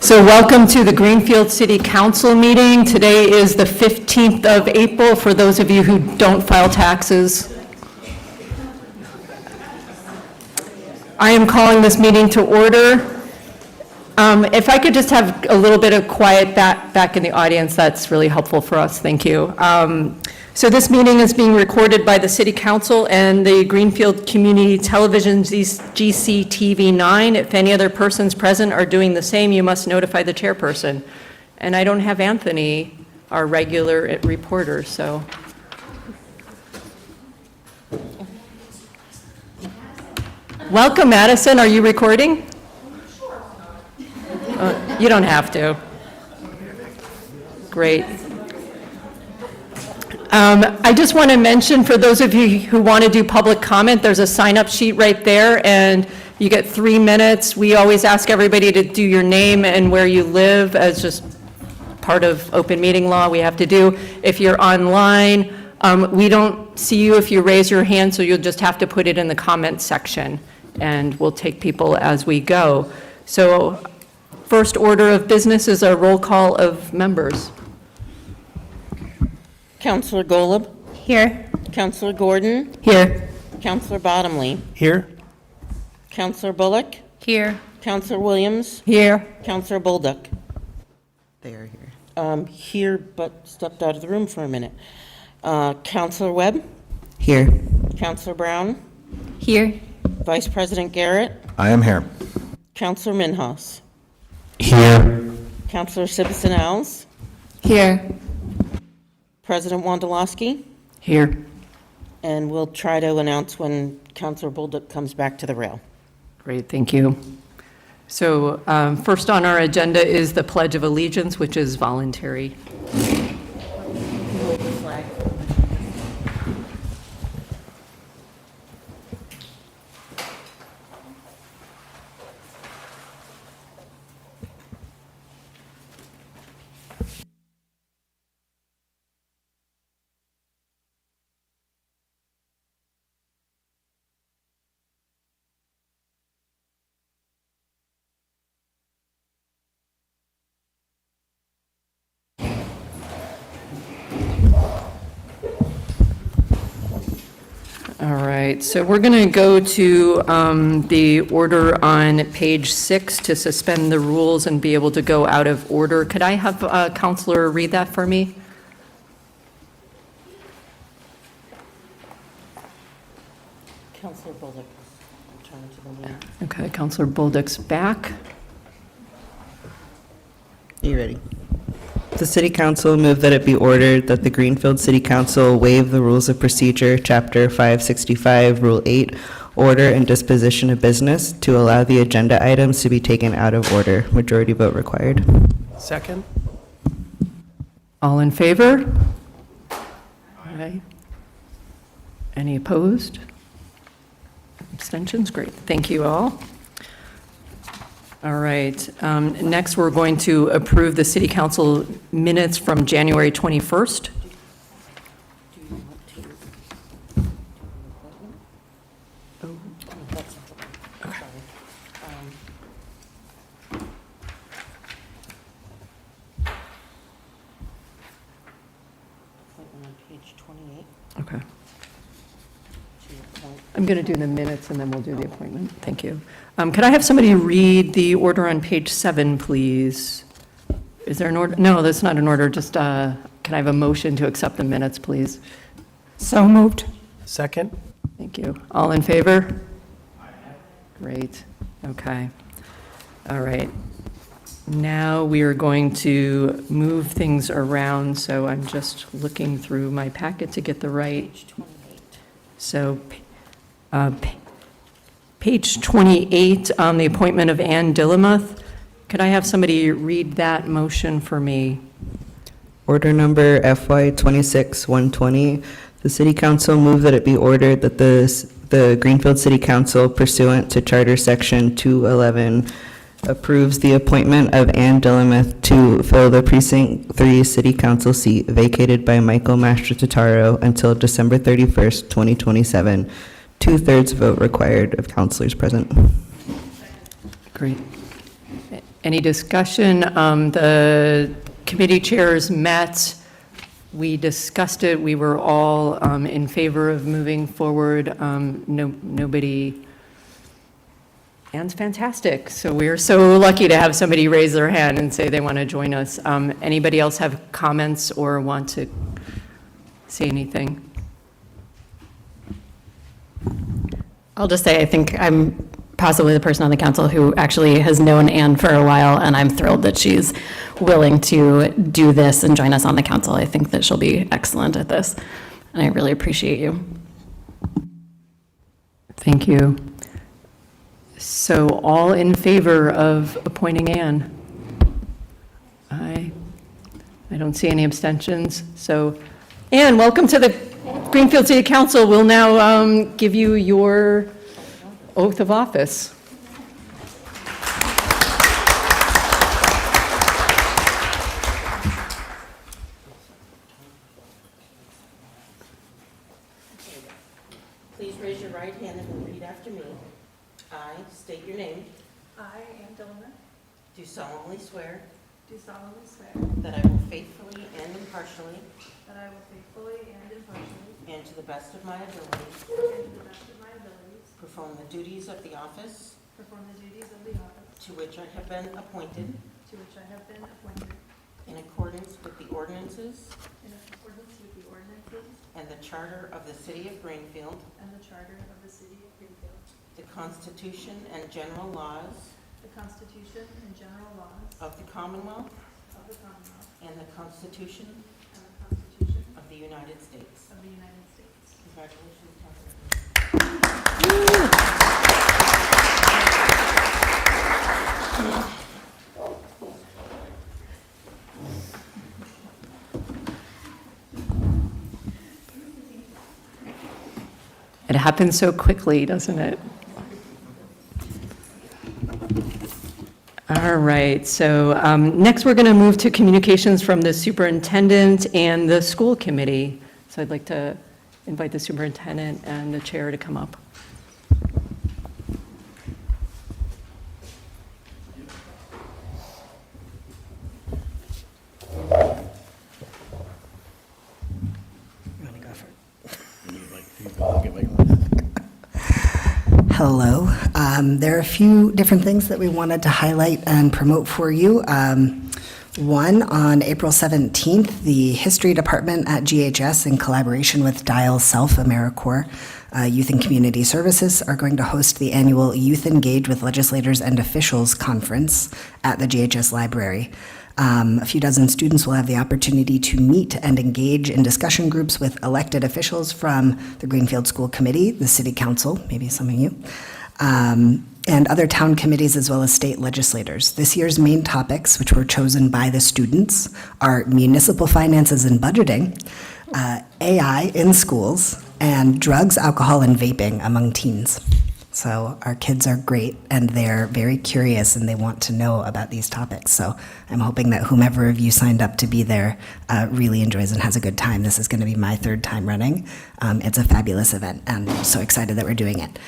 So welcome to the Greenfield City Council meeting. Today is the 15th of April for those of you who don't file taxes. I am calling this meeting to order. If I could just have a little bit of quiet back in the audience, that's really helpful for us. Thank you. So this meeting is being recorded by the City Council and the Greenfield Community Television GCTV9. If any other persons present are doing the same, you must notify the chairperson. And I don't have Anthony, our regular reporter, so. Welcome, Madison. Are you recording? You don't have to. Great. I just want to mention, for those of you who want to do public comment, there's a sign-up sheet right there, and you get 3 minutes. We always ask everybody to do your name and where you live, as just part of open meeting law we have to do. If you're online, we don't see you if you raise your hand, so you'll just have to put it in the comments section, and we'll take people as we go. So first order of business is a roll call of members. Councillor Golub? Here. Councillor Gordon? Here. Councillor Bottomley? Here. Councillor Bullock? Here. Councillor Williams? Here. Councillor Bolduc? They are here. Here, but stepped out of the room for a minute. Councillor Webb? Here. Councillor Brown? Here. Vice President Garrett? I am here. Councillor Minhas? Here. Councillor Simpson-Alves? Here. President Wondolowski? Here. And we'll try to announce when Councillor Bolduc comes back to the rail. Great, thank you. So first on our agenda is the Pledge of Allegiance, which is voluntary. All right, so we're going to go to the order on page 6 to suspend the rules and be able to go out of order. Could I have a counselor read that for me? Councillor Bolduc, return to the meeting. Okay, Counselor Bolduc's back. Are you ready? The City Council move that it be ordered that the Greenfield City Council waive the Rules of Procedure, Chapter 565, Rule 8, Order and Disposition of Business to allow the agenda items to be taken out of order. Majority vote required. Second. All in favor? Aye. Any opposed? Abstentions? Great. Thank you all. All right. Next, we're going to approve the City Council minutes from January 21st. Okay. I'm going to do the minutes and then we'll do the appointment. Thank you. Could I have somebody read the order on page 7, please? Is there an order? No, that's not an order. Just can I have a motion to accept the minutes, please? So moved. Second. Thank you. All in favor? Great. Okay. All right. Now we are going to move things around. So I'm just looking through my packet to get the right. So page 28 on the appointment of Ann Dillamuth. Could I have somebody read that motion for me? Order number FY 26-120. The City Council move that it be ordered that the Greenfield City Council pursuant to Charter Section 211 approves the appointment of Ann Dillamith to fill the Precinct 3 City Council seat vacated by Michael Mastrotaro until December 31st, 2027. 2/3 vote required of councilors present. Great. Any discussion? The committee chairs met. We discussed it. We were all in favor of moving forward. Nobody. Ann's fantastic. So we're so lucky to have somebody raise their hand and say they want to join us. Anybody else have comments or want to say anything? I'll just say, I think I'm possibly the person on the council who actually has known Anne for a while, and I'm thrilled that she's willing to do this and join us on the council. I think that she'll be excellent at this, and I really appreciate you. Thank you. So all in favor of appointing Ann? Aye. I don't see any abstentions. So Ann, welcome to the Greenfield City Council. We'll now give you your oath of office. Please raise your right hand and repeat after me. I state your name. I, Ann Dillman, Do solemnly swear do solemnly swear that I will faithfully and impartially, that I will faithfully and impartially, and to the best of my ability, and to the best of my abilities, perform the duties of the office perform the duties of the office to which I have been appointed to which I have been appointed in accordance with the ordinances in accordance with the ordinances and the charter of the City of Greenfield, and the charter of the City of Greenfield, the Constitution and general laws the Constitution and general laws of the Commonwealth, of the Commonwealth, and the Constitution and the Constitution of the United States. of the United States. Congratulations, Councilor. It happens so quickly, doesn't it? All right, so next we're going to move to communications from the superintendent and the school committee. So I'd like to invite the superintendent and the chair to come up. Hello. There are a few different things that we wanted to highlight and promote for you. One, on April 17th, the History Department at GHS, in collaboration with Dial Self AmeriCorps Youth and Community Services, are going to host the annual Youth Engage with Legislators and Officials Conference at the GHS Library. A few dozen students will have the opportunity to meet and engage in discussion groups with elected officials from the Greenfield School Committee, the City Council, maybe some of you, and other town committees as well as state legislators. This year's main topics, which were chosen by the students, are municipal finances and budgeting, AI in schools, and drugs, alcohol, and vaping among teens. So our kids are great, and they're very curious, and they want to know about these topics. So I'm hoping that whomever of you signed up to be there really enjoys and has a good time. This is going to be my third time running. It's a fabulous event, and I'm so excited that we're doing it.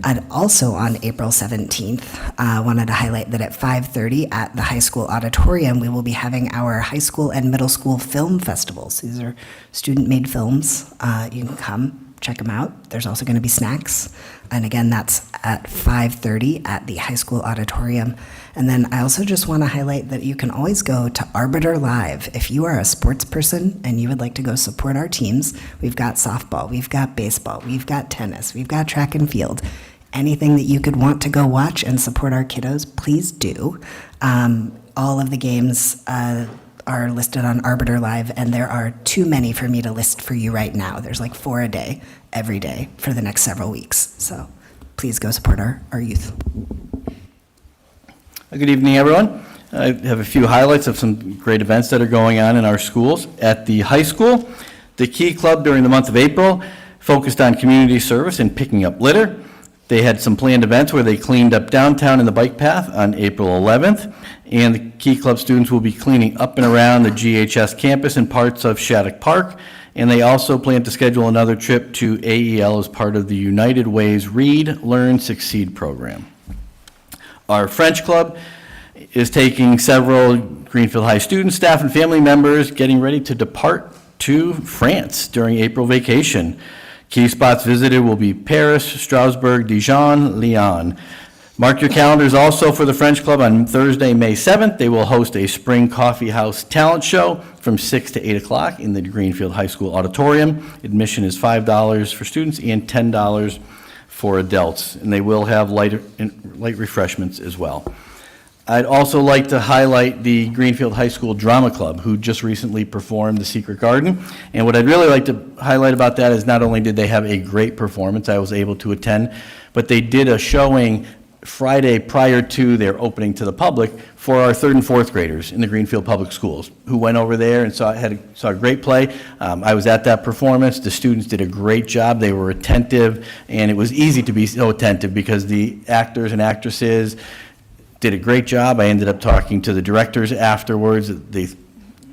And also on April 17th, I wanted to highlight that at 5:30 at the high school auditorium, we will be having our high school and middle school film festivals. These are student-made films. You can come, check them out. There's also going to be snacks. And again, that's at 5:30 at the high school auditorium. And then I also just want to highlight that you can always go to Arbiter Live. If you are a sports person and you would like to go support our teams, we've got softball, we've got baseball, we've got tennis, we've got track and field. Anything that you could want to go watch and support our kiddos, please do. All of the games are listed on Arbiter Live, and there are too many for me to list for you right now. There's like 4 a day, every day, for the next several weeks. So please go support our youth. Good evening, everyone. I have a few highlights of some great events that are going on in our schools. At the high school, the Key Club during the month of April focused on community service and picking up litter. They had some planned events where they cleaned up downtown and the bike path on April 11th, and the Key Club students will be cleaning up and around the GHS campus and parts of Shattuck Park, and they also plan to schedule another trip to AEL as part of the United Way's Read, Learn, Succeed program. Our French Club is taking several Greenfield High students, staff, and family members getting ready to depart to France during April vacation. Key spots visited will be Paris, Strasbourg, Dijon, Lyon. Mark your calendars also for the French Club on Thursday, May 7th. They will host a Spring Coffee House talent show from 6 to 8 o'clock in the Greenfield High School auditorium. Admission is $5 for students and $10 for adults, and they will have light refreshments as well. I'd also like to highlight the Greenfield High School Drama Club, who just recently performed The Secret Garden. And what I'd really like to highlight about that is not only did they have a great performance, I was able to attend, but they did a showing Friday prior to their opening to the public for our 3rd and 4th graders in the Greenfield Public Schools, who went over there and saw a great play. I was at that performance. The students did a great job. They were attentive, and it was easy to be so attentive because the actors and actresses did a great job. I ended up talking to the directors afterwards. They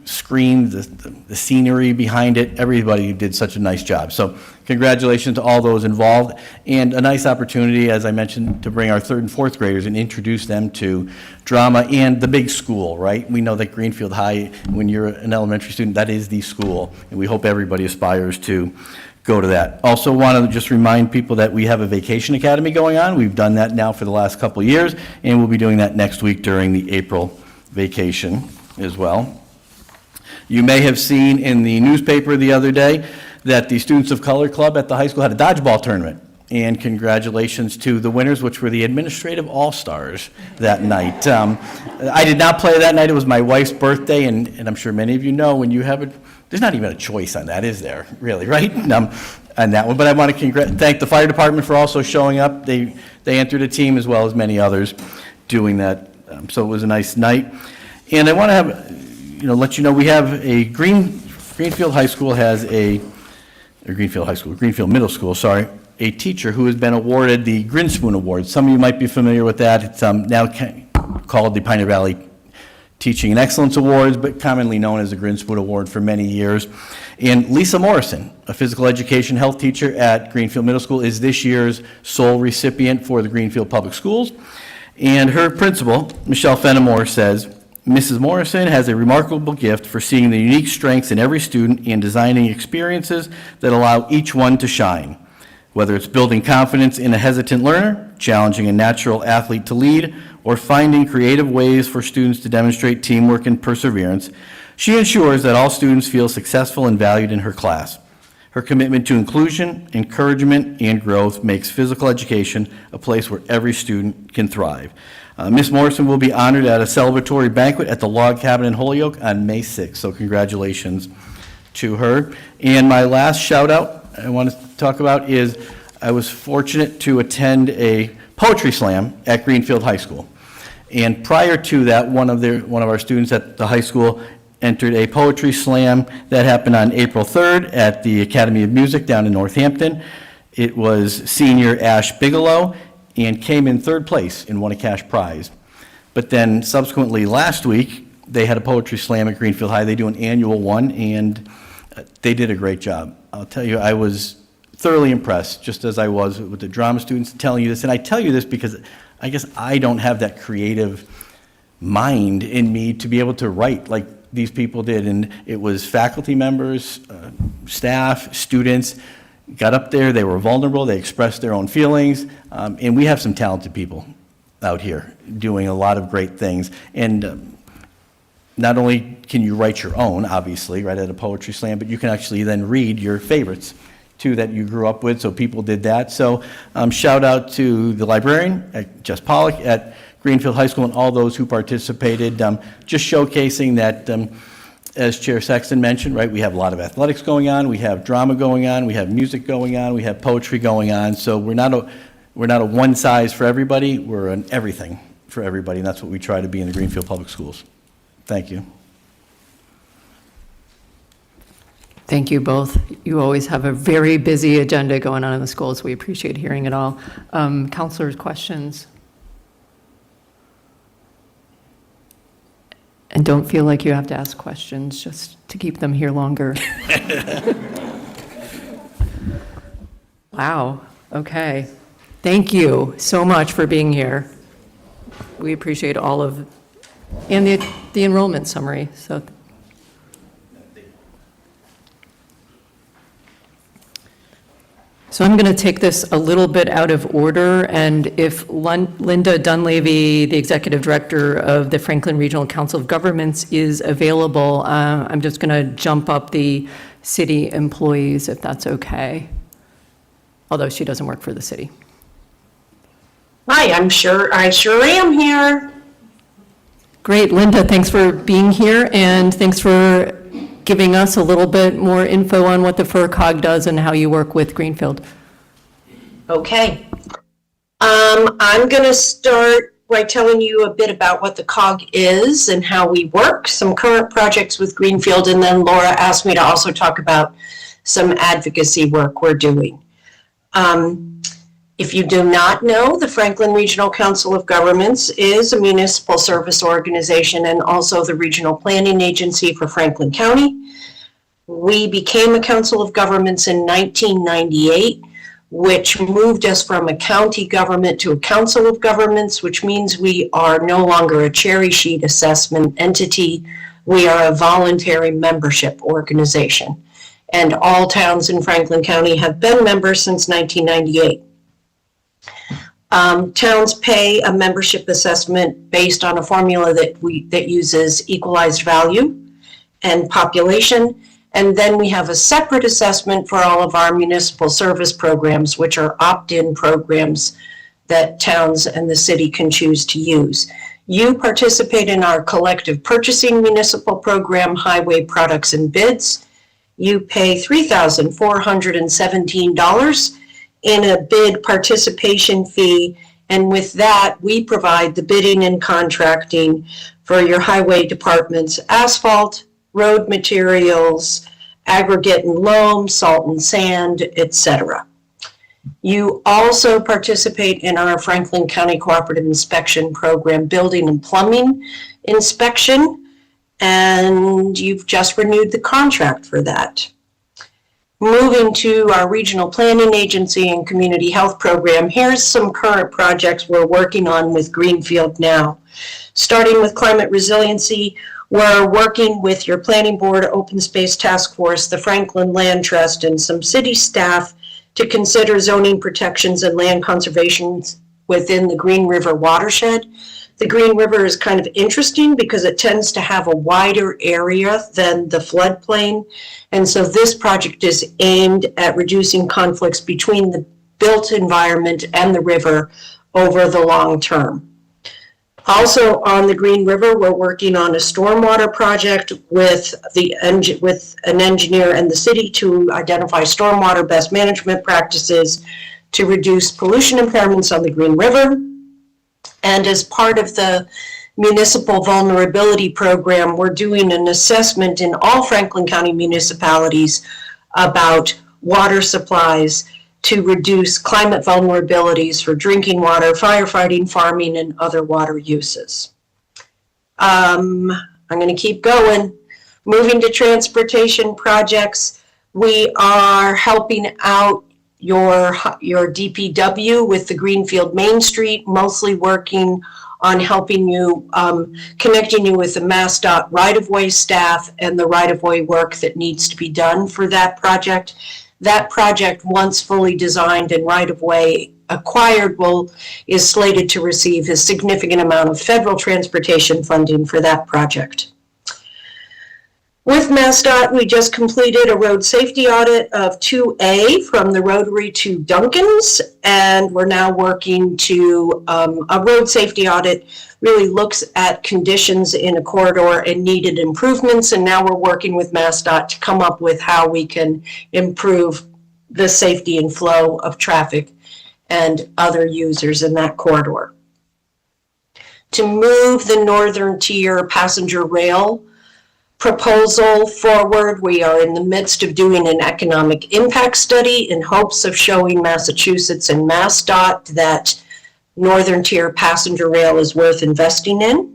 screened the scenery behind it. Everybody did such a nice job. So congratulations to all those involved, and a nice opportunity, as I mentioned, to bring our 3rd and 4th graders and introduce them to drama and the big school, right? We know that Greenfield High, when you're an elementary student, that is the school, and we hope everybody aspires to go to that. Also want to just remind people that we have a vacation academy going on. We've done that now for the last couple of years, and we'll be doing that next week during the April vacation as well. You may have seen in the newspaper the other day that the Students of Color Club at the high school had a dodgeball tournament. And congratulations to the winners, which were the administrative all-stars that night. I did not play that night. It was my wife's birthday, and I'm sure many of you know when you have there's not even a choice on that, is there, really, right? On that one. But I want to thank the fire department for also showing up. They entered a team as well as many others doing that. So it was a nice night. And I want to let you know we have a Greenfield High School has Greenfield Middle School, a teacher who has been awarded the Grinspoon Award. Some of you might be familiar with that. It's now called the Pioneer Valley Teaching and Excellence Awards, but commonly known as the Grinspoon Award for many years. And Lisa Morrison, a physical education health teacher at Greenfield Middle School, is this year's sole recipient for the Greenfield Public Schools. And her principal, Michelle Fenimore, says, Mrs. Morrison has a remarkable gift for seeing the unique strengths in every student and designing experiences that allow each one to shine. Whether it's building confidence in a hesitant learner, challenging a natural athlete to lead, or finding creative ways for students to demonstrate teamwork and perseverance, she ensures that all students feel successful and valued in her class. Her commitment to inclusion, encouragement, and growth makes physical education a place where every student can thrive. Ms. Morrison will be honored at a celebratory banquet at the Log Cabin in Holyoke on May 6th, so congratulations to her. And my last shout out I want to talk about is I was fortunate to attend a poetry slam at Greenfield High School. And prior to that, one of our students at the high school entered a poetry slam that happened on April 3rd at the Academy of Music down in Northampton. It was senior Ash Bigelow and came in 3rd place and won a cash prize. But then subsequently last week, they had a poetry slam at Greenfield High. They do an annual one, and they did a great job. I'll tell you, I was thoroughly impressed, just as I was with the drama students telling you this. And I tell you this because I guess I don't have that creative mind in me to be able to write like these people did. And it was faculty members, staff, students, got up there, they were vulnerable, they expressed their own feelings, and we have some talented people out here doing a lot of great things. And not only can you write your own, obviously, right, at a poetry slam, but you can actually then read your favorites, too, that you grew up with, so people did that. So shout out to the librarian, Jess Pollock, at Greenfield High School, and all those who participated, just showcasing that, as Chair Sexton mentioned, right, we have a lot of athletics going on, we have drama going on, we have music going on, we have poetry going on, so we're not a one size for everybody, we're an everything for everybody, and that's what we try to be in the Greenfield Public Schools. Thank you. Thank you both. You always have a very busy agenda going on in the schools. We appreciate hearing it all. Counselors, questions? And don't feel like you have to ask questions just to keep them here longer. Wow, okay. Thank you so much for being here. We appreciate all of, and the enrollment summary, so. So I'm going to take this a little bit out of order, and if Linda Dunleavy, the Executive Director of the Franklin Regional Council of Governments, is available, I'm just going to jump up the city employees, if that's okay, although she doesn't work for the city. Hi, I sure am here. Great, Linda, thanks for being here, and thanks for giving us a little bit more info on what the FERCog does and how you work with Greenfield. Okay. I'm going to start by telling you a bit about what the COG is and how we work, some current projects with Greenfield, and then Laura asked me to also talk about some advocacy work we're doing. If you do not know, the Franklin Regional Council of Governments is a municipal service organization and also the regional planning agency for Franklin County. We became a Council of Governments in 1998, which moved us from a county government to a Council of Governments, which means we are no longer a cherry sheet assessment entity. We are a voluntary membership organization. And all towns in Franklin County have been members since 1998. Towns pay a membership assessment based on a formula that uses equalized value and population, and then we have a separate assessment for all of our municipal service programs, which are opt-in programs that towns and the city can choose to use. You participate in our collective purchasing municipal program, Highway Products and Bids. You pay $3,417 in a bid participation fee, and with that, we provide the bidding and contracting for your highway department's asphalt, road materials, aggregate and loam, salt and sand, etc. You also participate in our Franklin County Cooperative Inspection Program building and plumbing inspection, and you've just renewed the contract for that. Moving to our regional planning agency and community health program, here's some current projects we're working on with Greenfield now. Starting with climate resiliency, we're working with your planning board, open space task force, the Franklin Land Trust, and some city staff to consider zoning protections and land conservation within the Green River watershed. The Green River is kind of interesting because it tends to have a wider area than the floodplain. And so this project is aimed at reducing conflicts between the built environment and the river over the long term. Also on the Green River, we're working on a stormwater project with an engineer and the city to identify stormwater best management practices to reduce pollution impairments on the Green River. And as part of the municipal vulnerability program, we're doing an assessment in all Franklin County municipalities about water supplies to reduce climate vulnerabilities for drinking water, firefighting, farming, and other water uses. I'm going to keep going. Moving to transportation projects, we are helping out your DPW with the Greenfield Main Street, mostly working on helping you, connecting you with the MassDOT right-of-way staff and the right-of-way work that needs to be done for that project. That project, once fully designed and right-of-way acquired, is slated to receive a significant amount of federal transportation funding for that project. With MassDOT, we just completed a road safety audit of 2A from the Rotary to Duncan's, and we're now working to, a road safety audit really looks at conditions in a corridor and needed improvements, and now we're working with MassDOT to come up with how we can improve the safety and flow of traffic and other users in that corridor. to move the northern tier passenger rail proposal forward. We are in the midst of doing an economic impact study in hopes of showing Massachusetts and MassDOT that northern tier passenger rail is worth investing in.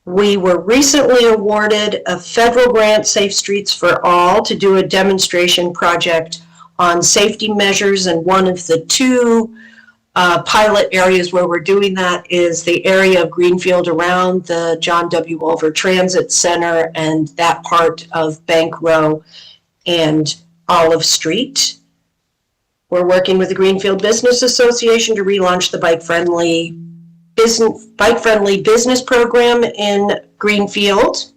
We were recently awarded a federal grant, Safe Streets for All, to do a demonstration project on safety measures, and one of the two pilot areas where we're doing that is the area of Greenfield around the John W. Wolver Transit Center and that part of Bank Row and Olive Street. We're working with the Greenfield Business Association to relaunch the bike-friendly business program in Greenfield.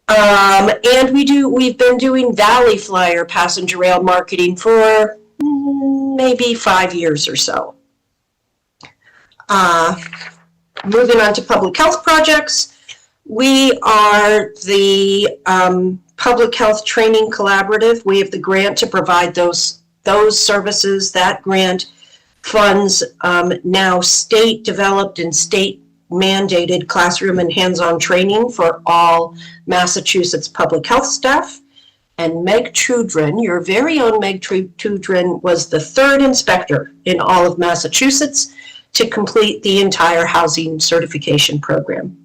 And we've been doing Valley Flyer passenger rail marketing for maybe 5 years or so. Moving on to public health projects, we are the Public Health Training Collaborative. We have the grant to provide those services. That grant funds now state-developed and state-mandated classroom and hands-on training for all Massachusetts public health staff. And Meg Trudrin, your very own Meg Trudrin, was the third inspector in all of Massachusetts to complete the entire housing certification program.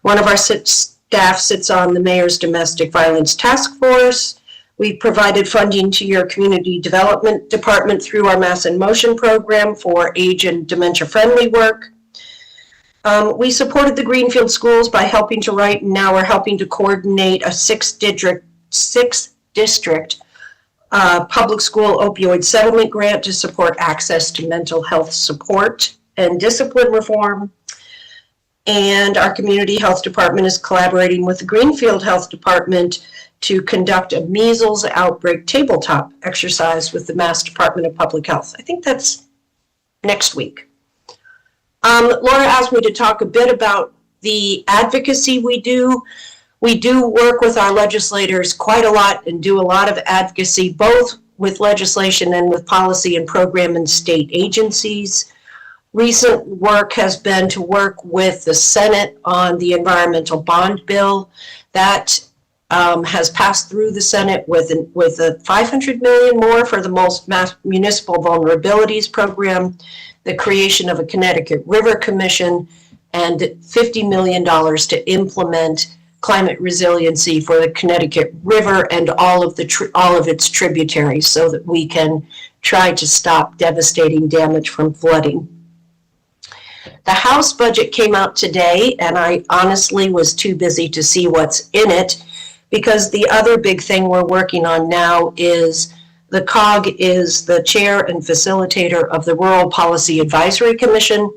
One of our staff sits on the Mayor's Domestic Violence Task Force. We provided funding to your Community Development Department through our Mass in Motion program for age and dementia-friendly work. We supported the Greenfield schools by helping to write, and now we're helping to coordinate a six district public school opioid settlement grant to support access to mental health support and discipline reform. And our community health department is collaborating with the Greenfield Health Department to conduct a measles outbreak tabletop exercise with the Mass Department of Public Health. I think that's next week. Laura asked me to talk a bit about the advocacy we do. We do work with our legislators quite a lot and do a lot of advocacy, both with legislation and with policy and program and state agencies. Recent work has been to work with the Senate on the environmental bond bill. That has passed through the Senate with a $500 million more for the most municipal vulnerabilities program, the creation of a Connecticut River Commission, and $50 million to implement climate resiliency for the Connecticut River and all of its tributaries, so that we can try to stop devastating damage from flooding. The House budget came out today, and I honestly was too busy to see what's in it, because the other big thing we're working on now is the COG is the chair and facilitator of the Rural Policy Advisory Commission.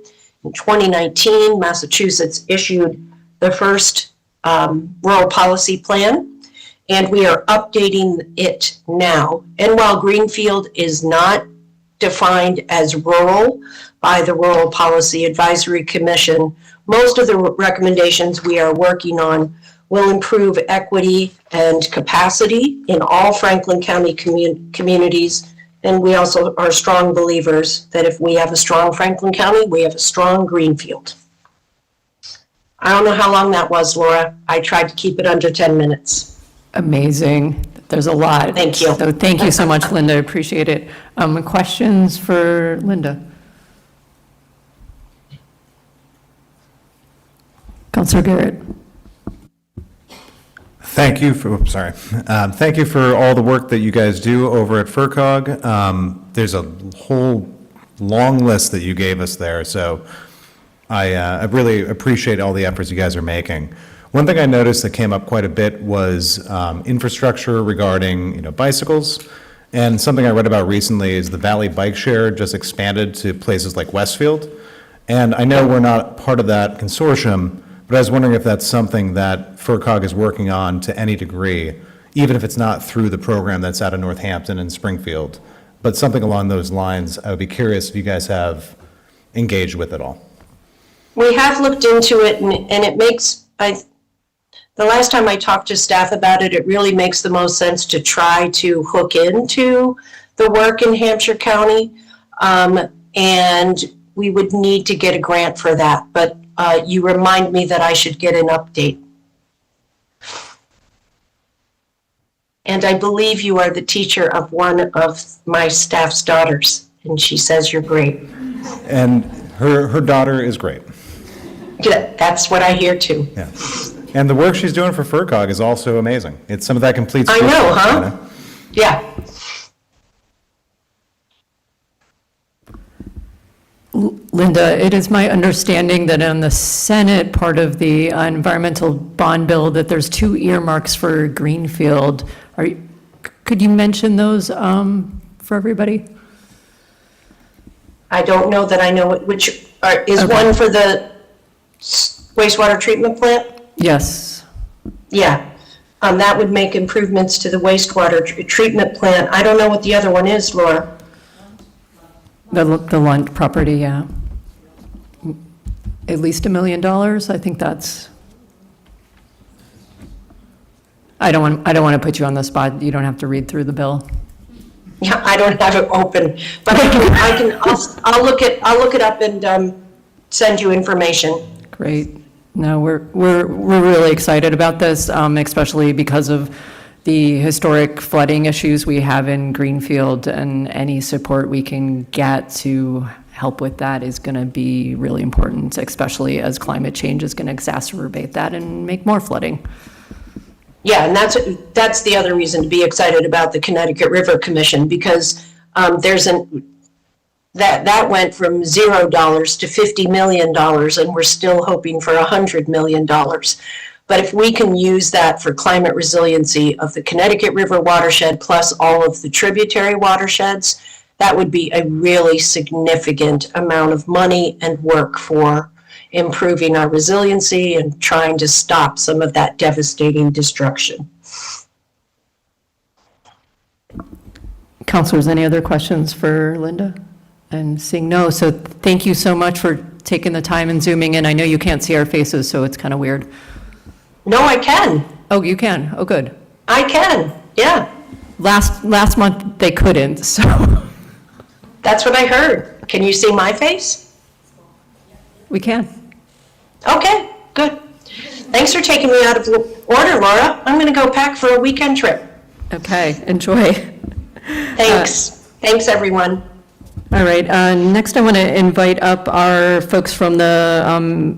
In 2019, Massachusetts issued the first rural policy plan, and we are updating it now. And while Greenfield is not defined as rural by the Rural Policy Advisory Commission, most of the recommendations we are working on will improve equity and capacity in all Franklin County communities. And we also are strong believers that if we have a strong Franklin County, we have a strong Greenfield. I don't know how long that was, Laura. I tried to keep it under 10 minutes. Amazing. There's a lot. Thank you. So thank you so much, Linda. Appreciate it. Questions for Linda? Councilor Garrett. Thank you for, thank you for all the work that you guys do over at FERCog. There's a whole long list that you gave us there, so I really appreciate all the efforts you guys are making. One thing I noticed that came up quite a bit was infrastructure regarding, bicycles. And something I read about recently is the Valley Bike Share just expanded to places like Westfield. And I know we're not part of that consortium, but I was wondering if that's something that FERCog is working on to any degree, even if it's not through the program that's out of Northampton and Springfield. But something along those lines, I would be curious if you guys have engaged with it all. We have looked into it, and it makes, the last time I talked to staff about it, it really makes the most sense to try to hook into the work in Hampshire County. And we would need to get a grant for that, but you remind me that I should get an update. And I believe you are the teacher of one of my staff's daughters, and she says you're great. And her daughter is great. Yeah, that's what I hear too. Yeah. And the work she's doing for FERCog is also amazing. It's some of that complete. I know, huh? Yeah. Linda, it is my understanding that on the Senate part of the environmental bond bill, that there's 2 earmarks for Greenfield. Could you mention those for everybody? I don't know that I know which, is Okay. one for the wastewater treatment plant? Yes. Yeah. That would make improvements to the wastewater treatment plant. I don't know what the other one is, Laura. The Lunt property, yeah. At least $1 million, I think that's. I don't want to put you on the spot. You don't have to read through the bill. Yeah, I don't have it open, but I'll look it up and send you information. Great. No, we're really excited about this, especially because of the historic flooding issues we have in Greenfield, and any support we can get to help with that is going to be really important, especially as climate change is going to exacerbate that and make more flooding. Yeah, and that's the other reason to be excited about the Connecticut River Commission, because that went from $0 to $50 million, and we're still hoping for $100 million. But if we can use that for climate resiliency of the Connecticut River watershed plus all of the tributary watersheds, that would be a really significant amount of money and work for improving our resiliency and trying to stop some of that devastating destruction. Counselors, any other questions for Linda? And seeing no, so thank you so much for taking the time and zooming in. I know you can't see our faces, so it's kind of weird. No, I can. Oh, you can? Oh, good. I can, yeah. Last month, they couldn't, so. That's what I heard. Can you see my face? We can. Okay, good. Thanks for taking me out of order, Laura. I'm going to go pack for a weekend trip. Okay, enjoy. Thanks. Thanks, everyone. All right, next I want to invite up our folks from the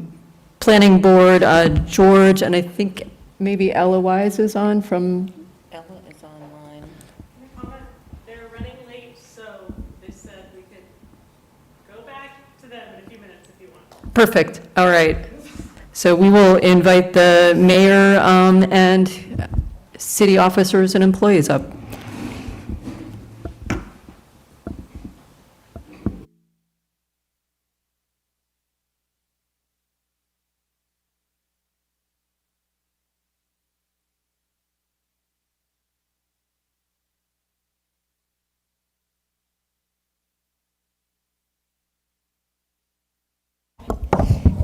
planning board, George, and I think maybe Ella Wise is on from. Ella is online. They're running late, so they said we could go back to them in a few minutes if you want. Perfect, all right. So we will invite the mayor and city officers and employees up.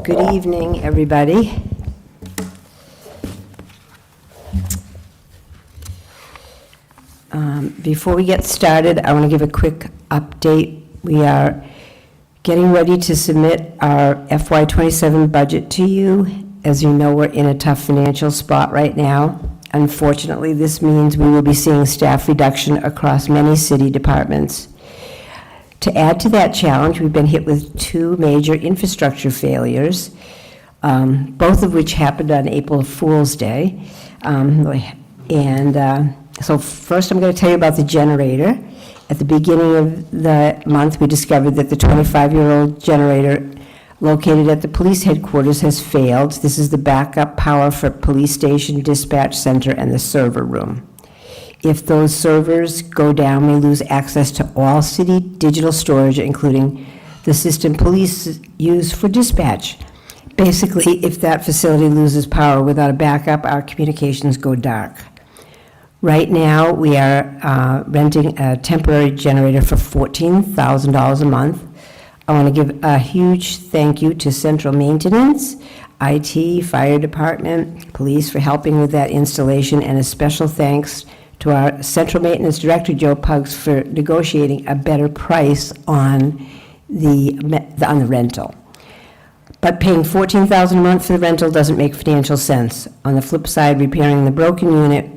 Good evening, everybody. Before we get started, I want to give a quick update. We are getting ready to submit our FY27 budget to you. As you know, we're in a tough financial spot right now. Unfortunately, this means we will be seeing staff reduction across many city departments. To add to that challenge, we've been hit with 2 major infrastructure failures, both of which happened on April Fool's Day. So first I'm going to tell you about the generator. At the beginning of the month, we discovered that the 25-year-old generator located at the police headquarters has failed. This is the backup power for police station, dispatch center, and the server room. If those servers go down, we lose access to all city digital storage, including the system police use for dispatch. Basically, if that facility loses power without a backup, our communications go dark. Right now, we are renting a temporary generator for $14,000 a month. I want to give a huge thank you to Central Maintenance, IT, Fire Department, Police for helping with that installation, and a special thanks to our Central Maintenance Director, Joe Puggs, for negotiating a better price on on the rental. But paying $14,000 a month for the rental doesn't make financial sense. On the flip side, repairing the broken unit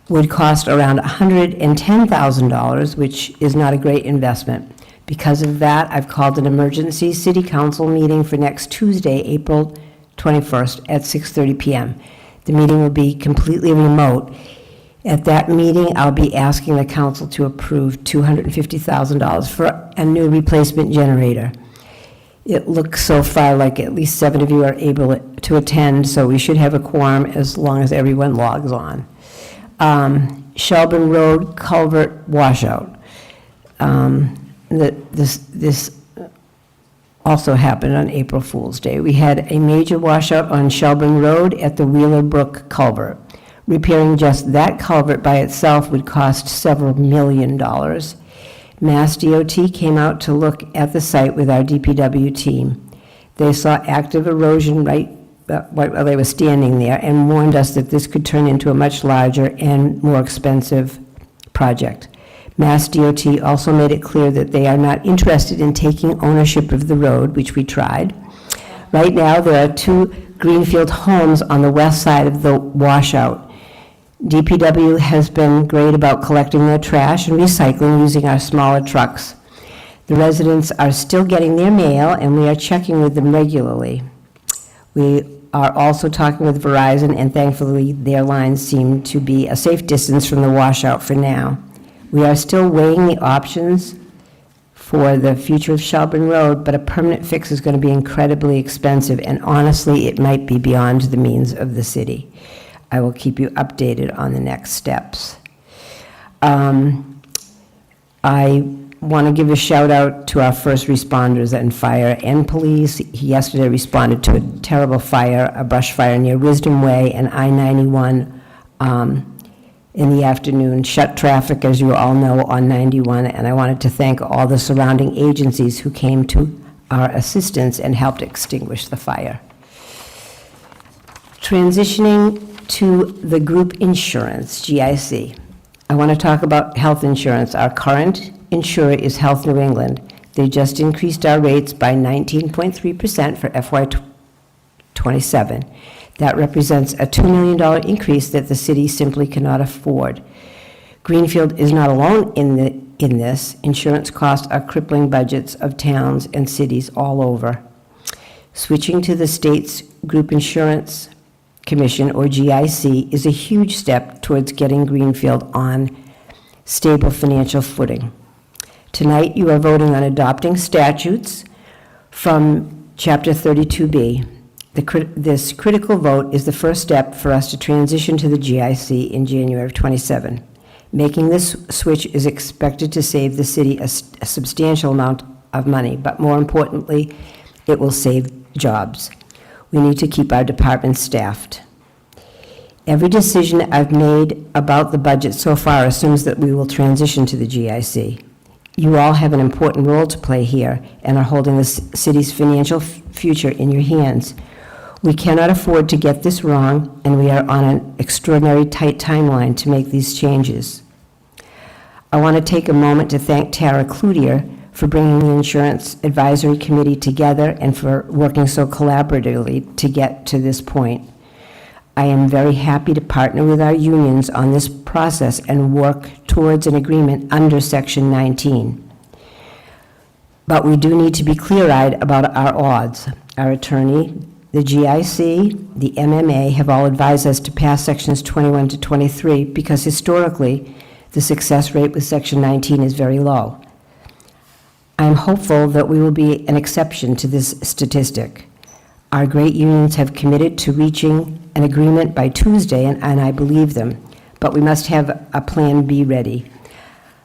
would cost around $110,000, which is not a great investment. Because of that, I've called an emergency city council meeting for next Tuesday, April 21st at 6:30 PM. The meeting will be completely remote. At that meeting, I'll be asking the council to approve $250,000 for a new replacement generator. It looks so far like at least 7 of you are able to attend, so we should have a quorum as long as everyone logs on. Shelburne Road culvert washout. This also happened on April Fool's Day. We had a major washout on Shelburne Road at the Wheeler Brook culvert. Repairing just that culvert by itself would cost several $1 million. Mass DOT came out to look at the site with our DPW team. They saw active erosion right while they were standing there and warned us that this could turn into a much larger and more expensive project. Mass DOT also made it clear that they are not interested in taking ownership of the road, which we tried. Right now, there are 2 Greenfield homes on the west side of the washout. DPW has been great about collecting their trash and recycling using our smaller trucks. The residents are still getting their mail, and we are checking with them regularly. We are also talking with Verizon, and thankfully, their lines seem to be a safe distance from the washout for now. We are still weighing the options for the future of Shelburne Road, but a permanent fix is going to be incredibly expensive, and honestly, it might be beyond the means of the city. I will keep you updated on the next steps. I want to give a shout out to our first responders and fire and police. Yesterday responded to a terrible fire, a brush fire near Wisdom Way and I-91 in the afternoon, shut traffic, as you all know, on 91, and I wanted to thank all the surrounding agencies who came to our assistance and helped extinguish the fire. Transitioning to the group insurance, GIC. I want to talk about health insurance. Our current insurer is Health New England. They just increased our rates by 19.3% for FY27. That represents a $2 million increase that the city simply cannot afford. Greenfield is not alone in this. Insurance costs are crippling budgets of towns and cities all over. Switching to the state's Group Insurance Commission, or GIC, is a huge step towards getting Greenfield on stable financial footing. Tonight, you are voting on adopting statutes from Chapter 32B. This critical vote is the first step for us to transition to the GIC in January of '27. Making this switch is expected to save the city a substantial amount of money, but more importantly, it will save jobs. We need to keep our departments staffed. Every decision I've made about the budget so far assumes that we will transition to the GIC. You all have an important role to play here and are holding the city's financial future in your hands. We cannot afford to get this wrong, and we are on an extraordinary tight timeline to make these changes. I want to take a moment to thank Tara Cloutier for bringing the Insurance Advisory Committee together and for working so collaboratively to get to this point. I am very happy to partner with our unions on this process and work towards an agreement under Section 19. But we do need to be clear-eyed about our odds. Our attorney, the GIC, the MMA have all advised us to pass Sections 21 to 23 because historically, the success rate with Section 19 is very low. I'm hopeful that we will be an exception to this statistic. Our great unions have committed to reaching an agreement by Tuesday, and I believe them, but we must have a Plan B ready.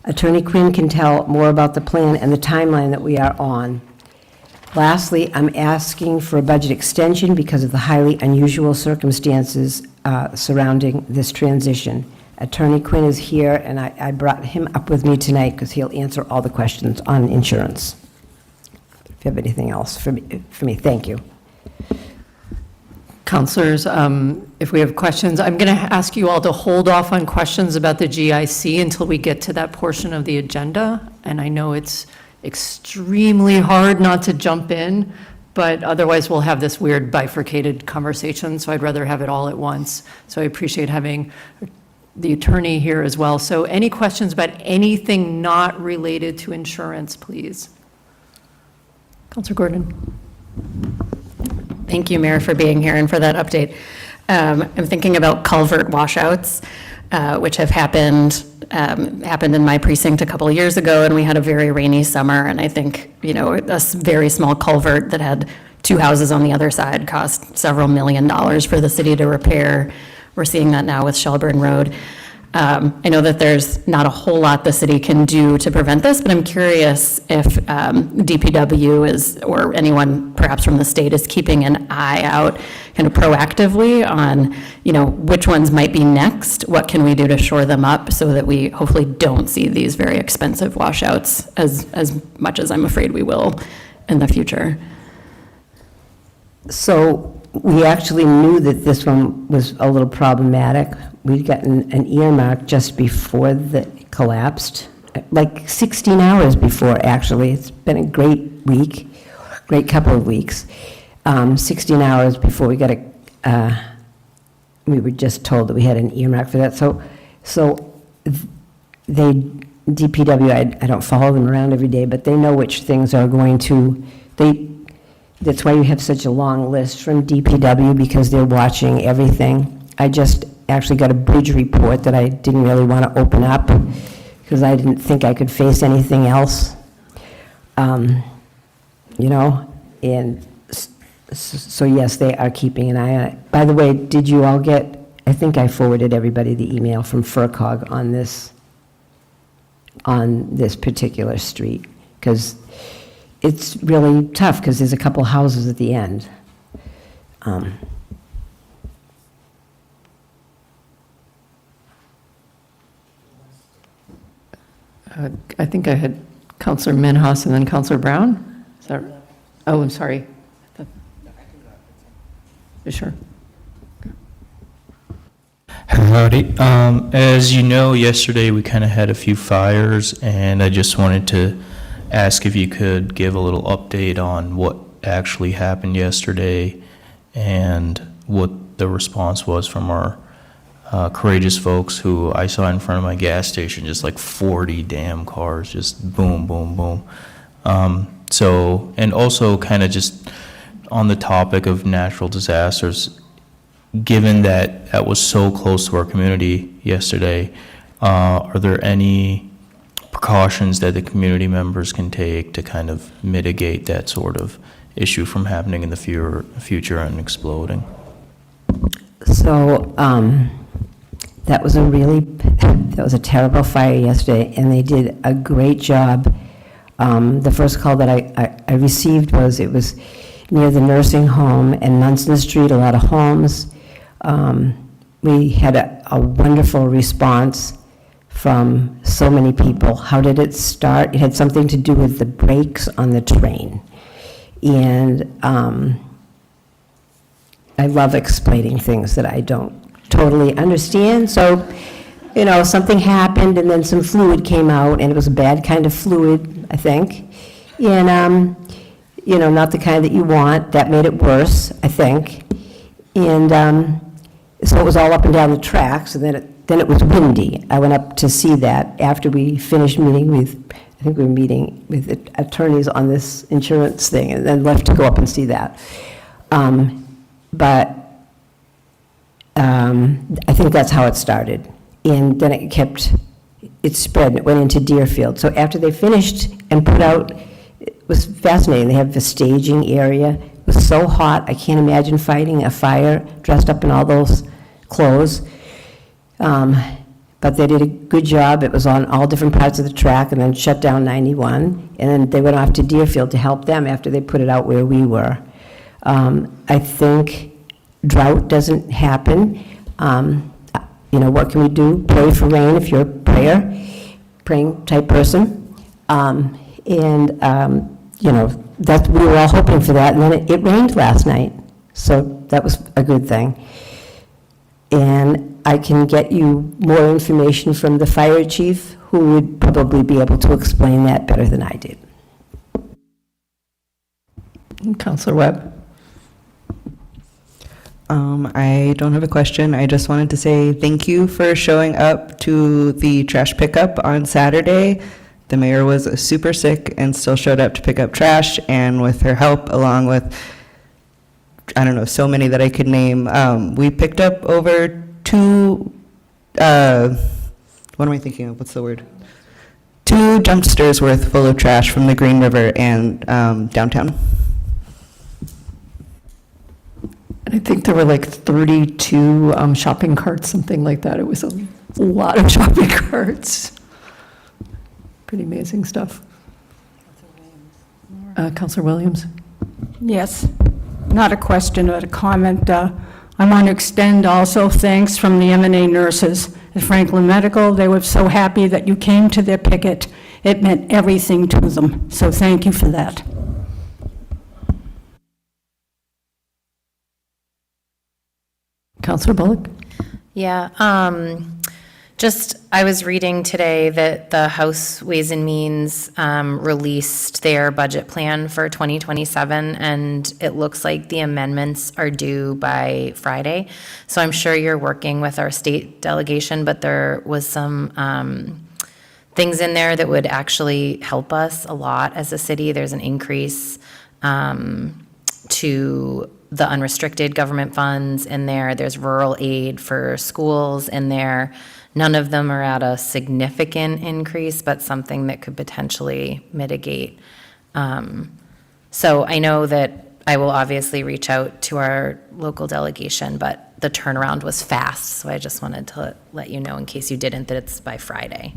Attorney Quinn can tell more about the plan and the timeline that we are on. Lastly, I'm asking for a budget extension because of the highly unusual circumstances surrounding this transition. Attorney Quinn is here, and I brought him up with me tonight because he'll answer all the questions on insurance. If you have anything else for me, thank you. Counselors, if we have questions, I'm going to ask you all to hold off on questions about the GIC until we get to that portion of the agenda. And I know it's extremely hard not to jump in, but otherwise we'll have this weird bifurcated conversation, so I'd rather have it all at once. So I appreciate having the attorney here as well. So any questions about anything not related to insurance, please? Counselor Gordon. Thank you, Mayor, for being here and for that update. I'm thinking about culvert washouts, which have happened in my precinct a couple of years ago, and we had a very rainy summer, and I think, very small culvert that had 2 houses on the other side cost several $1 million for the city to repair. We're seeing that now with Shelburne Road. I know that there's not a whole lot the city can do to prevent this, but I'm curious if DPW is, or anyone perhaps from the state is keeping an eye out kind of proactively on, which ones might be next, what can we do to shore them up so that we hopefully don't see these very expensive washouts as much as I'm afraid we will in the future. So we actually knew that this one was a little problematic. We'd gotten an earmark just before it collapsed, like 16 hours before, actually. It's been a great week, great couple of weeks. 16 hours before we got we were just told that we had an earmark for that. So DPW, I don't follow them around every day, but they know which things are going to, that's why you have such a long list from DPW, because they're watching everything. I just actually got a bridge report that I didn't really want to open up because I didn't think I could face anything else. And so yes, they are keeping an eye on it. By the way, did you all get, I think I forwarded everybody the email from FERCog on this particular street, because it's really tough because there's a couple houses at the end. I think I had Counselor Minhas and then Counselor Brown. Is that, oh, I'm sorry. You sure? Howdy. As you know, yesterday we kind of had a few fires, and I just wanted to ask if you could give a little update on what actually happened yesterday and what the response was from our courageous folks who I saw in front of my gas station, just like 40 damn cars, just boom, boom, boom. And also kind of just on the topic of natural disasters, given that that was so close to our community yesterday, are there any precautions that the community members can take to kind of mitigate that sort of issue from happening in the future and exploding? So that was a terrible fire yesterday, and they did a great job. The first call that I received was, it was near the nursing home and Munson Street, a lot of homes. We had a wonderful response from so many people. How did it start? It had something to do with the brakes on the train. And I love explaining things that I don't totally understand. So, something happened and then some fluid came out, and it was a bad kind of fluid, I think. And, not the kind that you want. That made it worse, I think. And so it was all up and down the tracks, and then it was windy. I went up to see that after we finished meeting with, I think we were meeting with the attorneys on this insurance thing, and then left to go up and see that. But I think that's how it started. And then it spread, it went into Deerfield. So after they finished and put out, it was fascinating. They have a staging area. It was so hot, I can't imagine fighting a fire dressed up in all those clothes. But they did a good job. It was on all different parts of the track, and then shut down 91. And then they went off to Deerfield to help them after they put it out where we were. I think drought doesn't happen. What can we do? Pray for rain if you're a praying type person. That we were all hoping for that, and then it rained last night. So that was a good thing. And I can get you more information from the fire chief, who would probably be able to explain that better than I did. Counselor Webb? I don't have a question. I just wanted to say thank you for showing up to the trash pickup on Saturday. The mayor was super sick and still showed up to pick up trash, and with her help, along with, I don't know, so many that I could name, we picked up over two, what am I thinking of? What's the word? 2 dumpsters worth full of trash from the Green River and downtown. And I think there were like 32 shopping carts, something like that. It was a lot of shopping carts. Pretty amazing stuff. Counselor Williams? Yes, not a question, but a comment. I want to extend also thanks from the M&A nurses at Franklin Medical. They were so happy that you came to their picket. It meant everything to them, so thank you for that. Counselor Bullock? Yeah, I was reading today that the House Ways and Means released their budget plan for 2027, and it looks like the amendments are due by Friday. So I'm sure you're working with our state delegation, but there was some things in there that would actually help us a lot as a city. There's an increase to the unrestricted government funds in there. There's rural aid for schools in there. None of them are at a significant increase, but something that could potentially mitigate. So I know that I will obviously reach out to our local delegation, but the turnaround was fast. So I just wanted to let you know, in case you didn't, that it's by Friday.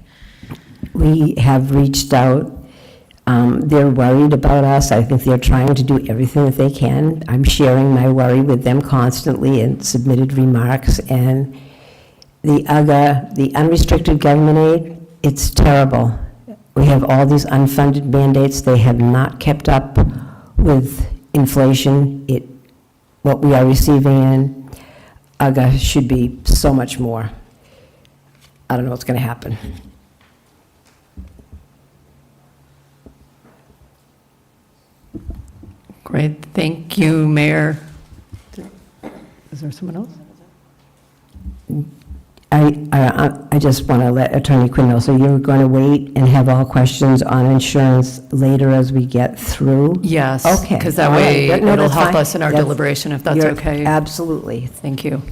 We have reached out. They're worried about us. I think they're trying to do everything that they can. I'm sharing my worry with them constantly and submitted remarks. And the UGA, the unrestricted government aid, it's terrible. We have all these unfunded mandates. They have not kept up with inflation. What we are receiving in UGA should be so much more. I don't know what's going to happen. Great, thank you, Mayor. Is there someone else? I just want to let Attorney Quinn know, so you're going to wait and have all questions on insurance later as we get through? Yes. Okay. Because that All way right. No, it'll that's help fine. us in our That's- deliberation, if that's you're- okay. Absolutely. Thank you.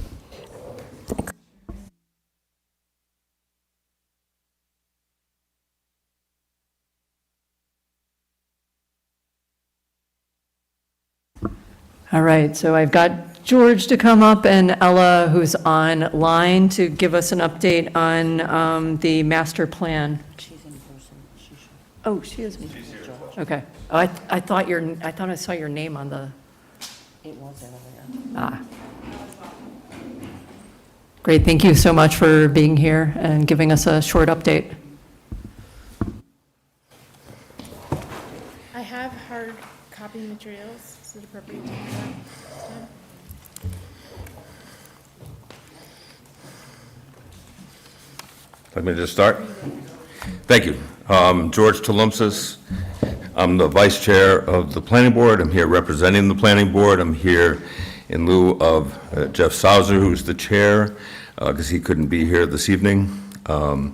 All right, so I've got George to come up and Ella, who's online, to give us an update on the master plan. She's in person. Oh, she is. She's here. Okay. Oh, I thought I saw your name on the. It was earlier. Great, thank you so much for being here and giving us a short update. I have hard copy materials. Is it appropriate to do that? Let me just start. Thank you. George Tolumsis. I'm the vice chair of the planning board. I'm here representing the planning board. I'm here in lieu of Jeff Sauser, who's the chair, because he couldn't be here this evening. I've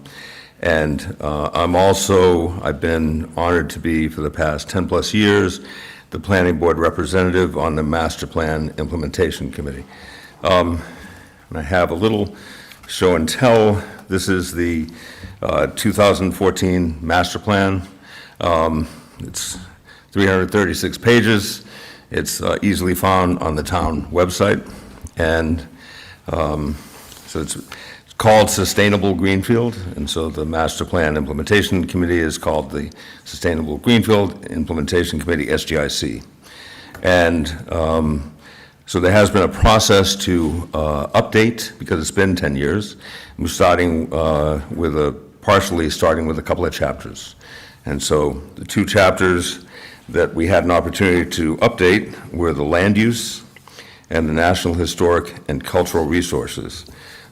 been honored to be, for the past 10 plus years, the planning board representative on the master plan implementation committee. And I have a little show and tell. This is the 2014 master plan. It's 336 pages. It's easily found on the town website. And so it's called Sustainable Greenfield. And so the Master Plan Implementation Committee is called the Sustainable Greenfield Implementation Committee, SGIC. And so there has been a process to update, because it's been 10 years. We're starting partially starting with a couple of chapters. And so the 2 chapters that we had an opportunity to update were the land use and the national historic and cultural resources.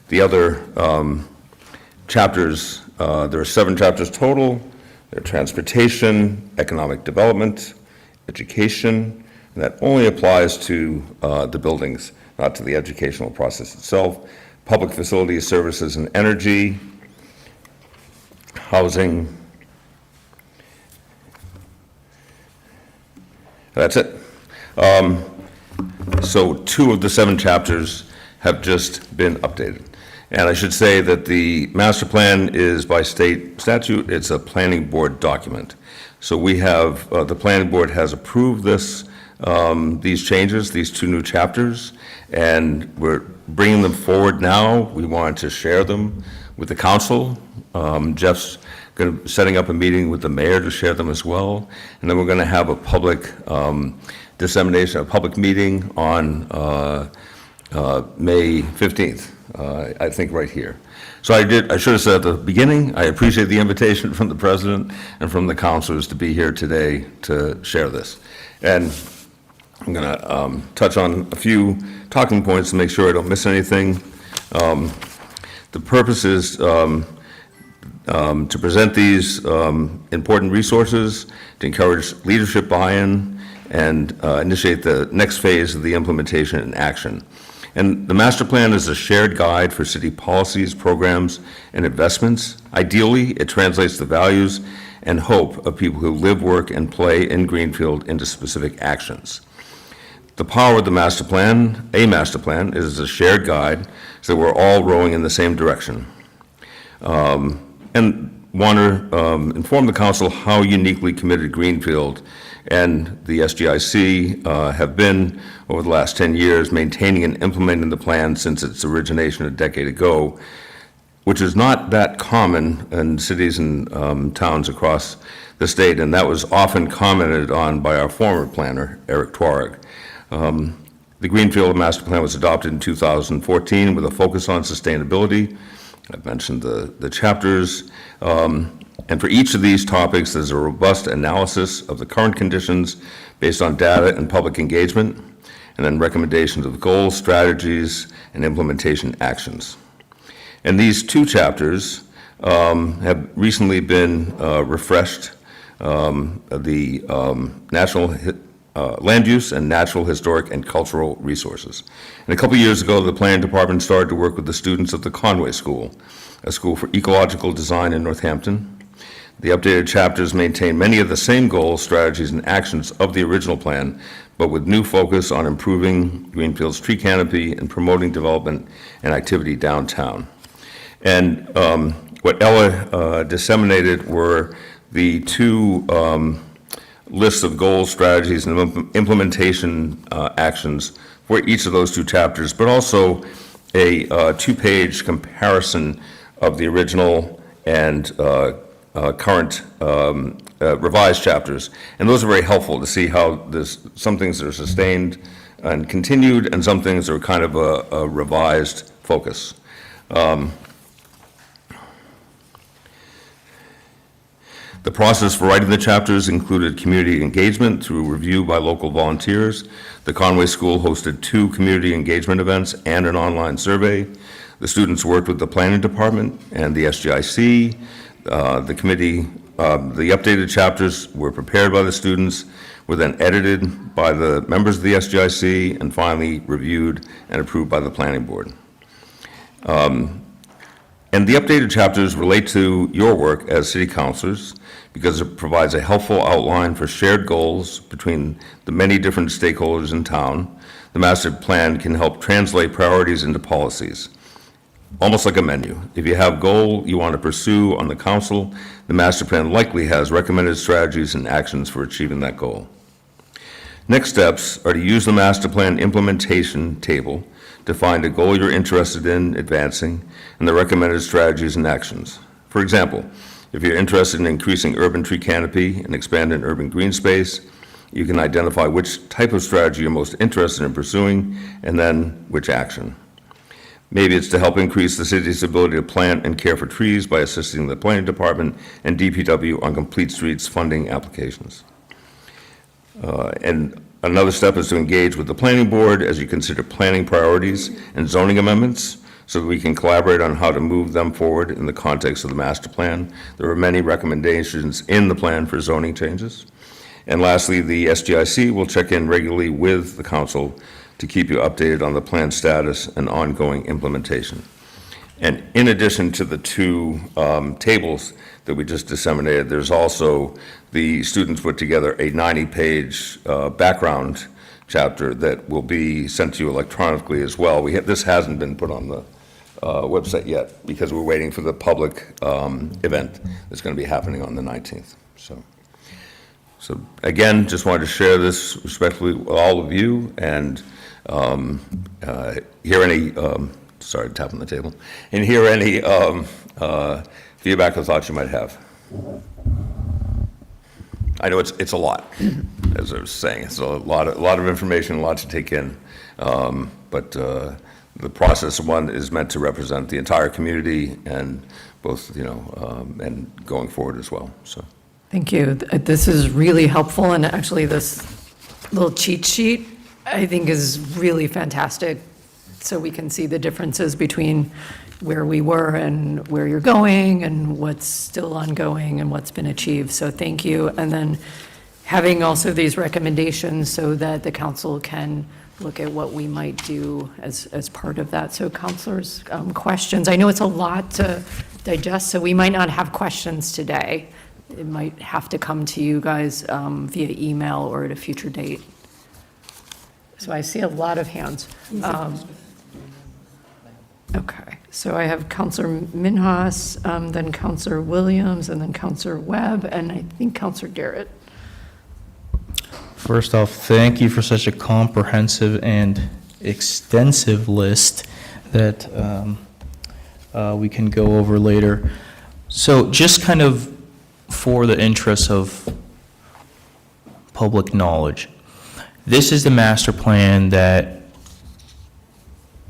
The other chapters, there are 7 chapters total. They're transportation, economic development, education, That only applies to the buildings, not to the educational process itself. Public facilities, services, and energy, housing. That's it. So 2 of the 7 chapters have just been updated. And I should say that the master plan is by state statute, it's a planning board document. So we have, the planning board has approved this, these changes, these 2 new chapters, and we're bringing them forward now. We wanted to share them with the council. Jeff's setting up a meeting with the mayor to share them as well. And then we're going to have a public dissemination, a public meeting on May 15th, I think right here. So I should have said at the beginning, I appreciate the invitation from the president and from the councilors to be here today to share this. And I'm going to touch on a few talking points to make sure I don't miss anything. The purpose is to present these important resources, to encourage leadership buy-in, and initiate the next phase of the implementation and action. And the master plan is a shared guide for city policies, programs, and investments. Ideally, it translates the values and hope of people who live, work, and play in Greenfield into specific actions. The power of the master plan, a master plan, is a shared guide so that we're all rowing in the same direction. And want to inform the council how uniquely committed Greenfield and the SGIC have been over the last 10 years, maintaining and implementing the plan since its origination a decade ago, which is not that common in cities and towns across the state, and that was often commented on by our former planner, Eric Twarg. The Greenfield Master Plan was adopted in 2014 with a focus on sustainability. I've mentioned the chapters. And for each of these topics, there's a robust analysis of the current conditions based on data and public engagement, and then recommendations of goals, strategies, and implementation actions. And these 2 chapters have recently been refreshed, the national land use and natural, historic, and cultural resources. And a couple years ago, the planning department started to work with the students of the Conway School, a school for ecological design in Northampton. The updated chapters maintain many of the same goals, strategies, and actions of the original plan, but with new focus on improving Greenfield's tree canopy and promoting development and activity downtown. And what Ella disseminated were the 2 lists of goals, strategies, and implementation actions for each of those 2 chapters, but also a 2-page comparison of the original and current revised chapters. And those are very helpful to see how there's some things that are sustained and continued, and some things are kind of a revised focus. The process for writing the chapters included community engagement through review by local volunteers. The Conway School hosted 2 community engagement events and an online survey. The students worked with the planning department and the SGIC. The committee, the updated chapters were prepared by the students, were then edited by the members of the SGIC, and finally reviewed and approved by the planning board. And the updated chapters relate to your work as city councilors because it provides a helpful outline for shared goals between the many different stakeholders in town. The master plan can help translate priorities into policies, almost like a menu. If you have a goal you want to pursue on the council, the master plan likely has recommended strategies and actions for achieving that goal. Next steps are to use the master plan implementation table to find a goal you're interested in advancing and the recommended strategies and actions. For example, if you're interested in increasing urban tree canopy and expanding urban green space, you can identify which type of strategy you're most interested in pursuing and then which action. Maybe it's to help increase the city's ability to plant and care for trees by assisting the planning department and DPW on complete streets funding applications. And another step is to engage with the planning board as you consider planning priorities and zoning amendments so that we can collaborate on how to move them forward in the context of the master plan. There are many recommendations in the plan for zoning changes. And lastly, the SGIC will check in regularly with the council to keep you updated on the plan status and ongoing implementation. And in addition to the two tables that we just disseminated, there's also the students put together a 90-page background chapter that will be sent to you electronically as well. This hasn't been put on the website yet because we're waiting for the public event that's going to be happening on the 19th. So again, just wanted to share this respectfully with all of you and hear any, sorry, tap on the table, and hear any feedback or thoughts you might have. I know it's a lot, as I was saying. It's a lot of information, a lot to take in. But the process one is meant to represent the entire community and both, and going forward as well. So. Thank you. This is really helpful, and actually this little cheat sheet, I think, is really fantastic, so we can see the differences between where we were and where you're going, and what's still ongoing, and what's been achieved. So thank you. And then having also these recommendations so that the council can look at what we might do as part of that. So councilors, questions. I know it's a lot to digest, so we might not have questions today. It might have to come to you guys via email or at a future date. So I see a lot of hands. Okay, so I have Councilor Minhas, then Councilor Williams, and then Councilor Webb, and I think Councilor Garrett. First off, thank you for such a comprehensive and extensive list that we can go over later. So just kind of for the interest of public knowledge, this is the master plan that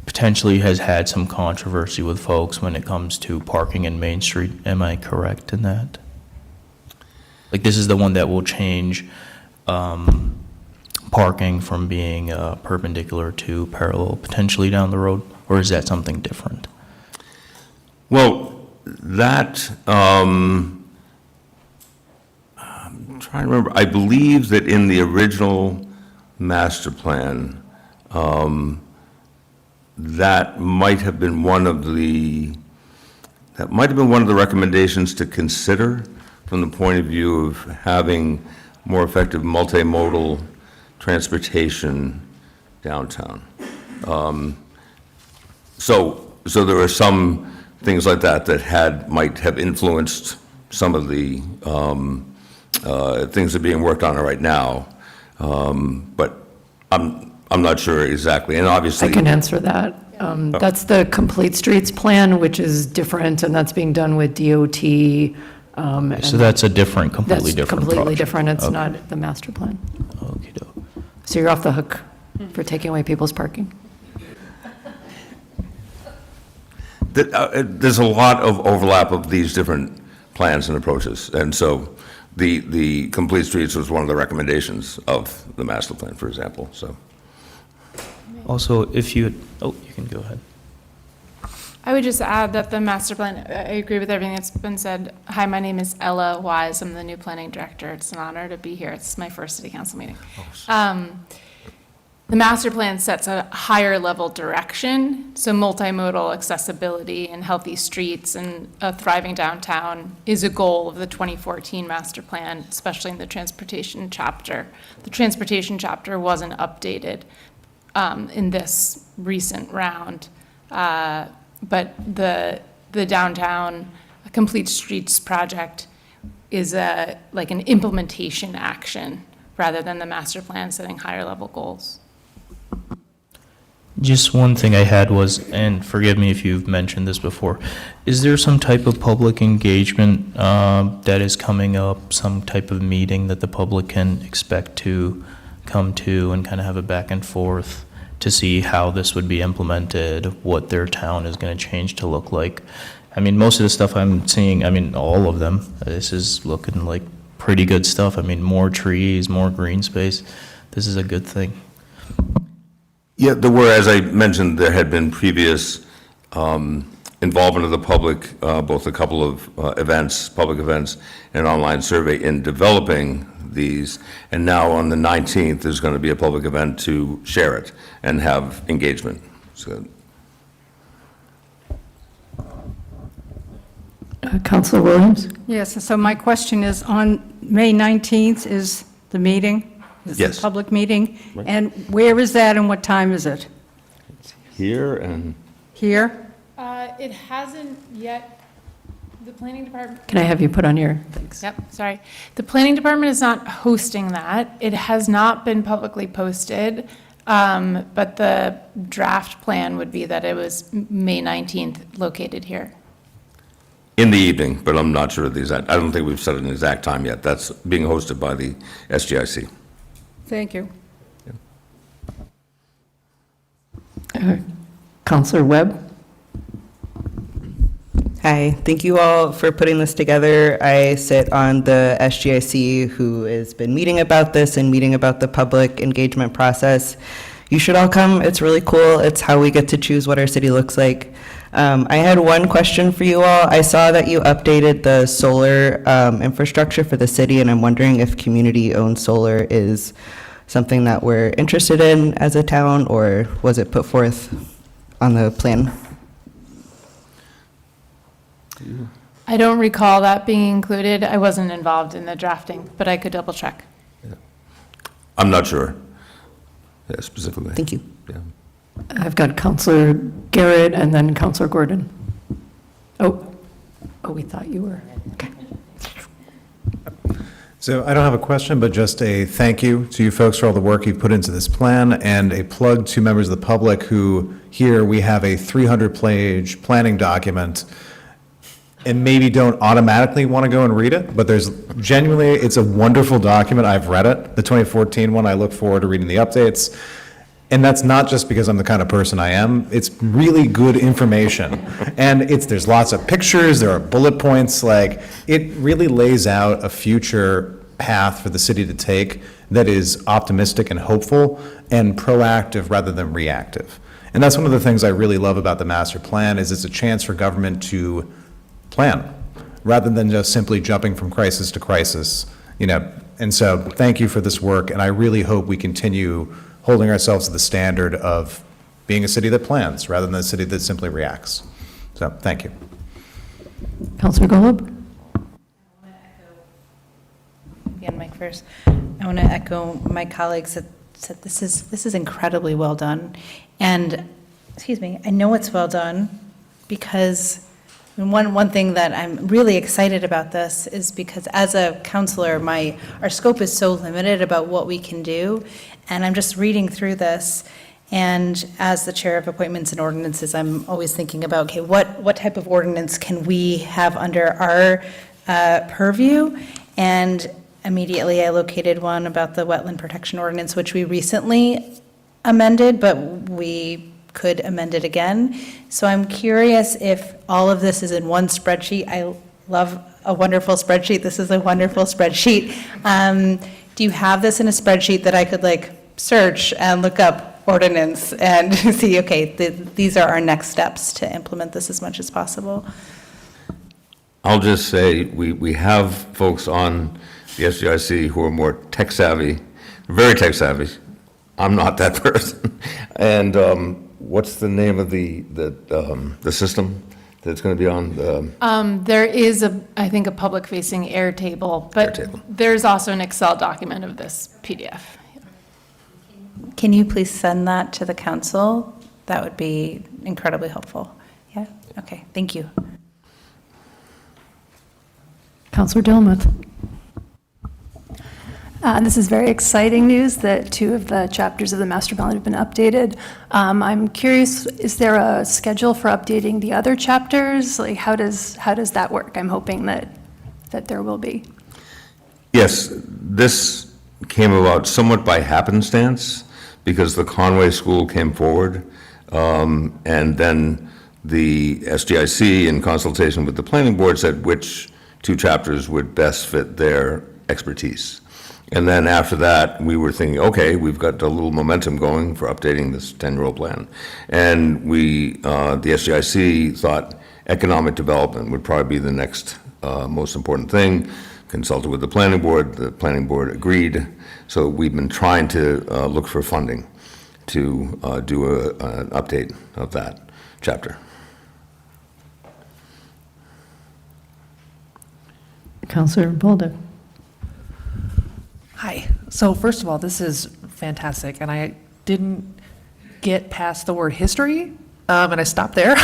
potentially has had some controversy with folks when it comes to parking in Main Street. Am I correct in that? Like, this is the one that will change parking from being perpendicular to parallel potentially down the road, or is that something different? Well, that, I'm trying to remember, I believe that in the original master plan, that might have been one of the recommendations to consider from the point of view of having more effective multimodal transportation downtown. So there are some things like that might have influenced some of the things that are being worked on right now. But I'm not sure exactly, and obviously. I can answer that. That's the Complete Streets Plan, which is different, and that's being done with DOT. So that's a different, completely That's different completely project. different. It's Okay. not the master plan. Okey-doke. So you're off the hook for taking away people's parking. There's a lot of overlap of these different plans and approaches, and so the Complete Streets was one of the recommendations of the master plan, for example, so. Also, if you, you can go ahead. I would just add that the master plan, I agree with everything that's been said. Hi, my name is Ella Wise. I'm the new planning director. It's an honor to be here. It's my first city council meeting. The master plan sets a higher level direction, so multimodal accessibility and healthy streets and a thriving downtown is a goal of the 2014 master plan, especially in the transportation chapter. The transportation chapter wasn't updated in this recent round, but the downtown Complete Streets project is like an implementation action rather than the master plan setting higher level goals. Just one thing I had was, and forgive me if you've mentioned this before, is there some type of public engagement that is coming up, some type of meeting that the public can expect to come to and kind of have a back and forth to see how this would be implemented, what their town is going to change to look like? I mean, most of the stuff I'm seeing, I mean, all of them, this is looking like pretty good stuff. I mean, more trees, more green space. This is a good thing. Yeah, there were, as I mentioned, there had been previous involvement of the public, both a couple of events, public events, and an online survey in developing these. And now on the 19th, there's going to be a public event to share it and have engagement. So Counselor Williams? Yes, so my question is, on May 19th is the meeting? Is Yes. the public meeting? And where is that and what time is it? here and Here? It hasn't yet, the planning department. Can I have you put on your, thanks. Yep, sorry. The planning department is not hosting that. It has not been publicly posted, but the draft plan would be that it was May 19th located here. in the evening, but I'm not sure of the exact, I don't think we've set an exact time yet. That's being hosted by the SGIC. Thank you. Counselor Webb? Hi, thank you all for putting this together. I sit on the SGIC who has been meeting about this and meeting about the public engagement process. You should all come, it's really cool. It's how we get to choose what our city looks like. I had one question for you all. I saw that you updated the solar infrastructure for the city, and I'm wondering if community-owned solar is something that we're interested in as a town, or was it put forth on the plan? I don't recall that being included. I wasn't involved in the drafting, but I could double check. I'm not sure, specifically. Thank you. Yeah. I've got Counselor Garrett and then Counselor Gordon. Oh, we thought you were, okay. So I don't have a question, but just a thank you to you folks for all the work you've put into this plan, and a plug to members of the public who, here, we have a 300-page planning document, and maybe don't automatically want to go and read it, but there's genuinely, it's a wonderful document. I've read it, the 2014 one. I look forward to reading the updates. And that's not just because I'm the kind of person I am. It's really good information. And there's lots of pictures, there are bullet points, like, it really lays out a future path for the city to take that is optimistic and hopeful and proactive rather than reactive. And that's one of the things I really love about the master plan, is it's a chance for government to plan rather than just simply jumping from crisis to crisis, And so thank you for this work, and I really hope we continue holding ourselves to the standard of being a city that plans rather than a city that simply reacts. So, thank you. Counselor Golub? Again, Mike first. I want to echo my colleagues that said this is incredibly well done. And, excuse me, I know it's well done because one thing that I'm really excited about this is because as a counselor, our scope is so limited about what we can do. And I'm just reading through this, and as the chair of appointments and ordinances, I'm always thinking about, okay, what type of ordinance can we have under our purview? And immediately I located one about the wetland protection ordinance, which we recently amended, but we could amend it again. So I'm curious if all of this is in one spreadsheet. I love a wonderful spreadsheet. This is a wonderful spreadsheet. Do you have this in a spreadsheet that I could search and look up ordinance and see, okay, these are our next steps to implement this as much as possible? I'll just say, we have folks on the SGIC who are more tech savvy, very tech savvy. I'm not that person. And what's the name of the system that's going to be on? There is, I think, a public-facing Airtable, but Airtable. there's also an Excel document of this PDF. Can you please send that to the council? That would be incredibly helpful. Yeah? Okay, thank you. Counselor Dilmuth? This is very exciting news that 2 of the chapters of the master plan have been updated. I'm curious, is there a schedule for updating the other chapters? How does that work? I'm hoping that there will be. Yes, this came about somewhat by happenstance because the Conway School came forward, and then the SGIC, in consultation with the planning board, said which 2 chapters would best fit their expertise. And then after that, we were thinking, okay, we've got a little momentum going for updating this 10-year-old plan. And the SGIC thought economic development would probably be the next most important thing, consulted with the planning board agreed, so we've been trying to look for funding to do an update of that chapter. Counselor Boulder. Hi. So first of all, this is fantastic, and I didn't get past the word history, and I stopped there.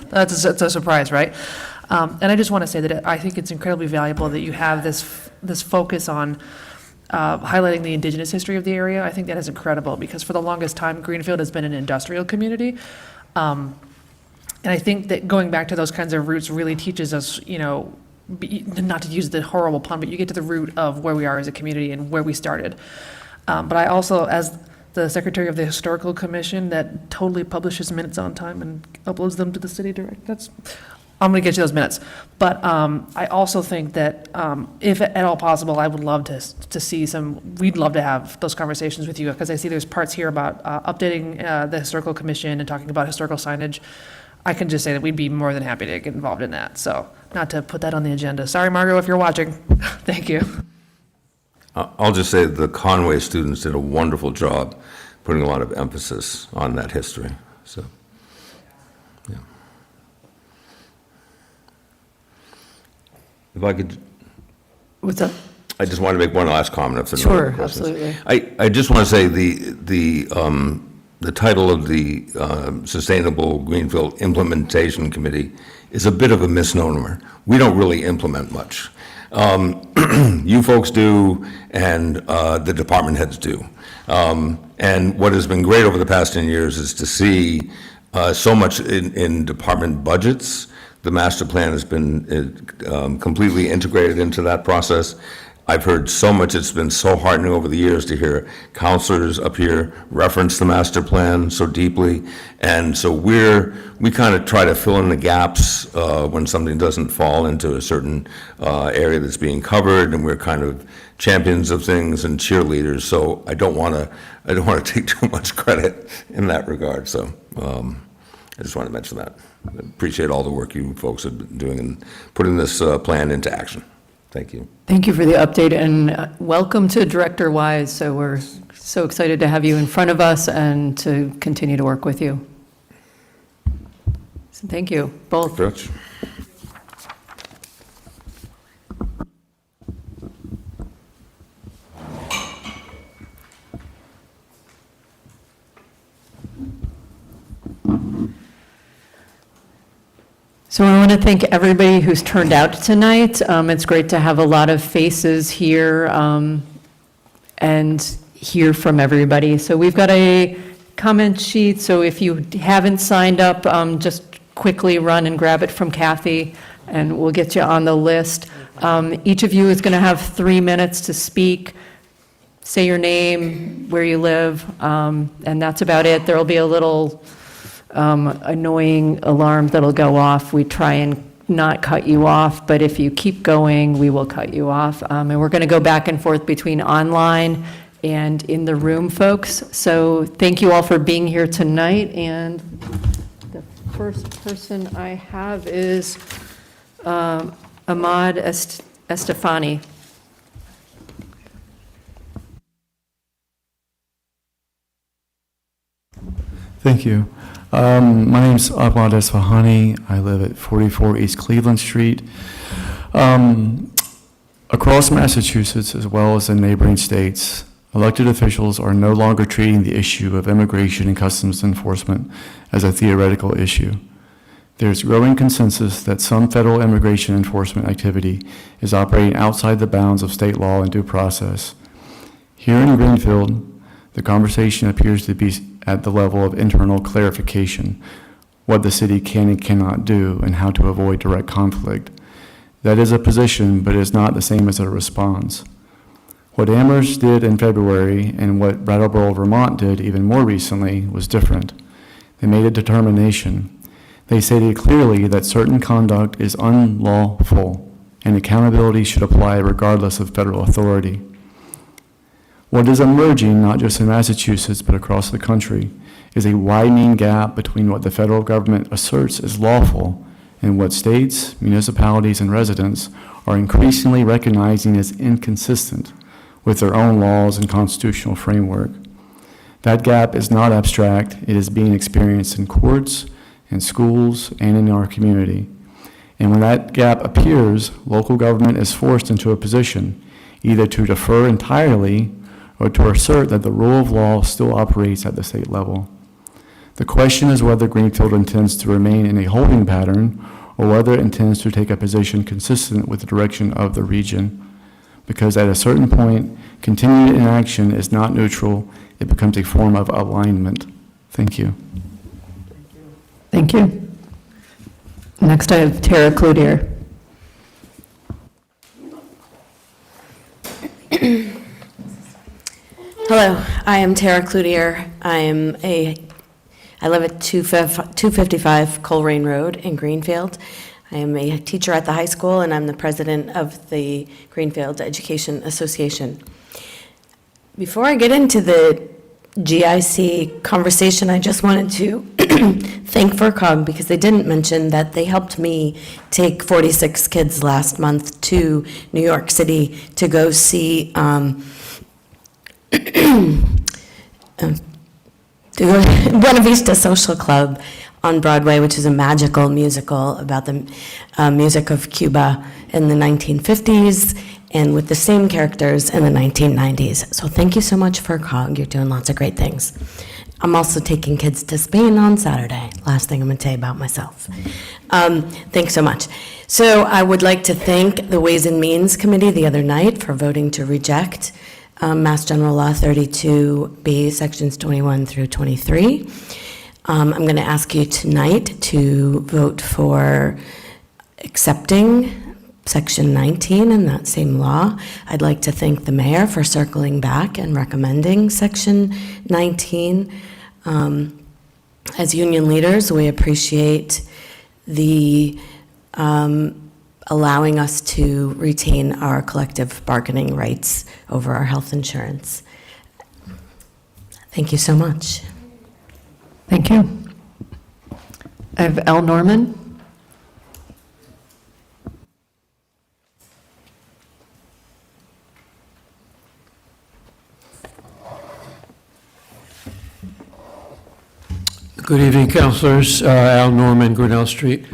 That's a surprise, right? And I just want to say that I think it's incredibly valuable that you have this focus on highlighting the indigenous history of the area. I think that is incredible, because for the longest time, Greenfield has been an industrial community. And I think that going back to those kinds of roots really teaches us, not to use the horrible pun, but you get to the root of where we are as a community and where we started. But I also, as the secretary of the Historical Commission that totally publishes minutes on time and uploads them to the city direct, I'm going to get you those minutes. But I also think that if at all possible, I would love to see we'd love to have those conversations with you, because I see there's parts here about updating the Historical Commission and talking about historical signage. I can just say that we'd be more than happy to get involved in that. So not to put that on the agenda. Sorry, Margot, if you're watching. Thank you. I'll just say the Conway students did a wonderful job putting a lot of emphasis on that history. So, yeah. If I could. What's up? I just want to make one last comment. If there are no other Sure, questions. absolutely. I just want to say the title of the Sustainable Greenfield Implementation Committee is a bit of a misnomer. We don't really implement much. You folks do, and the department heads do. And what has been great over the past 10 years is to see so much in department budgets. The master plan has been completely integrated into that process. I've heard so much, it's been so heartening over the years to hear counselors up here reference the master plan so deeply. And so we kind of try to fill in the gaps when something doesn't fall into a certain area that's being covered, and we're kind of champions of things and cheerleaders. So I don't want to take too much credit in that regard. So I just want to mention that. I appreciate all the work you folks have been doing in putting this plan into action. Thank you. Thank you for the update, and welcome to Director Wise. So we're so excited to have you in front of us and to continue to work with you. So thank you, both. Rich? So I want to thank everybody who's turned out tonight. It's great to have a lot of faces here and hear from everybody. So we've got a comment sheet, so if you haven't signed up, just quickly run and grab it from Kathy, and we'll get you on the list. Each of you is going to have 3 minutes to speak. Say your name, where you live, and that's about it. There'll be a little annoying alarm that'll go off. We try and not cut you off, but if you keep going, we will cut you off. And we're going to go back and forth between online and in the room, folks. So thank you all for being here tonight. And the first person I have is Ahmad Estefani. Thank you. My name's Ahmad Esfahani. I live at 44 East Cleveland Street. Across Massachusetts, as well as in neighboring states, elected officials are no longer treating the issue of immigration and customs enforcement as a theoretical issue. There's growing consensus that some federal immigration enforcement activity is operating outside the bounds of state law and due process. Here in Greenfield, the conversation appears to be at the level of internal clarification, what the city can and cannot do, and how to avoid direct conflict. That is a position, but is not the same as a response. What Amherst did in February and what Brattleboro, Vermont did even more recently was different. They made a determination. They stated clearly that certain conduct is unlawful and accountability should apply regardless of federal authority. What is emerging, not just in Massachusetts, but across the country, is a widening gap between what the federal government asserts is lawful and what states, municipalities, and residents are increasingly recognizing as inconsistent with their own laws and constitutional framework. That gap is not abstract. It is being experienced in courts, in schools, and in our community. And when that gap appears, local government is forced into a position either to defer entirely or to assert that the rule of law still operates at the state level. The question is whether Greenfield intends to remain in a holding pattern or whether it intends to take a position consistent with the direction of the region. Because at a certain point, continued inaction is not neutral, it becomes a form of alignment. Thank you. Thank you. Next, I have Tara Cloutier. Hello, I am Tara Cloutier. I live at 255 Coleraine Road in Greenfield. I am a teacher at the high school, and I'm the president of the Greenfield Education Association. Before I get into the GIC conversation, I just wanted to thank FERCOG because they didn't mention that they helped me take 46 kids last month to New York City to go see Buena Vista Social Club on Broadway, which is a magical musical about the music of Cuba in the 1950s and with the same characters in the 1990s. So thank you so much, FERCOG. You're doing lots of great things. I'm also taking kids to Spain on Saturday. Last thing I'm going to tell you about myself. Thanks so much. So I would like to thank the Ways and Means Committee the other night for voting to reject Mass General Law 32B, Sections 21 through 23. I'm going to ask you tonight to vote for accepting Section 19 in that same law. I'd like to thank the mayor for circling back and recommending Section 19. As union leaders, we appreciate the allowing us to retain our collective bargaining rights over our health insurance. Thank you so much. Thank you. I have Al Norman. Good evening, councilors. Al Norman, Grinnell Street.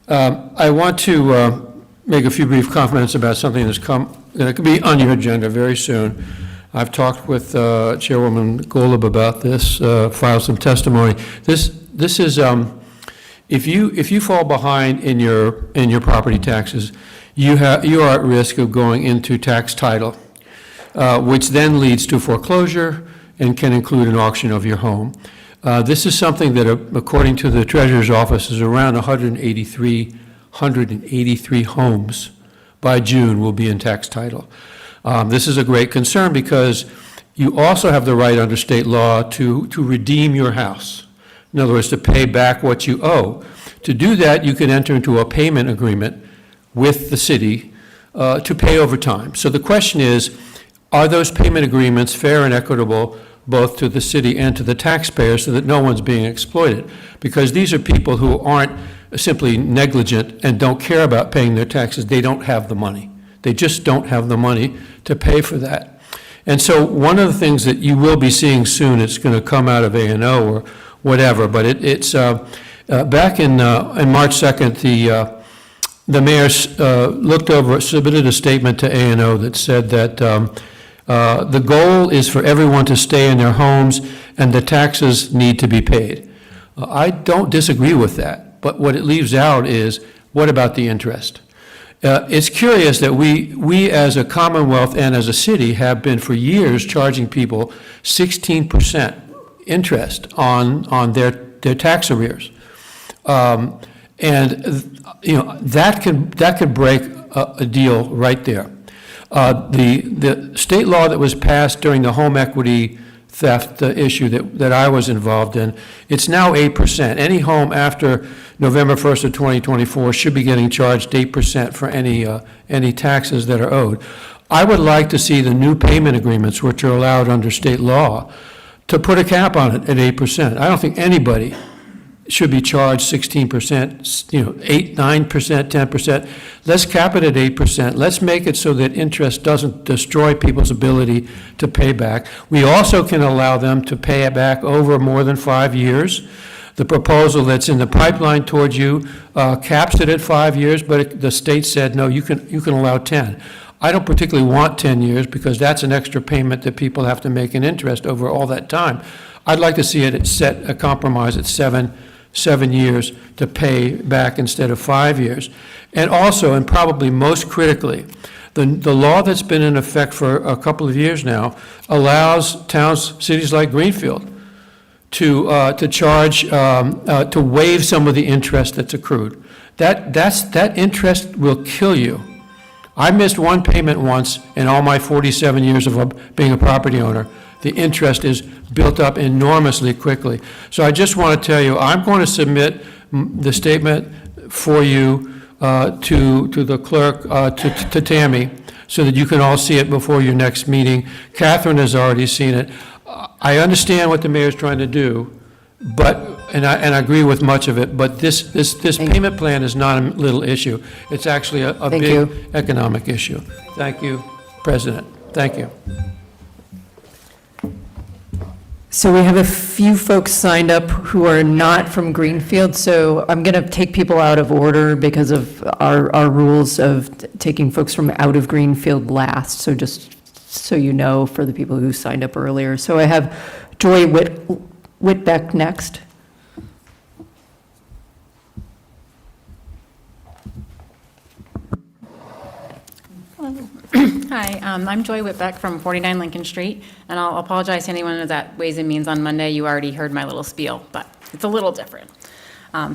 I want to make a few brief comments about something that could be on your agenda very soon. I've talked with Chairwoman Golub about this, filed some testimony. This is if you fall behind in your property taxes, you are at risk of going into tax title, which then leads to foreclosure and can include an auction of your home. This is something that, according to the Treasurer's Office, is around 183 homes by June will be in tax title. This is a great concern because you also have the right under state law to redeem your house. In other words, to pay back what you owe. To do that, you can enter into a payment agreement with the city to pay over time. So the question is, are those payment agreements fair and equitable both to the city and to the taxpayer so that no one's being exploited? Because these are people who aren't simply negligent and don't care about paying their taxes. They don't have the money. They just don't have the money to pay for that. And so one of the things that you will be seeing soon, it's going to come out of A&O or whatever, but it's back in March 2nd, the mayor looked over, submitted a statement to A&O that said that the goal is for everyone to stay in their homes and the taxes need to be paid. I don't disagree with that, but what it leaves out is, what about the interest? It's curious that we as a Commonwealth and as a city have been for years charging people 16% interest on their tax arrears. And that could break a deal right there. The state law that was passed during the home equity theft issue that I was involved in, it's now 8%. Any home after November 1st of 2024 should be getting charged 8% for any taxes that are owed. I would like to see the new payment agreements, which are allowed under state law, to put a cap on it at 8%. I don't think anybody should be charged 16%, 8, 9%, 10%. Let's cap it at 8%. Let's make it so that interest doesn't destroy people's ability to pay back. We also can allow them to pay it back over more than 5 years. The proposal that's in the pipeline towards you caps it at 5 years, but the state said, no, you can allow 10. I don't particularly want 10 years because that's an extra payment that people have to make in interest over all that time. I'd like to see it set a compromise at 7 years to pay back instead of 5 years. And also, and probably most critically, the law that's been in effect for a couple of years now allows towns, cities like Greenfield, to charge, to waive some of the interest that's accrued. That interest will kill you. I missed one payment once in all my 47 years of being a property owner. The interest is built up enormously quickly. So I just want to tell you, I'm going to submit the statement for you to the clerk, to Tammy, so that you can all see it before your next meeting. Catherine has already seen it. I understand what the mayor's trying to do, but, and I agree with much of it, but this payment plan is not a little issue. It's actually a big economic issue. Thank you, President. Thank you. So we have a few folks signed up who are not from Greenfield, so I'm going to take people out of order because of our rules of taking folks from out of Greenfield last, so just so you know, for the people who signed up earlier. So I have Joy Whitbeck next. Hi, I'm Joy Whitbeck from 49 Lincoln Street, and I'll apologize to anyone who was at Ways and Means on Monday. You already heard my little spiel, but it's a little different.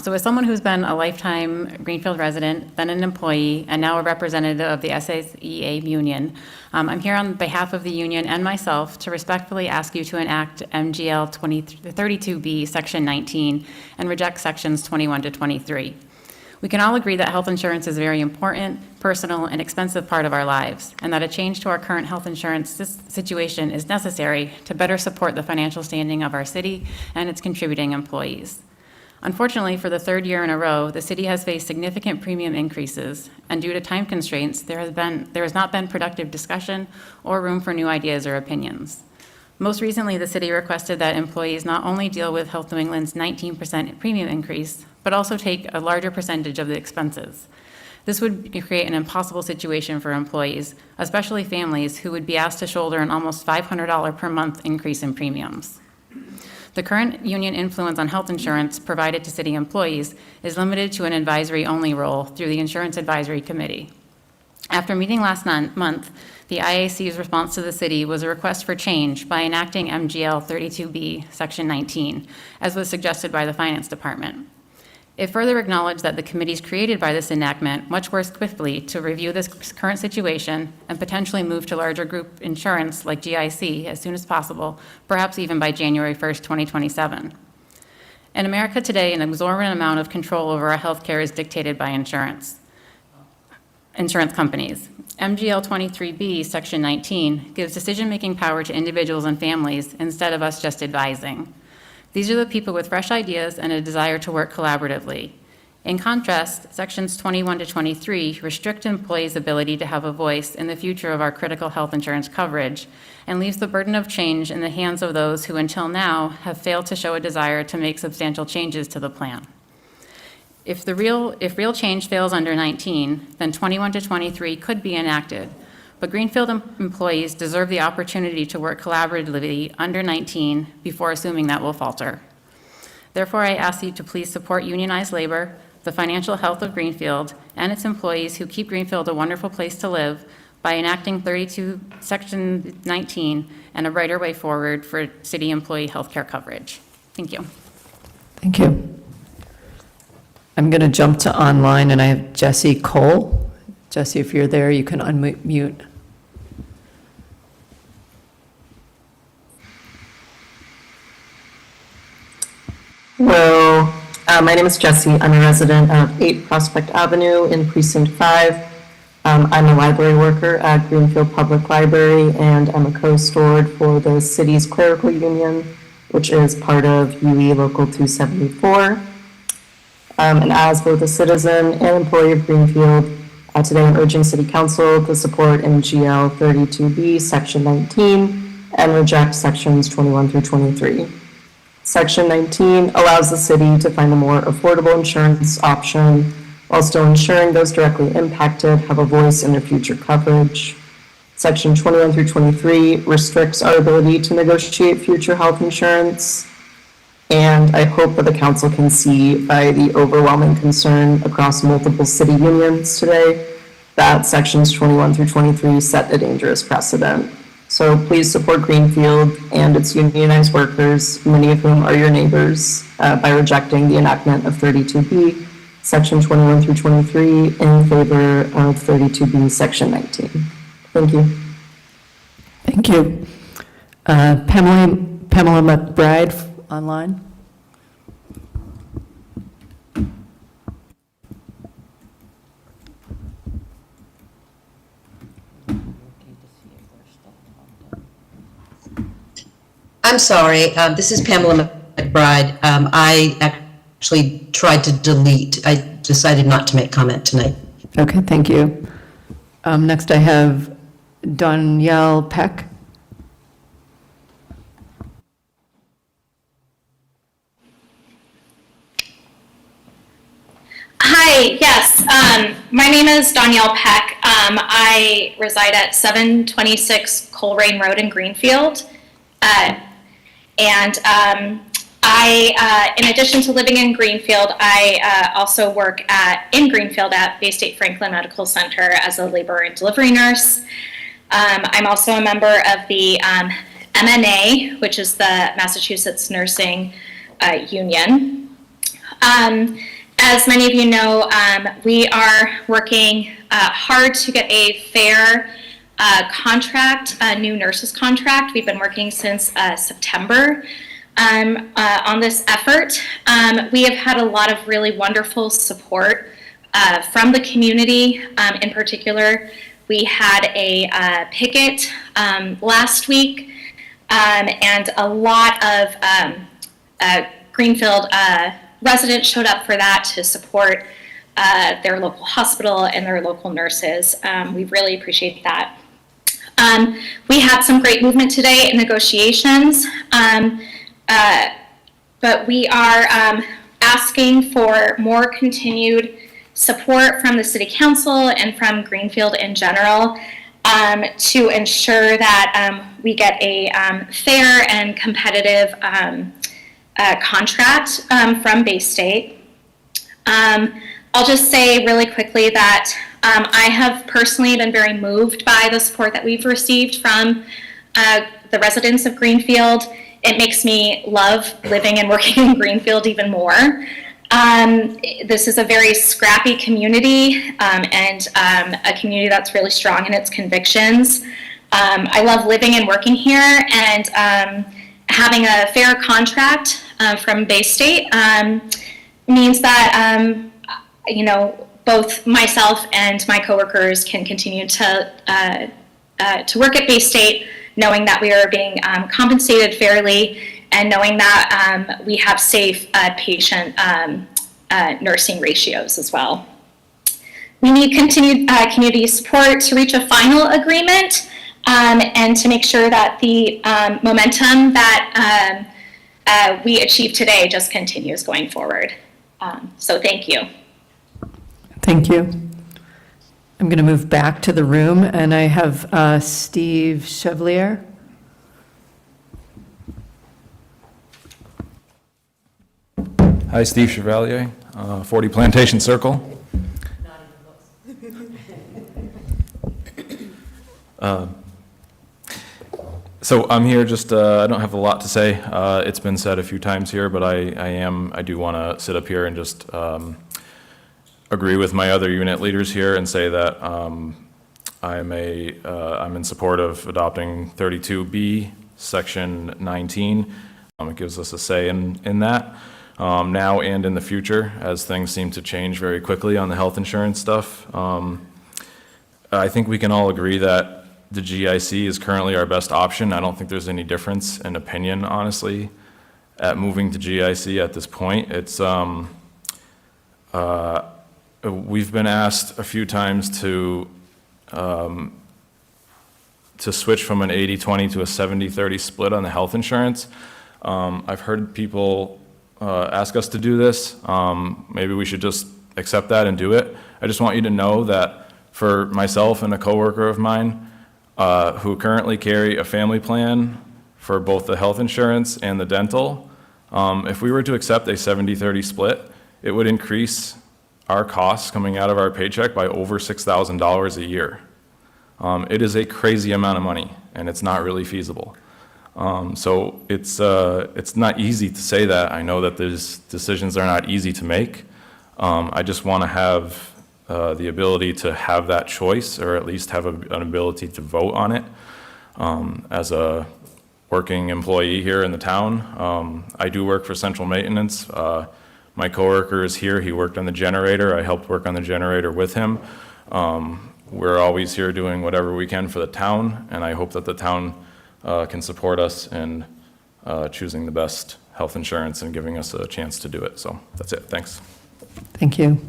So as someone who's been a lifetime Greenfield resident, then an employee, and now a representative of the SAEA union, I'm here on behalf of the union and myself to respectfully ask you to enact MGL 32B, Section 19, and reject Sections 21 to 23. We can all agree that health insurance is a very important, personal, and expensive part of our lives, and that a change to our current health insurance situation is necessary to better support the financial standing of our city and its contributing employees. Unfortunately, for the third year in a row, the city has faced significant premium increases, and due to time constraints, there has not been productive discussion or room for new ideas or opinions. Most recently, the city requested that employees not only deal with Health New England's 19% premium increase, but also take a larger percentage of the expenses. This would create an impossible situation for employees, especially families who would be asked to shoulder an almost $500 per month increase in premiums. The current union influence on health insurance provided to city employees is limited to an advisory-only role through the Insurance Advisory Committee. After meeting last month, the IAC's response to the city was a request for change by enacting MGL 32B, Section 19, as was suggested by the Finance Department. It further acknowledged that the committees created by this enactment much work swiftly to review this current situation and potentially move to larger group insurance like GIC as soon as possible, perhaps even by January 1st, 2027. In America today, an exorbitant amount of control over our health care is dictated by insurance companies. MGL 23B, Section 19, gives decision-making power to individuals and families instead of us just advising. These are the people with fresh ideas and a desire to work collaboratively. In contrast, Sections 21 to 23 restrict employees' ability to have a voice in the future of our critical health insurance coverage and leaves the burden of change in the hands of those who until now have failed to show a desire to make substantial changes to the plan. If real change fails under 19, then 21 to 23 could be enacted, but Greenfield employees deserve the opportunity to work collaboratively under 19 before assuming that will falter. Therefore, I ask you to please support unionized labor, the financial health of Greenfield, and its employees who keep Greenfield a wonderful place to live by enacting 32 Section 19 and a brighter way forward for city employee health care coverage. Thank you. Thank you. I'm going to jump to online, and I have Jesse Cole. Jesse, if you're there, you can unmute. Hello, my name is Jesse. I'm a resident of 8 Prospect Avenue in Precinct 5. I'm a library worker at Greenfield Public Library, and I'm a co-steward for the city's clerical union, which is part of UE Local 274. And as both a citizen and employee of Greenfield, today I'm urging City Council to support MGL 32B, Section 19, and reject Sections 21 through 23. Section 19 allows the city to find a more affordable insurance option while still ensuring those directly impacted have a voice in their future coverage. Section 21 through 23 restricts our ability to negotiate future health insurance. And I hope that the council can see by the overwhelming concern across multiple city unions today that sections 21 through 23 set a dangerous precedent. So please support Greenfield and its unionized workers, many of whom are your neighbors, by rejecting the enactment of 32B, section 21 through 23, in favor of 32B, section 19. Thank you. Thank you. Pamela McBride online. I'm sorry, this is Pamela McBride. I actually tried to delete. I decided not to make comment tonight. Okay, thank you. Next I have Danielle Peck. Hi, yes. My name is Danielle Peck. I reside at 726 Coleraine Road in Greenfield. In addition to living in Greenfield, I also work in Greenfield at Bay State Franklin Medical Center as a labor and delivery nurse. I'm also a member of the MNA, which is the Massachusetts Nursing Union. As many of you know, we are working hard to get a fair contract, a new nurses contract. We've been working since September on this effort. We have had a lot of really wonderful support from the community. In particular, we had a picket last week, and a lot of Greenfield residents showed up for that to support their local hospital and their local nurses. We really appreciate that. We had some great movement today in negotiations, but we are asking for more continued support from the City Council and from Greenfield in general to ensure that we get a fair and competitive contract from Bay State. I'll just say really quickly that I have personally been very moved by the support that we've received from the residents of Greenfield. It makes me love living and working in Greenfield even more. This is a very scrappy community and a community that's really strong in its convictions. I love living and working here, and having a fair contract from Bay State means that both myself and my coworkers can continue to work at Bay State, knowing that we are being compensated fairly, and knowing that we have safe patient nursing ratios as well. We need continued community support to reach a final agreement and to make sure that the momentum that we achieved today just continues going forward. So thank you. Thank you. I'm going to move back to the room, and I have Steve Chevalier. Hi, Steve Chevalier, 40 Plantation Circle. So I'm here just, I don't have a lot to say. It's been said a few times here, but I do want to sit up here and just agree with my other unit leaders here and say that I'm in support of adopting 32B, Section 19. It gives us a say in that now and in the future, as things seem to change very quickly on the health insurance stuff. I think we can all agree that the GIC is currently our best option. I don't think there's any difference in opinion, honestly, at moving to GIC at this point. It's we've been asked a few times to switch from an 80-20 to a 70-30 split on the health insurance. I've heard people ask us to do this. Maybe we should just accept that and do it. I just want you to know that for myself and a coworker of mine who currently carry a family plan for both the health insurance and the dental, if we were to accept a 70-30 split, it would increase our costs coming out of our paycheck by over $6,000 a year. It is a crazy amount of money, and it's not really feasible. So it's not easy to say that. I know that these decisions are not easy to make. I just want to have the ability to have that choice, or at least have an ability to vote on it. As a working employee here in the town, I do work for Central Maintenance. My coworker is here. He worked on the generator. I helped work on the generator with him. We're always here doing whatever we can for the town, and I hope that the town can support us in choosing the best health insurance and giving us a chance to do it. So that's it. Thanks. Thank you.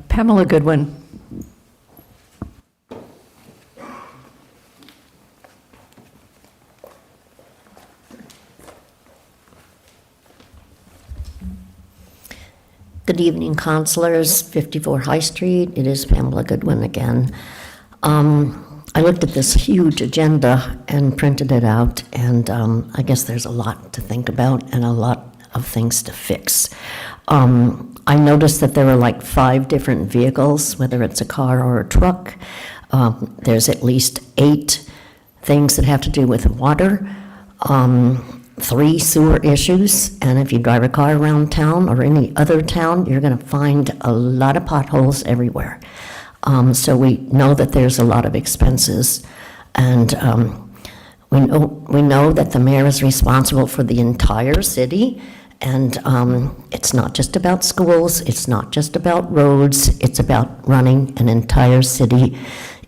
Pamela Goodwin. Good evening, councilors, 54 High Street. It is Pamela Goodwin again. I looked at this huge agenda and printed it out, and I guess there's a lot to think about and a lot of things to fix. I noticed that there were like 5 different vehicles, whether it's a car or a truck. There's at least 8 things that have to do with water. 3 sewer issues, and if you drive a car around town or any other town, you're going to find a lot of potholes everywhere. So we know that there's a lot of expenses, and we know that the mayor is responsible for the entire city, and it's not just about schools, it's not just about roads, it's about running an entire city,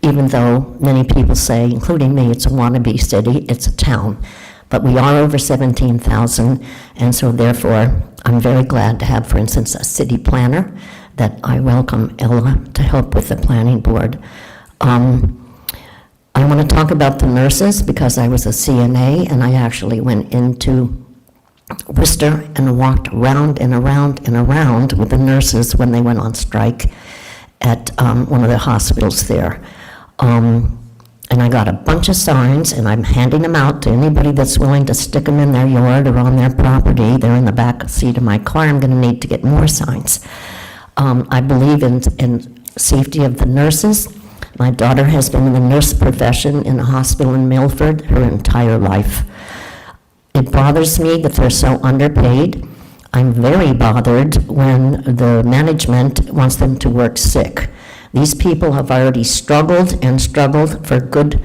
even though many people say, including me, it's a wannabe city, it's a town. But we are over 17,000, and so therefore, I'm very glad to have, for instance, a city planner that I welcome Ella to help with the planning board. I want to talk about the nurses because I was a CNA, and I actually went into Worcester and walked around and around and around with the nurses when they went on strike at one of the hospitals there. And I got a bunch of signs, and I'm handing them out to anybody that's willing to stick them in their yard or on their property. They're in the back seat of my car. I'm going to need to get more signs. I believe in safety of the nurses. My daughter has been in the nurse profession in a hospital in Milford her entire life. It bothers me that they're so underpaid. I'm very bothered when the management wants them to work sick. These people have already struggled and struggled for good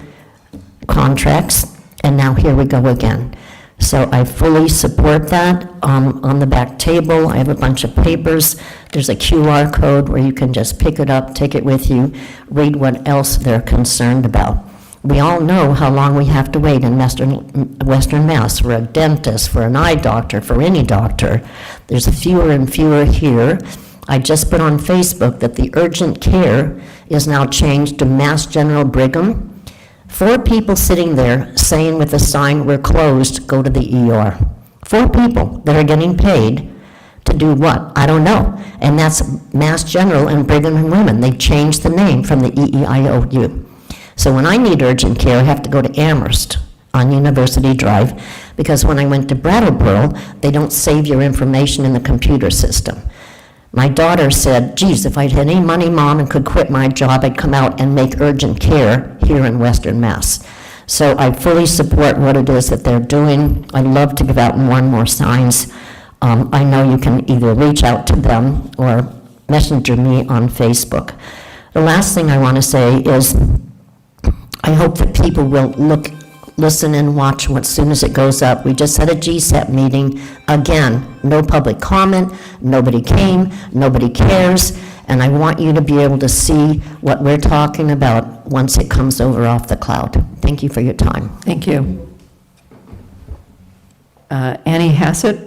contracts, and now here we go again. So I fully support that. On the back table, I have a bunch of papers. There's a QR code where you can just pick it up, take it with you, read what else they're concerned about. We all know how long we have to wait in Western Mass for a dentist, for an eye doctor, for any doctor. There's fewer and fewer here. I just put on Facebook that the urgent care is now changed to Mass General Brigham. 4 people sitting there saying with a sign, "We're closed, go to the ER." 4 people that are getting paid to do what? I don't know. And that's Mass General and Brigham and Women. They changed the name from the EEIOU. So when I need urgent care, I have to go to Amherst on University Drive, because when I went to Brattleboro, they don't save your information in the computer system. My daughter said, geez, if I'd had any money, Mom, and could quit my job, I'd come out and make urgent care here in Western Mass. So I fully support what it is that they're doing. I'd love to give out more and more signs. I know you can either reach out to them or messenger me on Facebook. The last thing I want to say is I hope that people will listen and watch as soon as it goes up. We just had a GSEP meeting. Again, no public comment, nobody came, nobody cares, and I want you to be able to see what we're talking about once it comes over off the cloud. Thank you for your time. Thank you. Annie Hassett?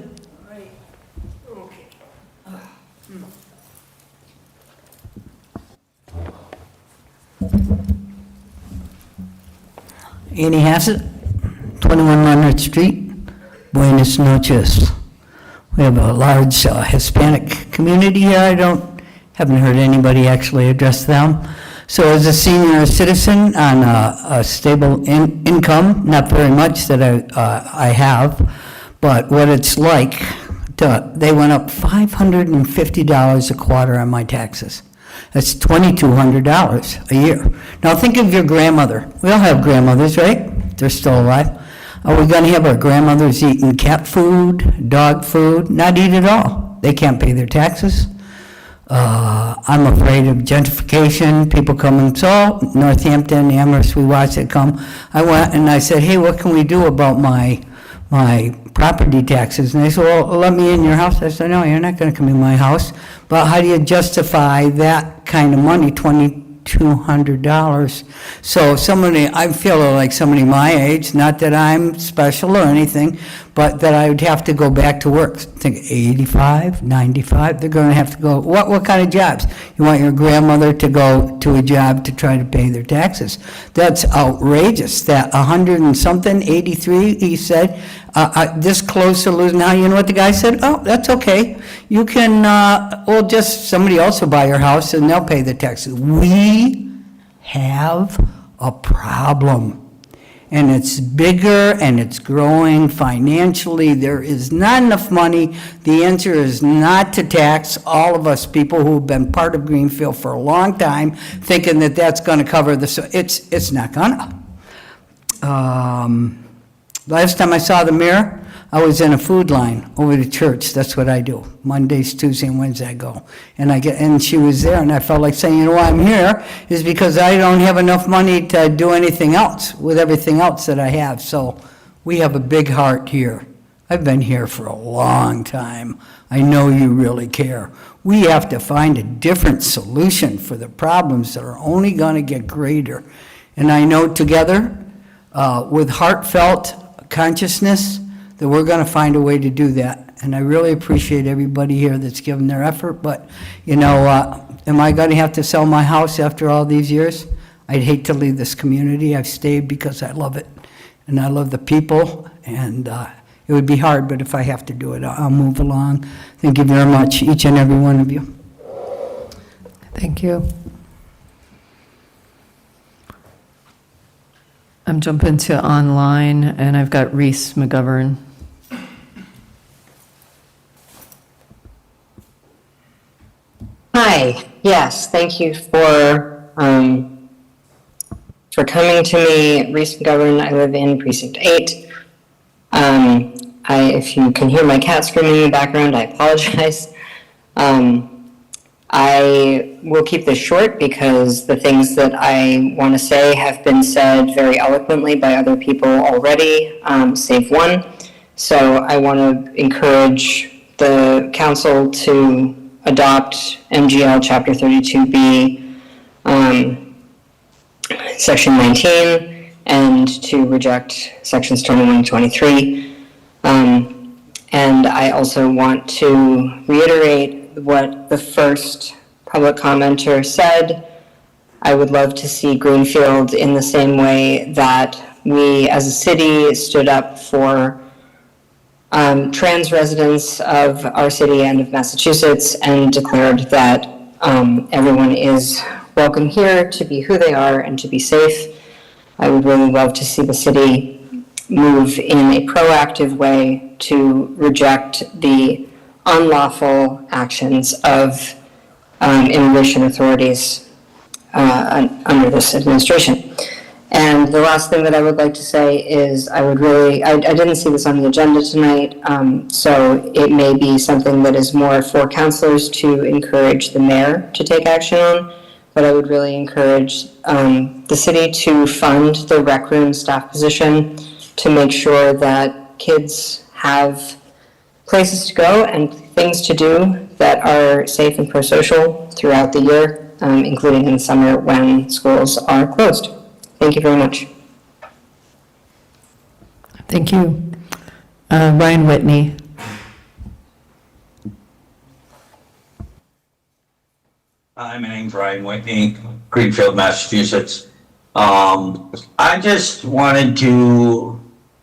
Annie Hassett, 21 Leonard Street, Buenas noches. We have a large Hispanic community here. Haven't heard anybody actually address them. So as a senior citizen on a stable income, not very much that I have, but what it's like, they went up $550 a quarter on my taxes. That's $2,200 a year. Now think of your grandmother. We all have grandmothers, right? They're still alive. Are we going to have our grandmothers eating cat food, dog food? Not eat at all. They can't pay their taxes. I'm afraid of gentrification, people coming, so Northampton, Amherst, we watched it come. I went and I said, hey, what can we do about my property taxes? And they said, well, let me in your house. I said, no, you're not going to come in my house. But how do you justify that kind of money, $2,200? So I feel like somebody my age, not that I'm special or anything, but that I would have to go back to work. Think 85, 95, they're going to have to go, what kind of jobs? You want your grandmother to go to a job to try to pay their taxes? That's outrageous, that 100 and something, 83, he said, this close to losing. Now, you know what the guy said? Oh, that's okay. You can, somebody else will buy your house and they'll pay the taxes. We have a problem. And it's bigger and it's growing financially. There is not enough money. The answer is not to tax all of us people who've been part of Greenfield for a long time, thinking that that's going to cover the, it's not gonna. Last time I saw the mayor, I was in a food line over to church. That's what I do. Mondays, Tuesday, and Wednesday I go. And she was there, and I felt like saying, you know why I'm here is because I don't have enough money to do anything else with everything else that I have. So we have a big heart here. I've been here for a long time. I know you really care. We have to find a different solution for the problems that are only going to get greater. And I know together, with heartfelt consciousness, that we're going to find a way to do that. And I really appreciate everybody here that's given their effort, but, am I going to have to sell my house after all these years? I'd hate to leave this community. I've stayed because I love it, and I love the people, and it would be hard, but if I have to do it, I'll move along. Thank you very much, each and every one of you. Thank you. I'm jumping to online, and I've got Reese McGovern. Hi, yes, thank you for coming to me. Reese McGovern, I live in Precinct 8. If you can hear my cat screaming in the background, I apologize. I will keep this short because the things that I want to say have been said very eloquently by other people already, save one. So I want to encourage the council to adopt MGL Chapter 32B, Section 19, and to reject Sections 21 and 23. And I also want to reiterate what the first public commenter said. I would love to see Greenfield in the same way that we as a city stood up for trans residents of our city and of Massachusetts and declared that everyone is welcome here to be who they are and to be safe. I would really love to see the city move in a proactive way to reject the unlawful actions of immigration authorities under this administration. And the last thing that I would like to say is I didn't see this on the agenda tonight, so it may be something that is more for councilors to encourage the mayor to take action on, but I would really encourage the city to fund the rec room staff position to make sure that kids have places to go and things to do that are safe and pro-social throughout the year, including in the summer when schools are closed. Thank you very much. Thank you. Ryan Whitney. Hi, my name's Ryan Whitney, Greenfield, Massachusetts. I just wanted to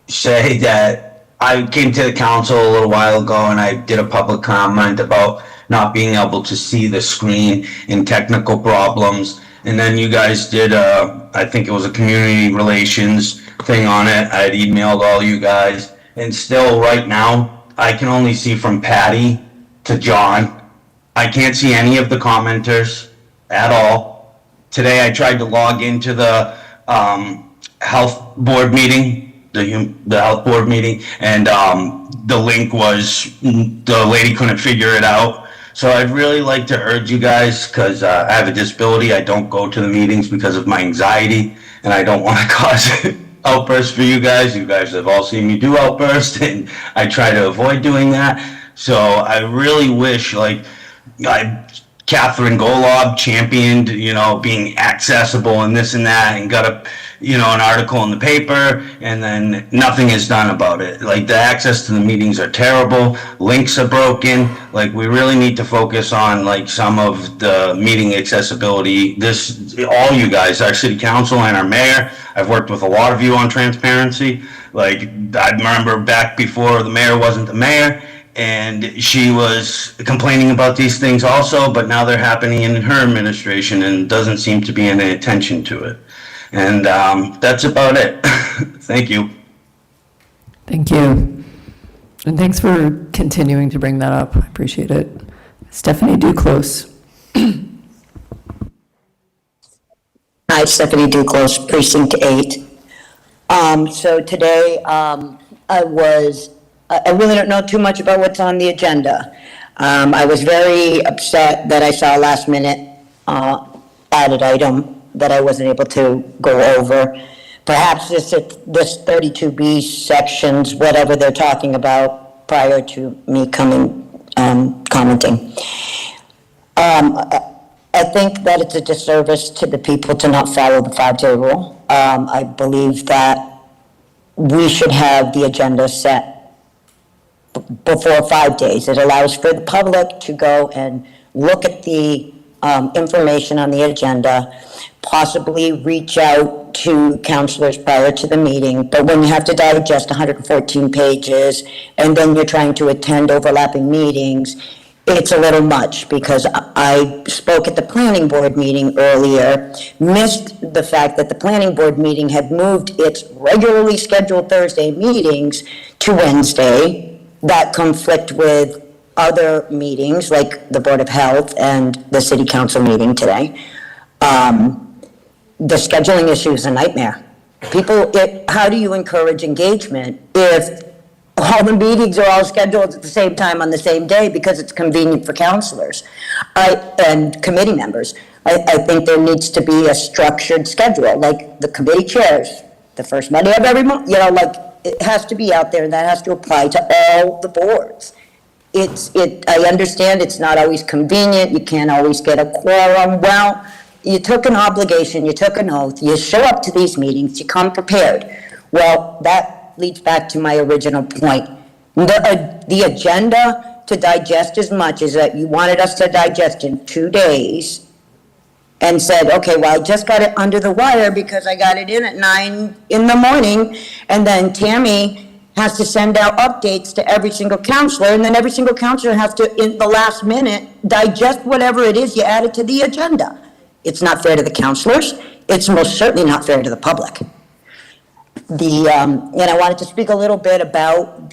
say that I came to the council a little while ago and I did a public comment about not being able to see the screen and technical problems. And then you guys did I think it was a community relations thing on it. I had emailed all you guys. And still right now, I can only see from Patty to John. I can't see any of the commenters at all. Today I tried to log into the health board meeting, the health board meeting, and the link was, the lady couldn't figure it out. So I'd really like to urge you guys, because I have a disability, I don't go to the meetings because of my anxiety, and I don't want to cause outbursts for you guys. You guys have all seen me do outbursts, and I try to avoid doing that. So I really wish, like, Catherine Golob championed, you know, being accessible and this and that, and got an article in the paper, and then nothing is done about it. Like, the access to the meetings are terrible, links are broken. Like, we really need to focus on, like, some of the meeting accessibility. All you guys, our city council and our mayor, I've worked with a lot of you on transparency. Like, I remember back before the mayor wasn't the mayor, and she was complaining about these things also, but now they're happening in her administration and doesn't seem to be any attention to it. And that's about it. Thank you. Thank you. And thanks for continuing to bring that up. I appreciate it. Stephanie Duclos. Hi, Stephanie Duclos, Precinct 8. So today, I really don't know too much about what's on the agenda. I was very upset that I saw a last-minute added item that I wasn't able to go over. Perhaps this 32B sections, whatever they're talking about, prior to me commenting. I think that it's a disservice to the people to not follow the 5-day rule. I believe that we should have the agenda set before 5 days. It allows for the public to go and look at the information on the agenda, possibly reach out to counselors prior to the meeting. But when you have to digest 114 pages and then you're trying to attend overlapping meetings, it's a little much, because I spoke at the planning board meeting earlier, missed the fact that the planning board meeting had moved its regularly scheduled Thursday meetings to Wednesday. That conflict with other meetings like the Board of Health and the City Council meeting today. The scheduling issue is a nightmare. How do you encourage engagement if all the meetings are all scheduled at the same time on the same day because it's convenient for counselors and committee members? I think there needs to be a structured schedule, like the committee chairs, the first Monday of every month, it has to be out there, and that has to apply to all the boards. I understand it's not always convenient, you can't always get a quorum. Well, you took an obligation, you took an oath, you show up to these meetings, you come prepared. Well, that leads back to my original point. The agenda to digest as much as that you wanted us to digest in 2 days, and said, okay, well, I just got it under the wire because I got it in at 9 in the morning, and then Tammy has to send out updates to every single counselor, and then every single counselor has to, in the last minute, digest whatever it is you added to the agenda. It's not fair to the counselors. It's most certainly not fair to the public. And I wanted to speak a little bit about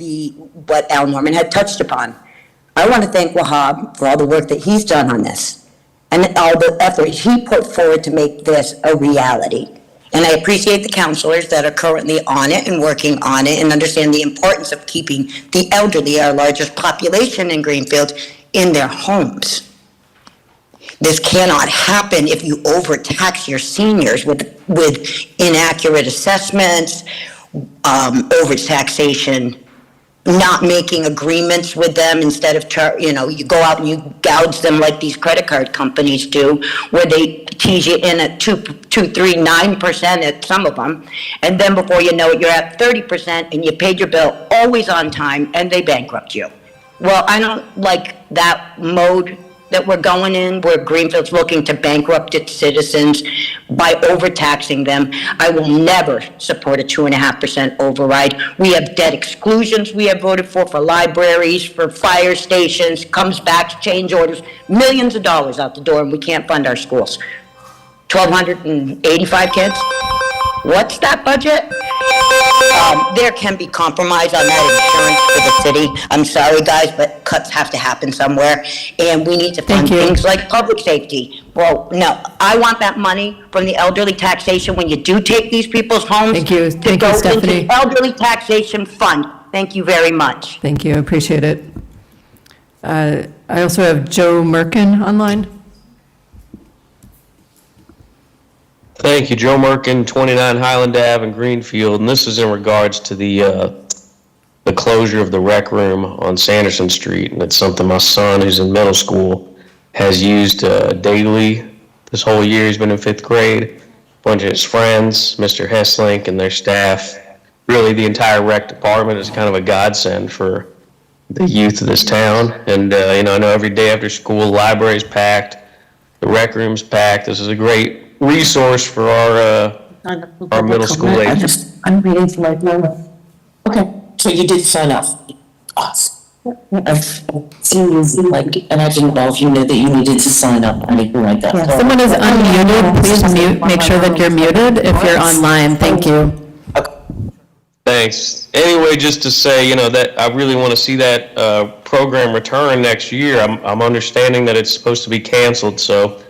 what Al Norman had touched upon. I want to thank Wahab for all the work that he's done on this, and all the effort he put forward to make this a reality. And I appreciate the counselors that are currently on it and working on it and understand the importance of keeping the elderly, our largest population in Greenfield, in their homes. This cannot happen if you overtax your seniors with inaccurate assessments, overtaxation, not making agreements with them instead of, you go out and you gouge them like these credit card companies do, where they tease you in at 2, 3, 9% at some of them, and then before you know it, you're at 30% and you paid your bill always on time and they bankrupt you. Well, I don't like that mode that we're going in where Greenfield's looking to bankrupt its citizens by overtaxing them. I will never support a 2.5% override. We have debt exclusions we have voted for libraries, for fire stations, comes back to change orders, millions of dollars out the door, and we can't fund our schools. 1,285 kids? What's that budget? There can be compromise on that insurance for the city. I'm sorry, guys, but cuts have to happen somewhere, and we need to fund things like public safety. Well, no, I want that money from the elderly taxation when you do take these people's homes to go into the elderly taxation fund. Thank you very much. Thank you, appreciate it. I also have Joe Merkin online. Thank you, Joe Merkin, 29 Highland Ave in Greenfield, and this is in regards to the closure of the rec room on Sanderson Street, and it's something my son, who's in middle school, has used daily this whole year. He's been in 5th grade. A bunch of his friends, Mr. Hesslink and their staff, really the entire rec department is kind of a godsend for the youth of this town. And I know every day after school, the library's packed, the rec room's packed. This is a great resource for our middle school age. I'm reading from my phone. Okay, so you did sign up. Awesome. I've seen you, and I didn't know if you knew that you needed to sign up or anything like that. If someone is unmuted, please make sure that you're muted if you're online. Thank you. Thanks. Anyway, just to say, that I really want to see that program return next year. I'm understanding that it's supposed to be canceled, so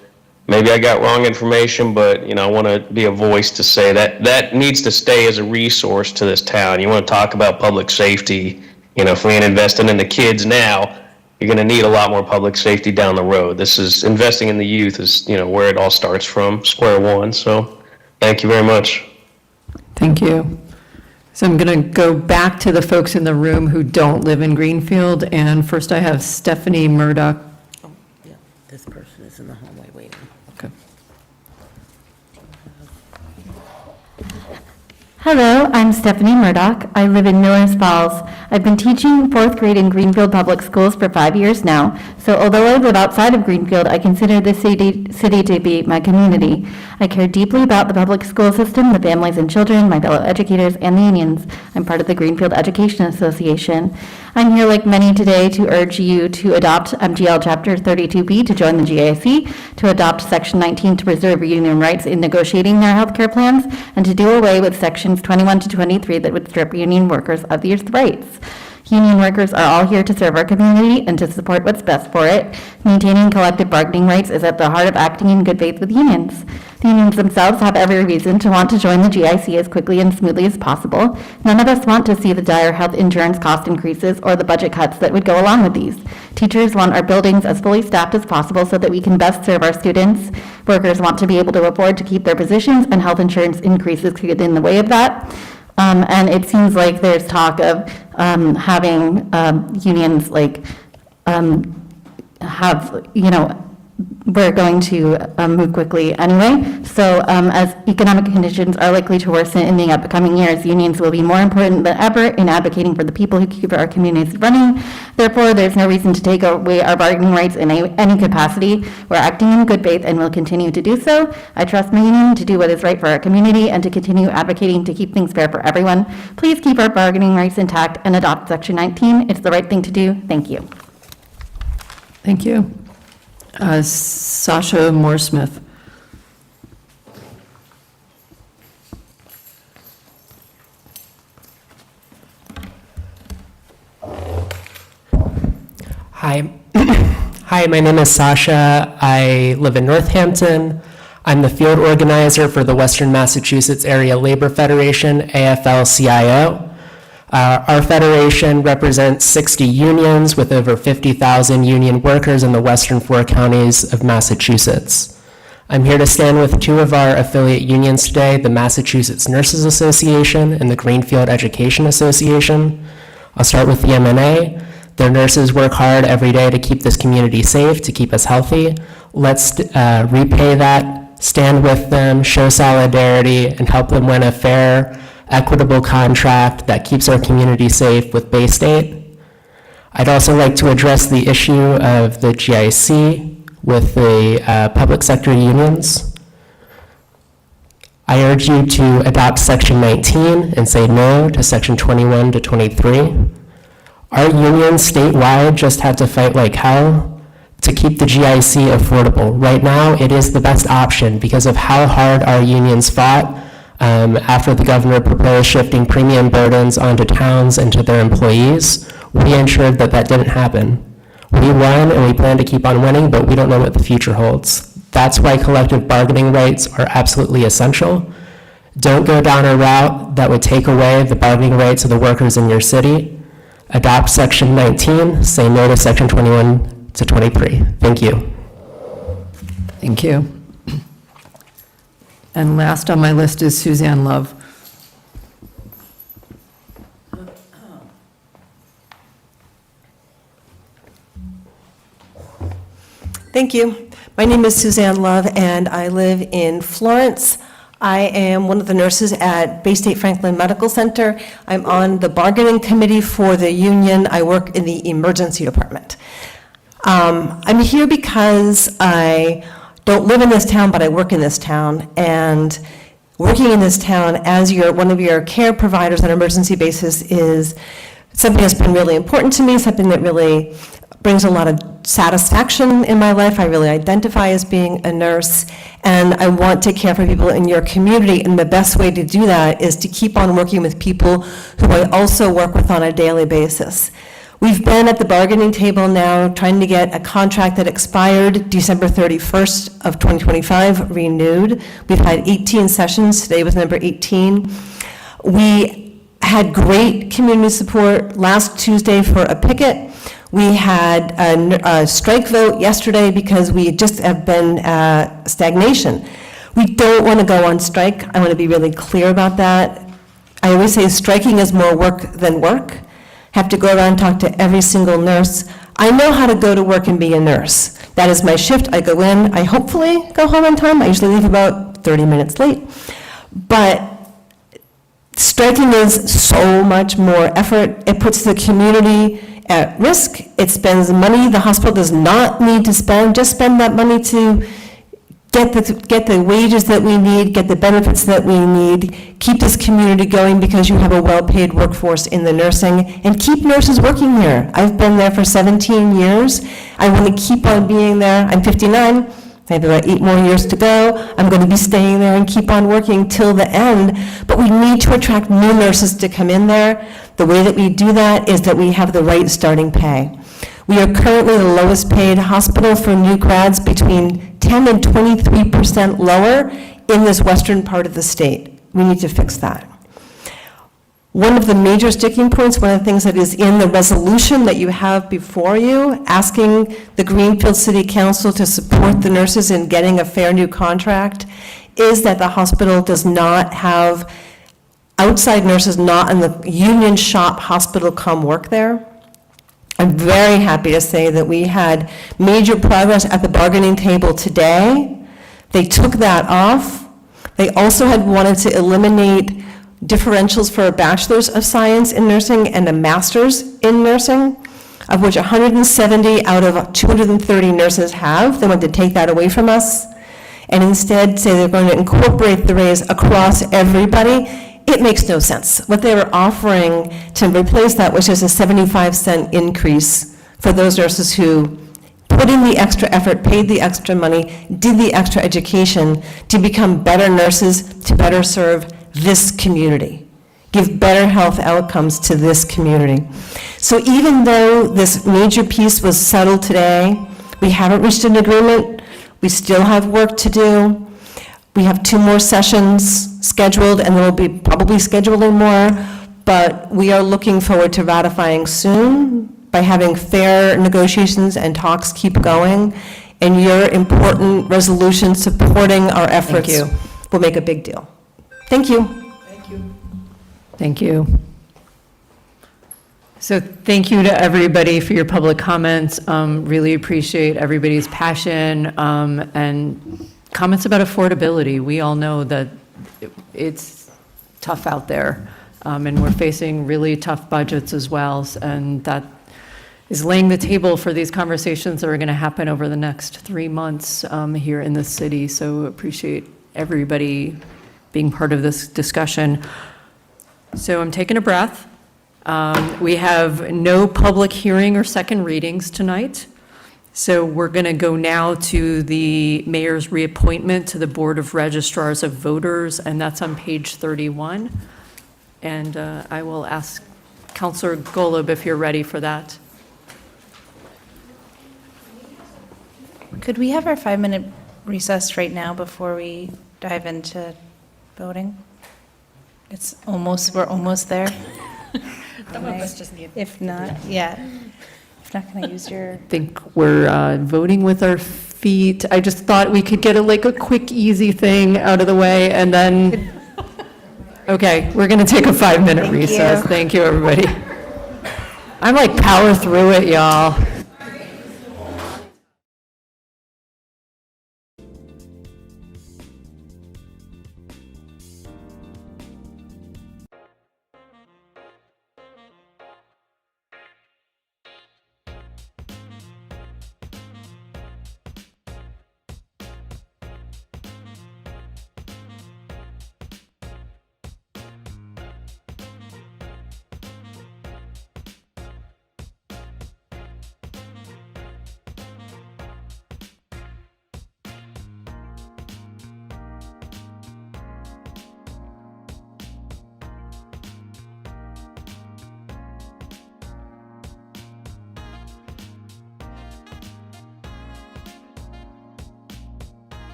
maybe I got wrong information, but I want to be a voice to say that needs to stay as a resource to this town. You want to talk about public safety, if we ain't investing in the kids now, you're going to need a lot more public safety down the road. This is investing in the youth is, where it all starts from, square one. So thank you very much. Thank you. So I'm going to go back to the folks in the room who don't live in Greenfield, and first I have Stephanie Murdoch. This person is in the hallway waiting. Okay. Hello, I'm Stephanie Murdoch. I live in Millers Falls. I've been teaching 4th grade in Greenfield Public Schools for 5 years now, so although I live outside of Greenfield, I consider this city to be my community. I care deeply about the public school system, the families and children, my fellow educators, and the unions. I'm part of the Greenfield Education Association. I'm here like many today to urge you to adopt MGL Chapter 32B to join the GIC, to adopt Section 19 to preserve union rights in negotiating their health care plans, and to do away with Sections 21 to 23 that would strip union workers of these rights. Union workers are all here to serve our community and to support what's best for it. Maintaining collective bargaining rights is at the heart of acting in good faith with unions. The unions themselves have every reason to want to join the GIC as quickly and smoothly as possible. None of us want to see the dire health insurance cost increases or the budget cuts that would go along with these. Teachers want our buildings as fully staffed as possible so that we can best serve our students. Workers want to be able to afford to keep their positions, and health insurance increases could get in the way of that. And it seems like there's talk of having unions we're going to move quickly anyway. So as economic conditions are likely to worsen in the upcoming years, unions will be more important than ever in advocating for the people who keep our communities running. Therefore, there's no reason to take away our bargaining rights in any capacity. We're acting in good faith and will continue to do so. I trust my union to do what is right for our community and to continue advocating to keep things fair for everyone. Please keep our bargaining rights intact and adopt Section 19. It's the right thing to do. Thank you. Thank you. Sasha Mooresmith. Hi. Hi, my name is Sasha. I live in Northampton. I'm the field organizer for the Western Massachusetts Area Labor Federation, AFL-CIO. Our federation represents 60 unions with over 50,000 union workers in the western 4 counties of Massachusetts. I'm here to stand with 2 of our affiliate unions today, the Massachusetts Nurses Association and the Greenfield Education Association. I'll start with the MNA. Their nurses work hard every day to keep this community safe, to keep us healthy. Let's repay that, stand with them, show solidarity, and help them win a fair, equitable contract that keeps our community safe with Bay State. I'd also like to address the issue of the GIC with the public sector unions. I urge you to adopt Section 19 and say no to Section 21 to 23. Our unions statewide just had to fight like hell to keep the GIC affordable. Right now, it is the best option because of how hard our unions fought after the governor proposed shifting premium burdens onto towns and to their employees. We ensured that that didn't happen. We won and we plan to keep on winning, but we don't know what the future holds. That's why collective bargaining rights are absolutely essential. Don't go down a route that would take away the bargaining rights of the workers in your city. Adopt Section 19, say no to Section 21 to 23. Thank you. Thank you. And last on my list is Suzanne Love. Thank you. My name is Suzanne Love, and I live in Florence. I am one of the nurses at Bay State Franklin Medical Center. I'm on the bargaining committee for the union. I work in the emergency department. I'm here because I don't live in this town, but I work in this town. And working in this town as one of your care providers on an emergency basis is something that's been really important to me, something that really brings a lot of satisfaction in my life. I really identify as being a nurse, and I want to care for people in your community, and the best way to do that is to keep on working with people who I also work with on a daily basis. We've been at the bargaining table now trying to get a contract that expired December 31st of 2025 renewed. We've had 18 sessions. Today was number 18. We had great community support last Tuesday for a picket. We had a strike vote yesterday because we just have been stagnation. We don't want to go on strike. I want to be really clear about that. I always say striking is more work than work. Have to go around and talk to every single nurse. I know how to go to work and be a nurse. That is my shift. I go in, I hopefully go home on time. I usually leave about 30 minutes late. But striking is so much more effort. It puts the community at risk. It spends money the hospital does not need to spend. Just spend that money to get the wages that we need, get the benefits that we need, keep this community going because you have a well-paid workforce in the nursing, and keep nurses working here. I've been there for 17 years. I want to keep on being there. I'm 59. I have about 8 more years to go. I'm going to be staying there and keep on working till the end. But we need to attract new nurses to come in there. The way that we do that is that we have the right starting pay. We are currently the lowest paid hospital for new grads, between 10 and 23% lower in this western part of the state. We need to fix that. One of the major sticking points, one of the things that is in the resolution that you have before you, asking the Greenfield City Council to support the nurses in getting a fair new contract, is that the hospital does not have outside nurses not in the union shop hospital come work there. I'm very happy to say that we had major progress at the bargaining table today. They took that off. They also had wanted to eliminate differentials for a bachelor's of science in nursing and a master's in nursing, of which 170 out of 230 nurses have. They want to take that away from us and instead say they're going to incorporate the raise across everybody. It makes no sense. What they were offering to replace that was just a 75-cent increase for those nurses who put in the extra effort, paid the extra money, did the extra education to become better nurses, to better serve this community, give better health outcomes to this community. So even though this major piece was settled today, we haven't reached an agreement. We still have work to do. We have 2 more sessions scheduled, and we'll be probably scheduling more, but we are looking forward to ratifying soon by having fair negotiations and talks keep going, and your important resolution supporting our efforts will make a big deal. Thank you. Thank you. Thank you. So thank you to everybody for your public comments. Really appreciate everybody's passion and comments about affordability. We all know that it's tough out there, and we're facing really tough budgets as well, and that is laying the table for these conversations that are going to happen over the next 3 months here in the city. So appreciate everybody being part of this discussion. So I'm taking a breath. We have no public hearing or second readings tonight. So we're going to go now to the mayor's reappointment to the Board of Registrars of Voters, and that's on page 31. And I will ask Councilor Golub if you're ready for that. Could we have our 5-minute recess right now before we dive into voting? We're almost there. Some of us just need. If not, yeah. If not, can I use your? I think we're voting with our feet. I just thought we could get a quick, easy thing out of the way, and then, okay, we're going to take a 5-minute recess. Thank you, everybody. I'm like power through it, y'all.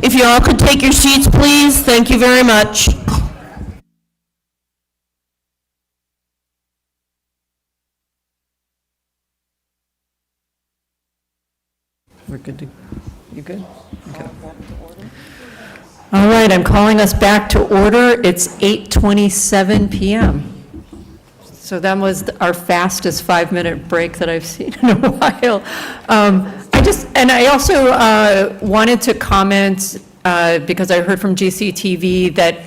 If you all could take your seats, please. Thank you very much. We're good to, you good? Okay. All right, I'm calling us back to order. It's 8:27 PM. So that was our fastest 5-minute break that I've seen in a while. I also wanted to comment, because I heard from GCTV, that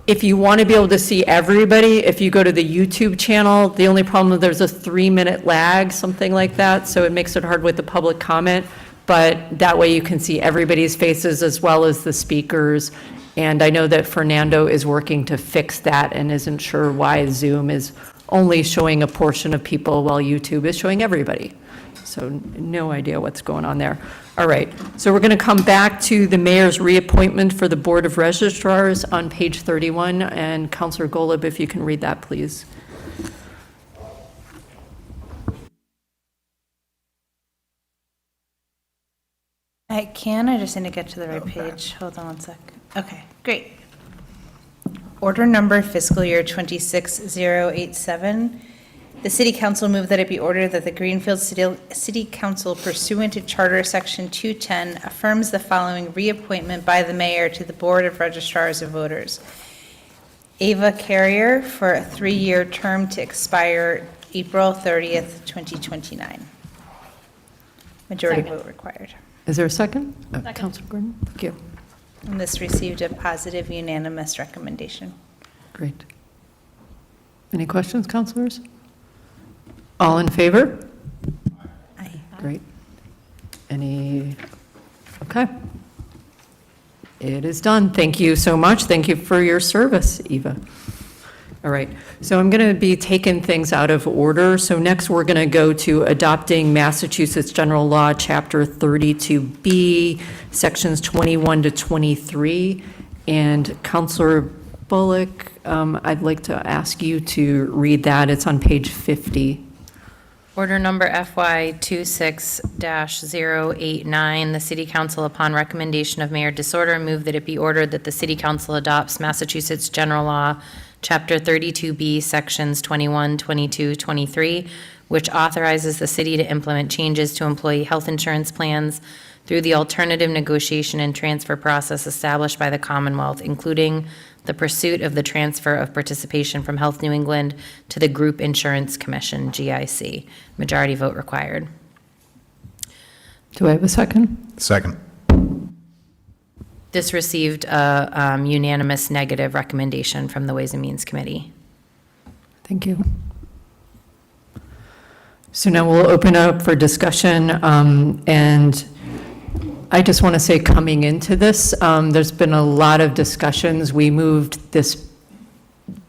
if you want to be able to see everybody, if you go to the YouTube channel, the only problem is there's a 3-minute lag, something like that, so it makes it hard with the public comment, but that way you can see everybody's faces as well as the speakers. And I know that Fernando is working to fix that and isn't sure why Zoom is only showing a portion of people while YouTube is showing everybody. So no idea what's going on there. All right, so we're going to come back to the mayor's reappointment for the Board of Registrars on page 31. And Councilor Golub, if you can read that, please. I just need to get to the right page. Hold on one sec. Okay, great. Order number fiscal year 26087. The City Council moved that it be ordered that the Greenfield City Council pursuant to Charter Section 210 affirms the following reappointment by the mayor to the Board of Registrars of Voters. Ava Carrier for a 3-year term to expire April 30th, 2029. Majority vote required. Is there a second? Councilor Gordon, thank you. And this received a positive unanimous recommendation. Great. Any questions, councilors? All in favor? Aye. Great. Any, okay. It is done. Thank you so much. Thank you for your service, Eva. All right, so I'm going to be taking things out of order. So next we're going to go to adopting Massachusetts General Law, Chapter 32B, Sections 21 to 23. And Councilor Bullock, I'd like to ask you to read that. It's on page 50. Order number FY 26-089, the City Council, upon recommendation of Mayor Disorder, move that it be ordered that the City Council adopts Massachusetts General Law, Chapter 32B, Sections 21, 22, 23, which authorizes the city to implement changes to employee health insurance plans through the alternative negotiation and transfer process established by the Commonwealth, including the pursuit of the transfer of participation from Health New England to the Group Insurance Commission, GIC. Majority vote required. Do I have a second? Second. This received a unanimous negative recommendation from the Ways and Means Committee. Thank you. So now we'll open up for discussion, and I just want to say, coming into this, there's been a lot of discussions. We moved this,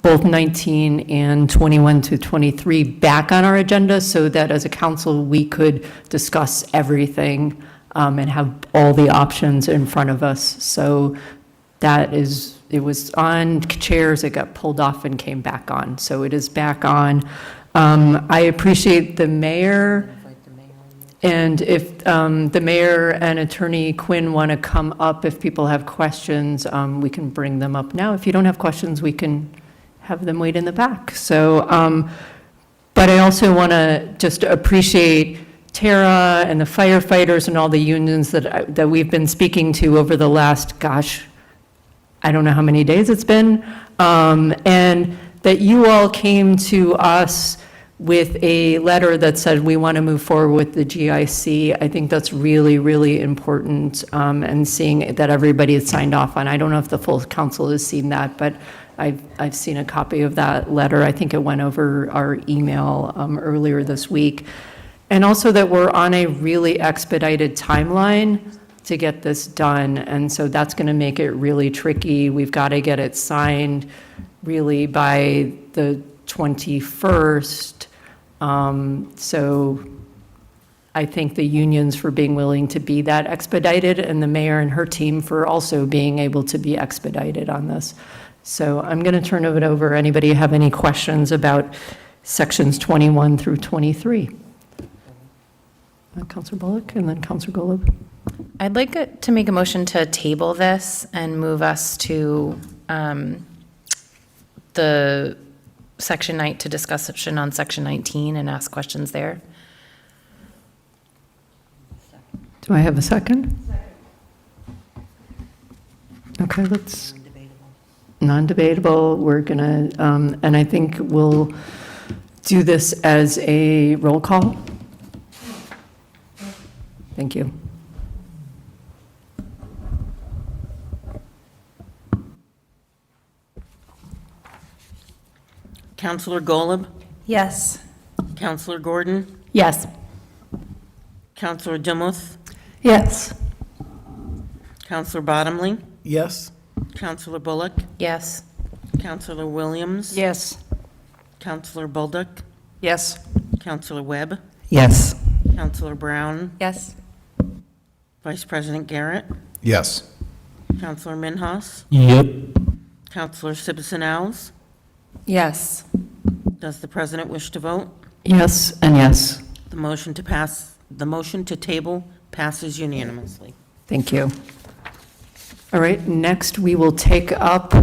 both 19 and 21 to 23, back on our agenda so that as a council, we could discuss everything and have all the options in front of us. So that is, it was on chairs, it got pulled off and came back on. So it is back on. I appreciate the mayor. And if the mayor and Attorney Quinn want to come up, if people have questions, we can bring them up now. If you don't have questions, we can have them wait in the back. So, but I also want to just appreciate Tara and the firefighters and all the unions that we've been speaking to over the last, gosh, I don't know how many days it's been, and that you all came to us with a letter that said we want to move forward with the GIC. I think that's really, really important, and seeing that everybody has signed off on. I don't know if the full council has seen that, but I've seen a copy of that letter. I think it went over our email earlier this week. And also that we're on a really expedited timeline to get this done. And so that's going to make it really tricky. We've got to get it signed really by the 21st. So I thank the unions for being willing to be that expedited, and the mayor and her team for also being able to be expedited on this. So I'm going to turn it over. Anybody have any questions about sections 21 through 23? Councilor Bullock and then Councilor Golub. I'd like to make a motion to table this and move us to the section night to discussion on section 19 and ask questions there. Do I have a second? Okay, let's, non-debatable, we're gonna, and I think we'll do this as a roll call. Thank you. Counselor Golub, Yes. Counselor Gordon, Yes. Counselor Demuth, Yes. Counselor Bottomley, Yes. Counselor Bullock, Yes. Counselor Williams, Yes. Counselor Bolduc, Yes. Counselor Webb, Yes. Counselor Brown, Yes. Vice President Garrett, Yes. Counselor Minhas, Yep. Counselor Simpson Alves. Yes. Does the president wish to vote? Yes, and yes. The motion to table passes unanimously. Thank you. All right, next we will take up,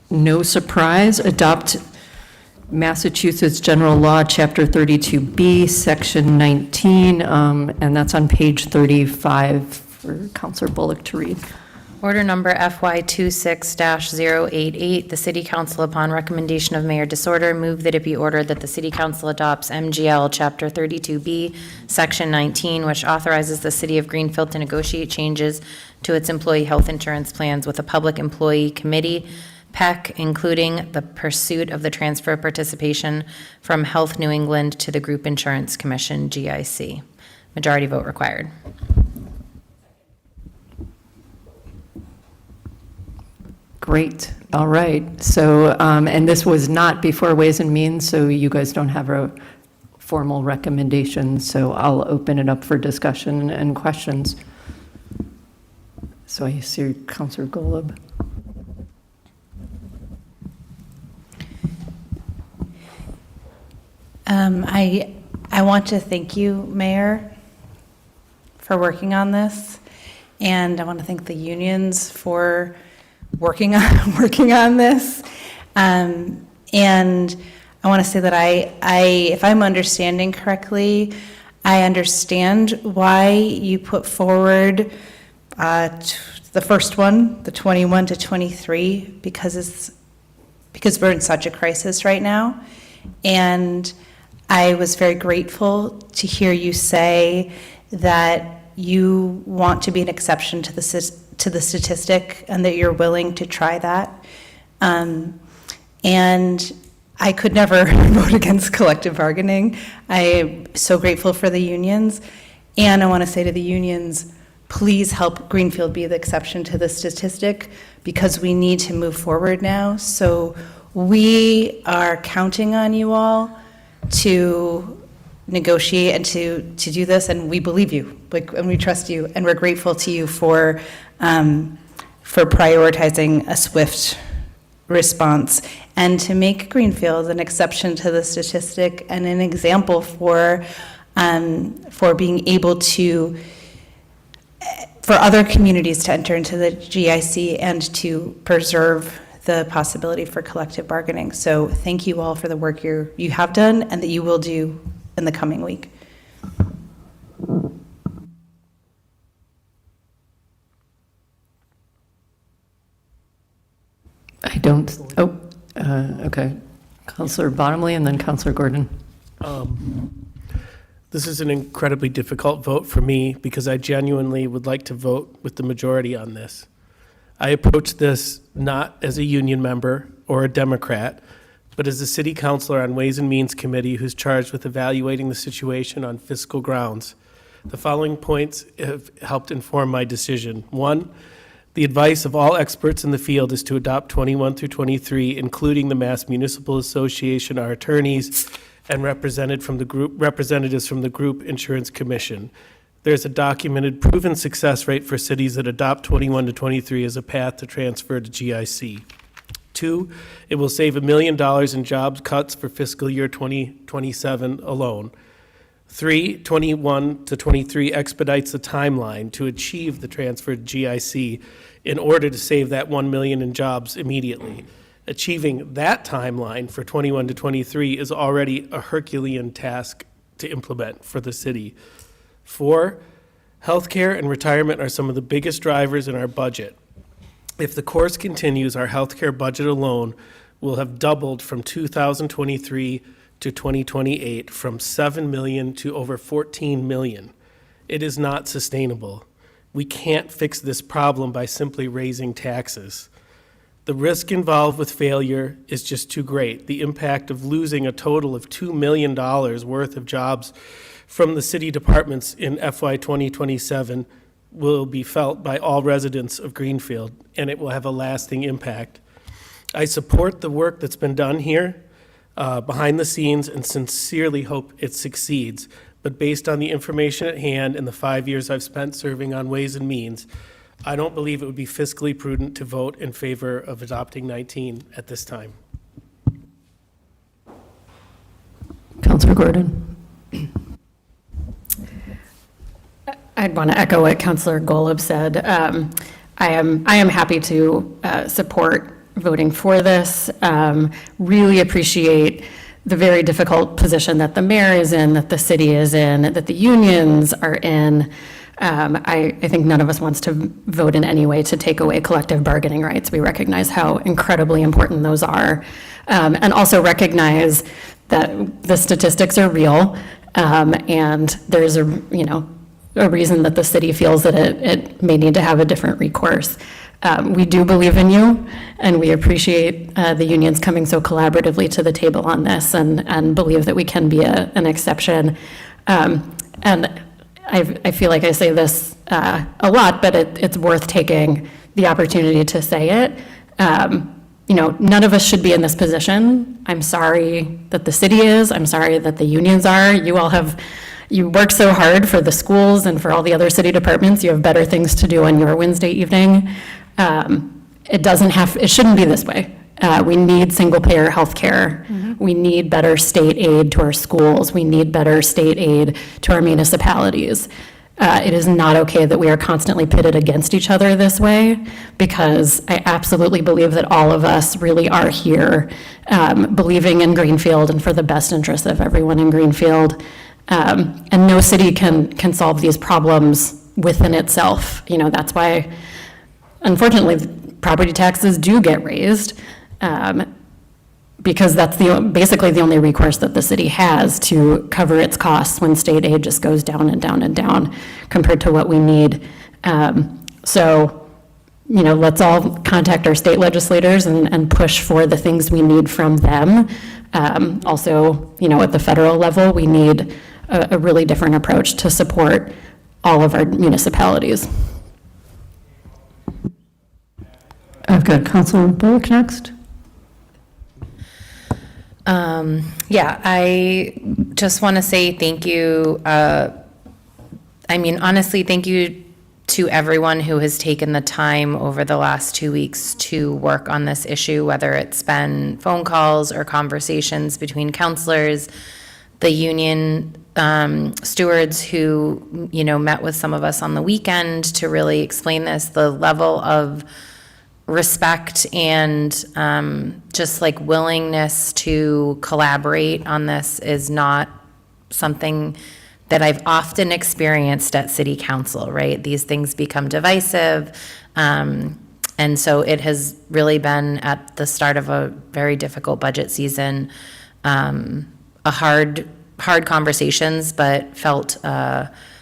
no surprise, adopt Massachusetts General Law, Chapter 32B, Section 19, and that's on page 35 for Counselor Bullock to read. Order number FY 26-088, the City Council, upon recommendation of Mayor Disorder, move that it be ordered that the City Council adopts MGL Chapter 32B, Section 19, which authorizes the City of Greenfield to negotiate changes to its employee health insurance plans with a public employee committee, PEC, including the pursuit of the transfer of participation from Health New England to the Group Insurance Commission, GIC. Majority vote required. Great, all right. So, and this was not before Ways and Means, so you guys don't have a formal recommendation, so I'll open it up for discussion and questions. So I see Counselor Golub. I want to thank you, Mayor, for working on this, and I want to thank the unions for working on this. And I want to say that if I'm understanding correctly, I understand why you put forward the first one, the 21 to 23, because we're in such a crisis right now. And I was very grateful to hear you say that you want to be an exception to the statistic and that you're willing to try that. And I could never vote against collective bargaining. I'm so grateful for the unions. And I want to say to the unions, please help Greenfield be the exception to the statistic, because we need to move forward now. So we are counting on you all to negotiate and to do this, and we believe you, and we trust you, and we're grateful to you for prioritizing a swift response and to make Greenfield an exception to the statistic and an example for being able to, for other communities to enter into the GIC and to preserve the possibility for collective bargaining. So thank you all for the work you have done and that you will do in the coming week. I don't, okay. Counselor Bottomley and then Counselor Gordon. This is an incredibly difficult vote for me because I genuinely would like to vote with the majority on this. I approach this not as a union member or a Democrat, but as a city councilor on Ways and Means Committee who's charged with evaluating the situation on fiscal grounds. The following points have helped inform my decision. 1, the advice of all experts in the field is to adopt 21 through 23, including the Mass Municipal Association, our attorneys, and representatives from the Group Insurance Commission. There's a documented proven success rate for cities that adopt 21 to 23 as a path to transfer to GIC. 2, it will save $1 million in jobs cuts for fiscal year 2027 alone. 3, 21 to 23 expedites the timeline to achieve the transferred GIC in order to save that 1 million in jobs immediately. Achieving that timeline for 21 to 23 is already a Herculean task to implement for the city. 4, healthcare and retirement are some of the biggest drivers in our budget. If the course continues, our healthcare budget alone will have doubled from 2023 to 2028, from 7 million to over 14 million. It is not sustainable. We can't fix this problem by simply raising taxes. The risk involved with failure is just too great. The impact of losing a total of $2 million worth of jobs from the city departments in FY 2027 will be felt by all residents of Greenfield, and it will have a lasting impact. I support the work that's been done here behind the scenes and sincerely hope it succeeds. But based on the information at hand and the 5 years I've spent serving on Ways and Means, I don't believe it would be fiscally prudent to vote in favor of adopting 19 at this time. Councilor Gordon. I'd want to echo what Councilor Golub said. I am happy to support voting for this. Really appreciate the very difficult position that the mayor is in, that the city is in, that the unions are in. I think none of us wants to vote in any way to take away collective bargaining rights. We recognize how incredibly important those are, and also recognize that the statistics are real, and there's a reason that the city feels that it may need to have a different recourse. We do believe in you, and we appreciate the unions coming so collaboratively to the table on this, and believe that we can be an exception. And I feel like I say this a lot, but it's worth taking the opportunity to say it. None of us should be in this position. I'm sorry that the city is. I'm sorry that the unions are. You work so hard for the schools and for all the other city departments. You have better things to do on your Wednesday evening. It shouldn't be this way. We need single-payer healthcare. We need better state aid to our schools. We need better state aid to our municipalities. It is not okay that we are constantly pitted against each other this way, because I absolutely believe that all of us really are here believing in Greenfield and for the best interests of everyone in Greenfield. And no city can solve these problems within itself. That's why, unfortunately, property taxes do get raised, because that's basically the only recourse that the city has to cover its costs when state aid just goes down and down and down compared to what we need. Let's all contact our state legislators and push for the things we need from them. Also, at the federal level, we need a really different approach to support all of our municipalities. I've got Councilor Bullock next. I just want to say thank you. Honestly, thank you to everyone who has taken the time over the last 2 weeks to work on this issue, whether it's been phone calls or conversations between counselors, the union stewards who, met with some of us on the weekend to really explain this. The level of respect and just like willingness to collaborate on this is not something that I've often experienced at city council, right? These things become divisive. And so it has really been, at the start of a very difficult budget season, a hard conversations, but felt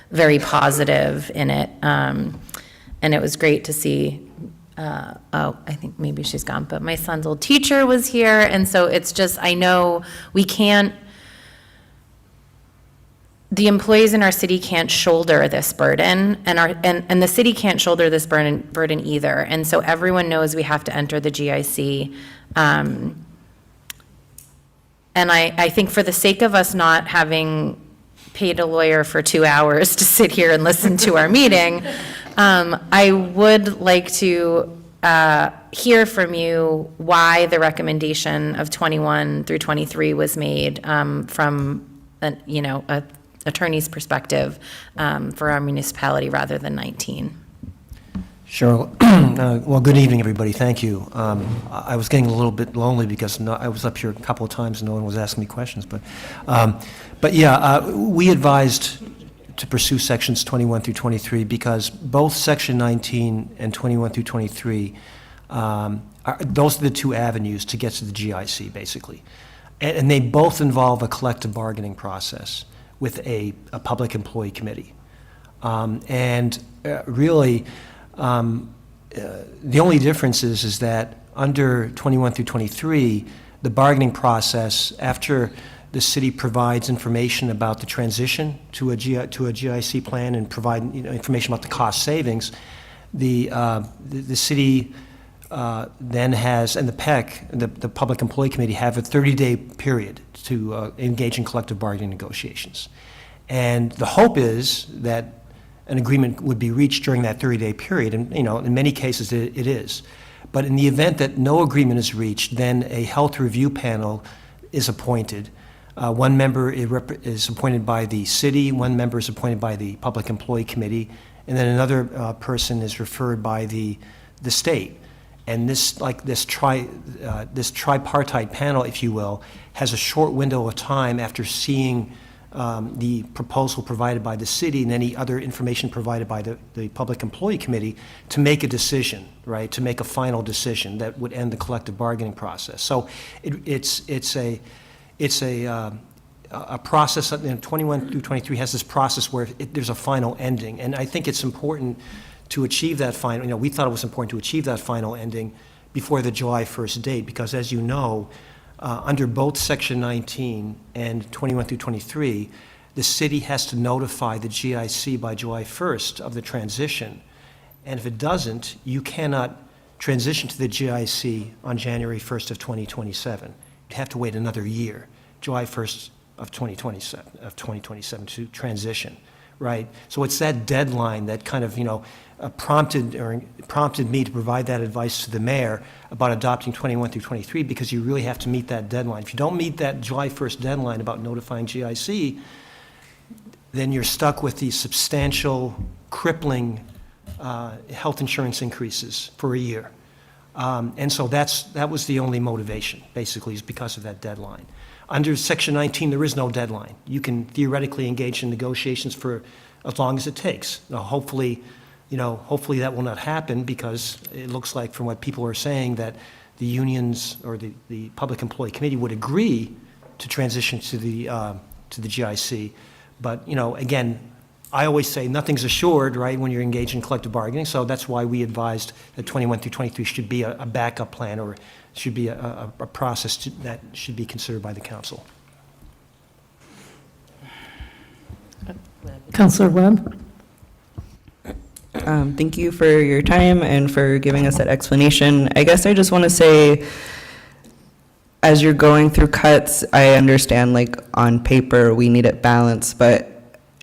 very positive in it. And it was great to see. I think maybe she's gone, but my son's old teacher was here. And so it's just, I know the employees in our city can't shoulder this burden, and the city can't shoulder this burden either. And so everyone knows we have to enter the GIC. And I think for the sake of us not having paid a lawyer for 2 hours to sit here and listen to our meeting, I would like to hear from you why the recommendation of 21 through 23 was made from a attorney's perspective for our municipality rather than 19. Sure. Well, good evening, everybody. Thank you. I was getting a little bit lonely because I was up here a couple of times and no one was asking me questions. But yeah, we advised to pursue sections 21 through 23 because both section 19 and 21 through 23, those are the two avenues to get to the GIC, basically. And they both involve a collective bargaining process with a public employee committee. Really, the only difference is that under 21 through 23, the bargaining process, after the city provides information about the transition to a GIC plan and provide information about the cost savings, the city then has, and the PEC, the Public Employee Committee, have a 30-day period to engage in collective bargaining negotiations. And the hope is that an agreement would be reached during that 30-day period, and in many cases it is. But in the event that no agreement is reached, then a health review panel is appointed. One member is appointed by the city, one member is appointed by the Public Employee Committee, and then another person is referred by the state. And this tripartite panel, if you will, has a short window of time after seeing the proposal provided by the city and any other information provided by the Public Employee Committee to make a decision, right, to make a final decision that would end the collective bargaining process. So it's a process. 21 through 23 has this process where there's a final ending, and I think it's important to achieve that final. We thought it was important to achieve that final ending before the July 1st date, because as you know, under both Section 19 and 21 through 23, the city has to notify the GIC by July 1st of the transition. And if it doesn't, you cannot transition to the GIC on January 1st of 2027. You'd have to wait another year, July 1st of 2027 to transition, right? So it's that deadline that kind of, prompted me to provide that advice to the mayor about adopting 21 through 23, because you really have to meet that deadline. If you don't meet that July 1st deadline about notifying GIC, then you're stuck with these substantial, crippling health insurance increases for a year. And so that was the only motivation, basically, is because of that deadline. Under Section 19, there is no deadline. You can theoretically engage in negotiations for as long as it takes. Now, hopefully that will not happen, because it looks like, from what people are saying, that the unions or the Public Employee Committee would agree to transition to the GIC. But, again, I always say nothing's assured, right, when you're engaged in collective bargaining. So that's why we advised that 21 through 23 should be a backup plan, or should be a process that should be considered by the council. Councilor Webb? Thank you for your time and for giving us that explanation. I guess I just want to say, as you're going through cuts, I understand, like, on paper we need it balanced, but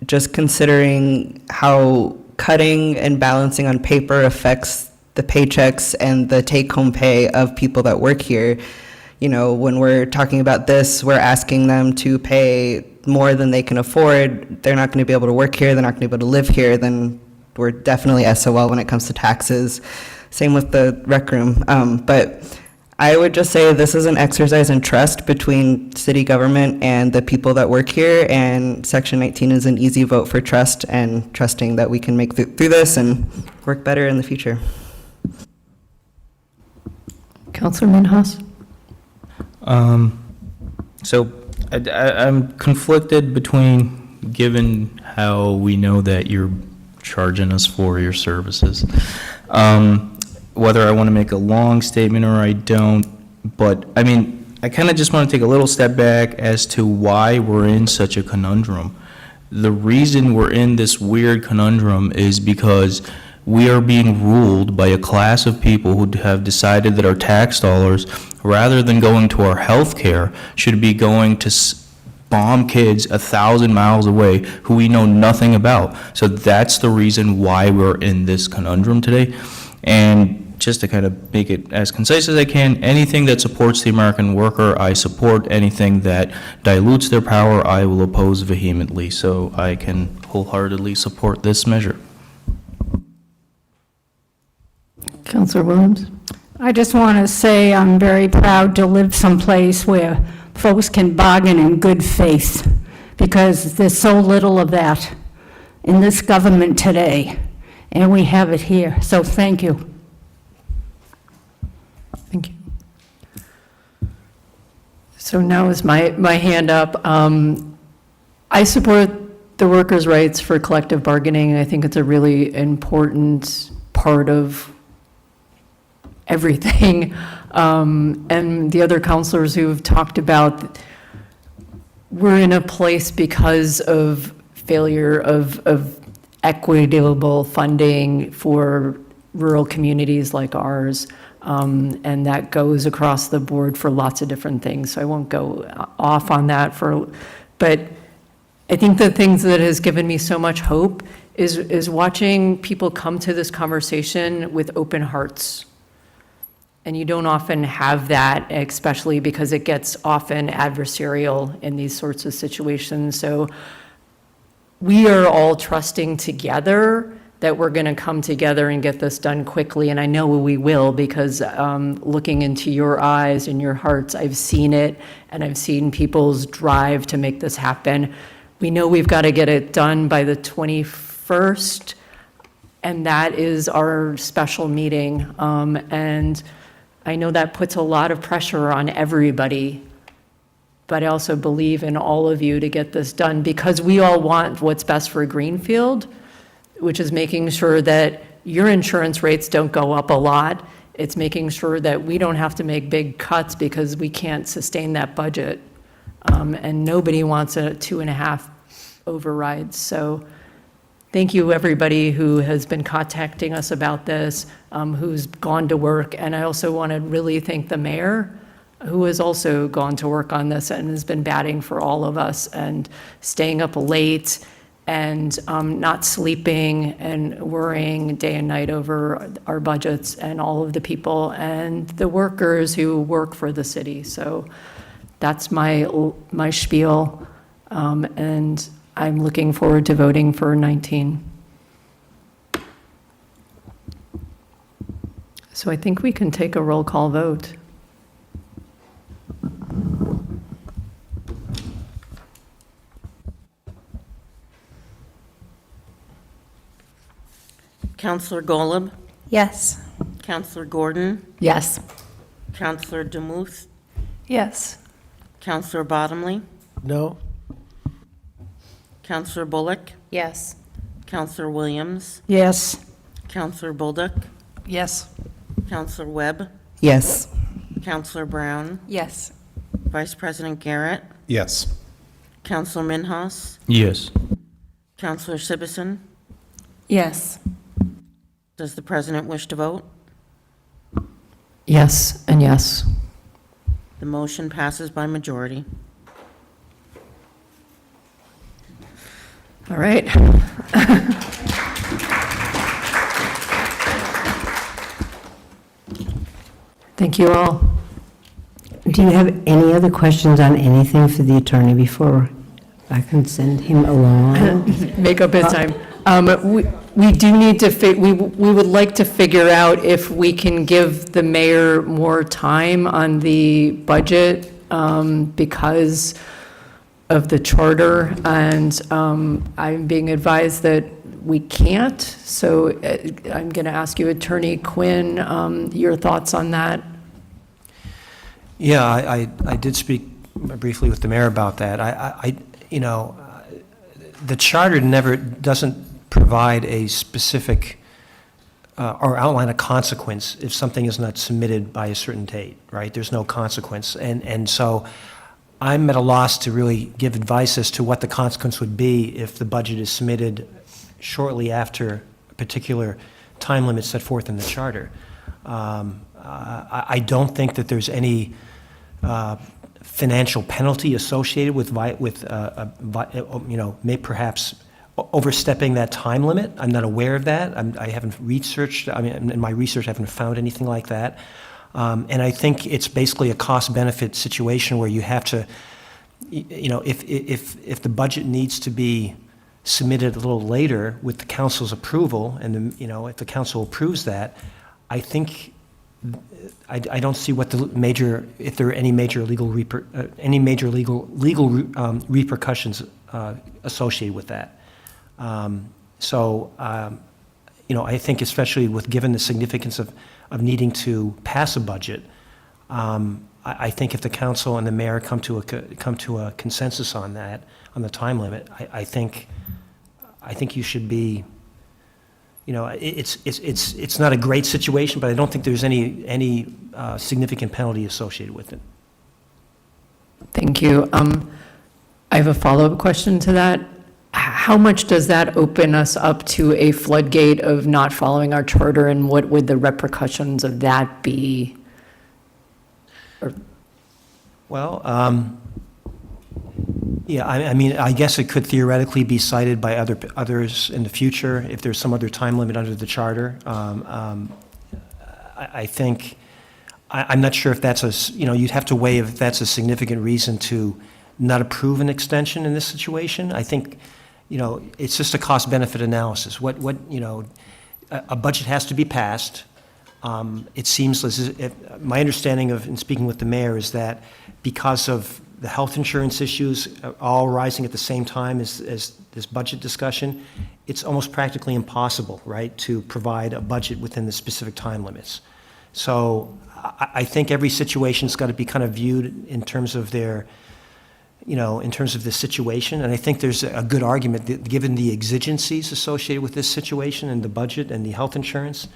just considering how cutting and balancing on paper affects the paychecks and the take-home pay of people that work here, when we're talking about this, we're asking them to pay more than they can afford. They're not going to be able to work here, they're not going to be able to live here, then we're definitely SOL when it comes to taxes. Same with the rec room. But I would just say this is an exercise in trust between city government and the people that work here, and Section 19 is an easy vote for trust and trusting that we can make through this and work better in the future. Councilor Minhas? So I'm conflicted between, given how we know that you're charging us for your services, whether I want to make a long statement or I don't, but I mean, I kind of just want to take a little step back as to why we're in such a conundrum. The reason we're in this weird conundrum is because we are being ruled by a class of people who have decided that our tax dollars, rather than going to our health care, should be going to bomb kids 1,000 miles away who we know nothing about. So that's the reason why we're in this conundrum today. And just to kind of make it as concise as I can, anything that supports the American worker, I support. Anything that dilutes their power, I will oppose vehemently. So I can wholeheartedly support this measure. Counselor Williams? I just want to say I'm very proud to live someplace where folks can bargain in good faith, because there's so little of that in this government today, and we have it here. So thank you. Thank you. So now is my hand up. I support the workers' rights for collective bargaining. I think it's a really important part of everything. And the other counselors who've talked about, we're in a place because of failure of equitable funding for rural communities like ours. And that goes across the board for lots of different things. So I won't go off on that but I think the things that has given me so much hope is watching people come to this conversation with open hearts. And you don't often have that, especially because it gets often adversarial in these sorts of situations. So we are all trusting together that we're going to come together and get this done quickly. And I know we will, because looking into your eyes and your hearts, I've seen it, and I've seen people's drive to make this happen. We know we've got to get it done by the 21st, and that is our special meeting. And I know that puts a lot of pressure on everybody, but I also believe in all of you to get this done, because we all want what's best for Greenfield, which is making sure that your insurance rates don't go up a lot. It's making sure that we don't have to make big cuts because we can't sustain that budget. And nobody wants a 2.5 override. So thank you, everybody who has been contacting us about this, who's gone to work. And I also want to really thank the mayor, who has also gone to work on this and has been batting for all of us and staying up late and not sleeping and worrying day and night over our budgets, and all of the people and the workers who work for the city. So that's my spiel, and I'm looking forward to voting for 19. So I think we can take a roll call vote. Counselor Golub? Yes. Counselor Gordon? Yes. Counselor DeMuth? Yes. Counselor Bottomley? No? Counselor Bullock? Yes. Counselor Williams? Yes. Counselor Bolduc? Yes. Counselor Webb? Yes. Counselor Brown? Yes. Vice President Garrett? Yes. Counselor Minhas? Yes. Counselor Sibison? Yes. Does the president wish to vote? Yes and yes. The motion passes by majority. All right. Thank you all. Do you have any other questions on anything for the attorney before I can send him along? Make up his time. We do need to, we would like to figure out if we can give the mayor more time on the budget because of the charter, and I'm being advised that we can't. So I'm going to ask you, Attorney Quinn, your thoughts on that? Yeah, I did speak briefly with the mayor about that. The charter doesn't provide a specific or outline a consequence if something is not submitted by a certain date, right? There's no consequence. And so I'm at a loss to really give advice as to what the consequence would be if the budget is submitted shortly after a particular time limit set forth in the charter. I don't think that there's any financial penalty associated with perhaps overstepping that time limit. I'm not aware of that. I haven't researched, I mean, in my research, I haven't found anything like that. And I think it's basically a cost-benefit situation where you have to, you know, if the budget needs to be submitted a little later with the council's approval, and, you know, if the council approves that, I think, I don't see what the major, if there are any major legal repercussions associated with that. You know, I think especially with, given the significance of needing to pass a budget, I think if the council and the mayor come to a consensus on that, on the time limit, I think you should be, you know, it's not a great situation, but I don't think there's any significant penalty associated with it. Thank you. I have a follow-up question to that. How much does that open us up to a floodgate of not following our charter, and what would the repercussions of that be? Well, yeah, I mean, I guess it could theoretically be cited by others in the future if there's some other time limit under the charter. I think, I'm not sure if that's you know, you'd have to weigh if that's a significant reason to not approve an extension in this situation. I think, you know, it's just a cost-benefit analysis. You know, a budget has to be passed. It seems, my understanding of, in speaking with the mayor, is that because of the health insurance issues all rising at the same time as this budget discussion, it's almost practically impossible, right, to provide a budget within the specific time limits. So I think every situation's got to be kind of viewed in terms of their, you know, in terms of the situation. And I think there's a good argument that given the exigencies associated with this situation and the budget and the health insurance,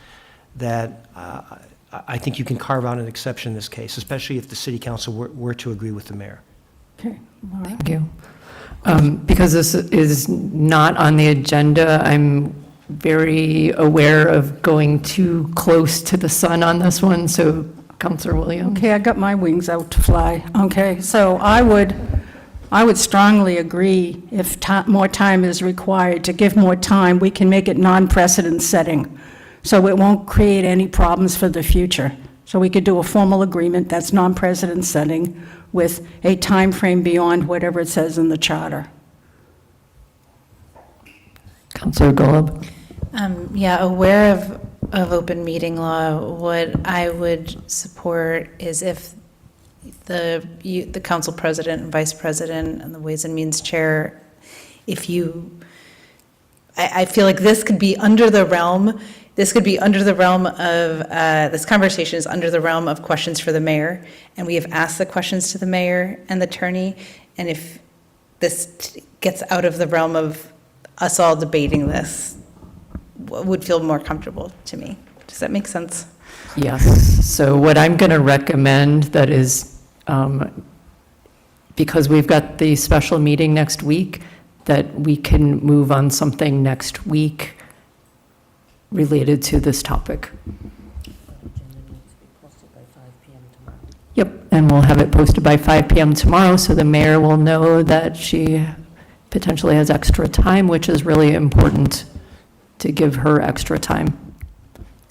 that I think you can carve out an exception in this case, especially if the city council were to agree with the mayor. Okay, all right. Thank you. Because this is not on the agenda, I'm very aware of going too close to the sun on this one, so Councilor Williams. Okay, I got my wings out to fly. Okay, so I would strongly agree if more time is required, to give more time, we can make it non-precedent setting, so it won't create any problems for the future. So we could do a formal agreement that's non-precedent setting with a time frame beyond whatever it says in the charter. Councilor Golub. Yeah, aware of open meeting law, what I would support is if the council president and vice president and the Ways and Means chair, I feel like this could be under the realm of, this conversation is under the realm of questions for the mayor, and we have asked the questions to the mayor and the attorney, and if this gets out of the realm of us all debating this, would feel more comfortable to me. Does that make sense? Yes. So what I'm going to recommend that is, because we've got the special meeting next week, that we can move on something next week related to this topic. Yep, and we'll have it posted by 5 p.m. tomorrow, so the mayor will know that she potentially has extra time, which is really important to give her extra time.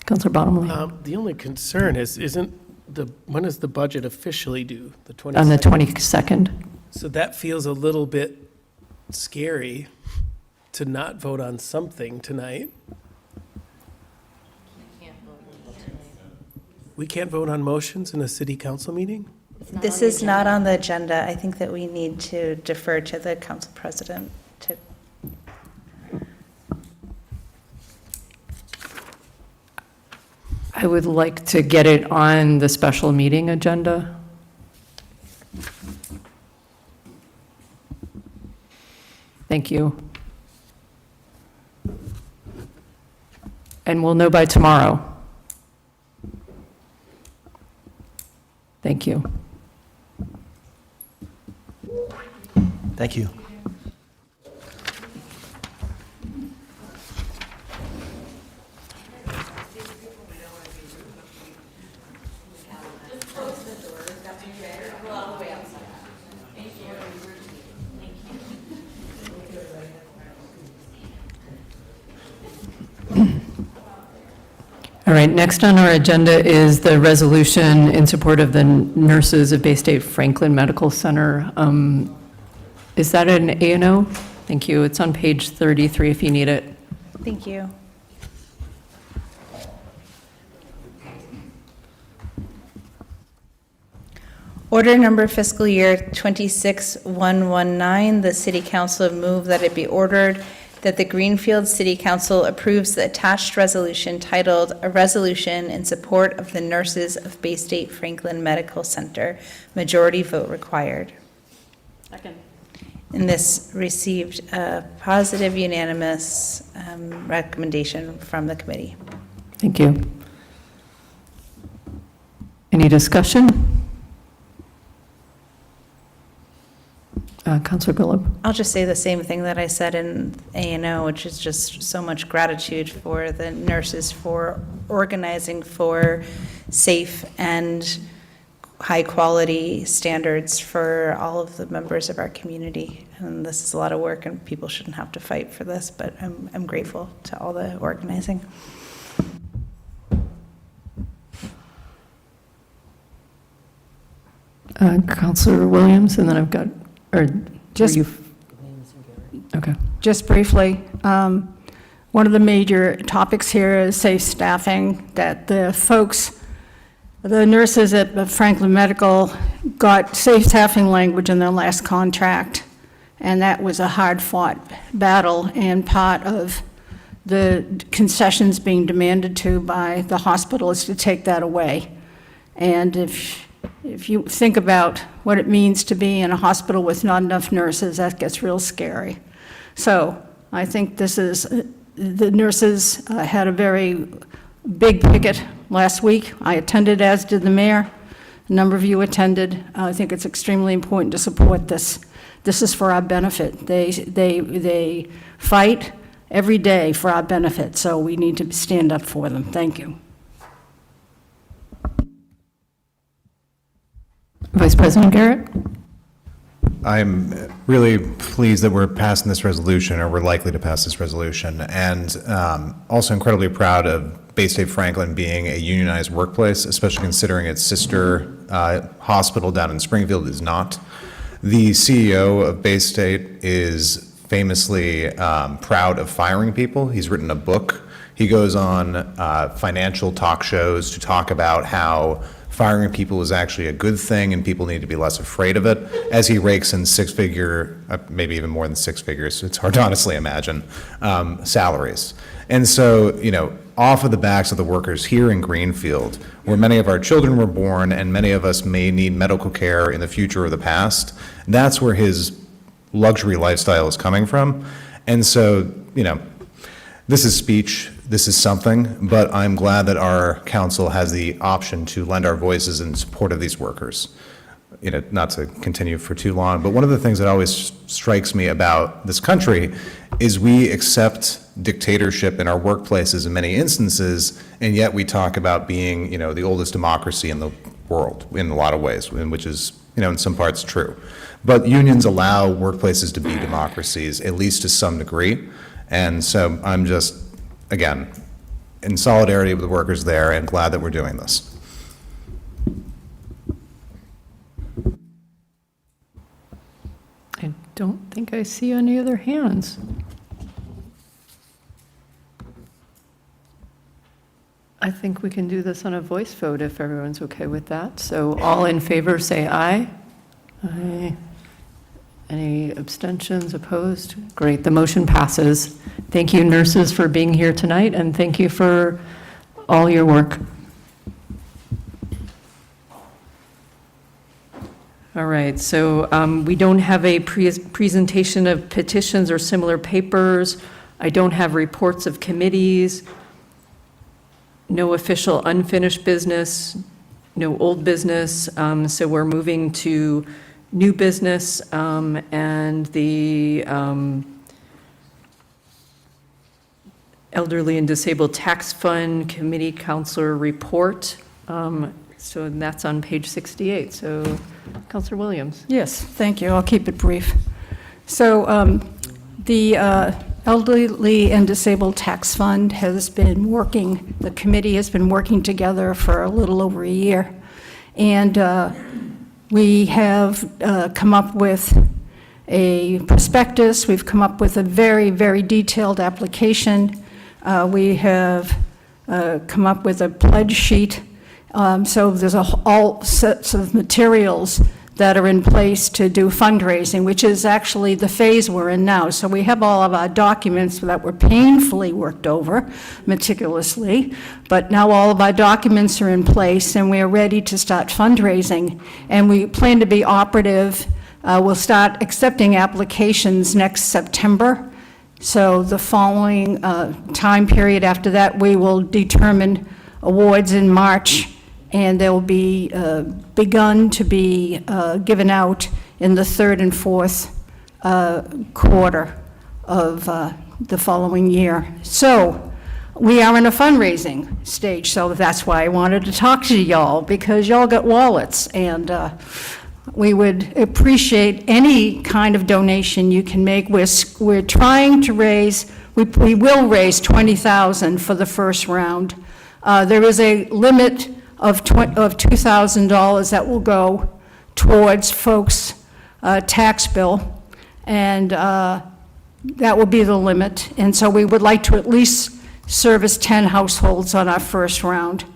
Councilor Bottomley? The only concern is, when is the budget officially due? The 22nd? On the 22nd. So that feels a little bit scary to not vote on something tonight. We can't vote on motions in a city council meeting? This is not on the agenda. I think that we need to defer to the council president to. I would like to get it on the special meeting agenda. Thank you. And we'll know by tomorrow. Thank you. Thank you. All right, next on our agenda is the resolution in support of the nurses of Bay State Franklin Medical Center. Is that an A&O? Thank you. It's on page 33 if you need it. Thank you. Order number fiscal year 26119, the City Council move that it be ordered that the Greenfield City Council approves the attached resolution titled "A Resolution in Support of the Nurses of Bay State Franklin Medical Center." Majority vote required. Second. And this received a positive unanimous recommendation from the committee. Thank you. Any discussion? Councilor Golub. I'll just say the same thing that I said in A&O, which is just so much gratitude for the nurses for organizing for safe and high-quality standards for all of the members of our community. And this is a lot of work, and people shouldn't have to fight for this, but I'm grateful to all the organizing. Councilor Williams, and then I've got, or Just- okay. Just briefly, one of the major topics here is safe staffing, that the folks, the nurses at Franklin Medical got safe staffing language in their last contract, and that was a hard-fought battle and part of the concessions being demanded to by the hospital is to take that away. And if you think about what it means to be in a hospital with not enough nurses, that gets real scary. So I think this is, the nurses had a very big picket last week. I attended, as did the mayor. A number of you attended. I think it's extremely important to support this. This is for our benefit. They fight every day for our benefit, so we need to stand up for them. Thank you. Vice President Garrett? I'm really pleased that we're passing this resolution, or we're likely to pass this resolution, and also incredibly proud of Bay State Franklin being a unionized workplace, especially considering its sister hospital down in Springfield is not. The CEO of Bay State is famously proud of firing people. He's written a book. He goes on financial talk shows to talk about how firing people is actually a good thing and people need to be less afraid of it, as he rakes in six-figure, maybe even more than six figures, it's hard to honestly imagine, salaries. And so, you know, off of the backs of the workers here in Greenfield, where many of our children were born and many of us may need medical care in the future or the past, that's where his luxury lifestyle is coming from. And so, you know, this is speech, this is something, but I'm glad that our council has the option to lend our voices in support of these workers. You know, not to continue for too long, but one of the things that always strikes me about this country is we accept dictatorship in our workplaces in many instances, and yet we talk about being, you know, the oldest democracy in the world in a lot of ways, which is, you know, in some parts true. But unions allow workplaces to be democracies, at least to some degree. And so I'm just, again, in solidarity with the workers there and glad that we're doing this. I don't think I see any other hands. I think we can do this on a voice vote if everyone's okay with that. So all in favor, say aye. Aye. Any abstentions, opposed? Great, the motion passes. Thank you, nurses, for being here tonight, and thank you for all your work. All right, so we don't have a presentation of petitions or similar papers. I don't have reports of committees. No official unfinished business, no old business. So we're moving to new business and the Elderly and Disabled Tax Fund Committee Counselor Report. So that's on page 68. So Counselor Williams. Yes, thank you. I'll keep it brief. So the Elderly and Disabled Tax Fund has been working, the committee has been working together for a little over a year. And we have come up with a prospectus, we've come up with a very, very detailed application. We have come up with a pledge sheet. So there's all sorts of materials that are in place to do fundraising, which is actually the phase we're in now. So we have all of our documents that were painfully worked over meticulously, but now all of our documents are in place and we're ready to start fundraising. And we plan to be operative. We'll start accepting applications next September. So the following time period after that, we will determine awards in March, and they'll be begun to be given out in the third and fourth quarter of the following year. So we are in a fundraising stage, so that's why I wanted to talk to y'all, because y'all got wallets, and we would appreciate any kind of donation you can make. We're trying to raise, we will raise $20,000 for the first round. There is a limit of $2,000 that will go towards folks' tax bill, and that will be the limit. And so we would like to at least service 10 households on our first round.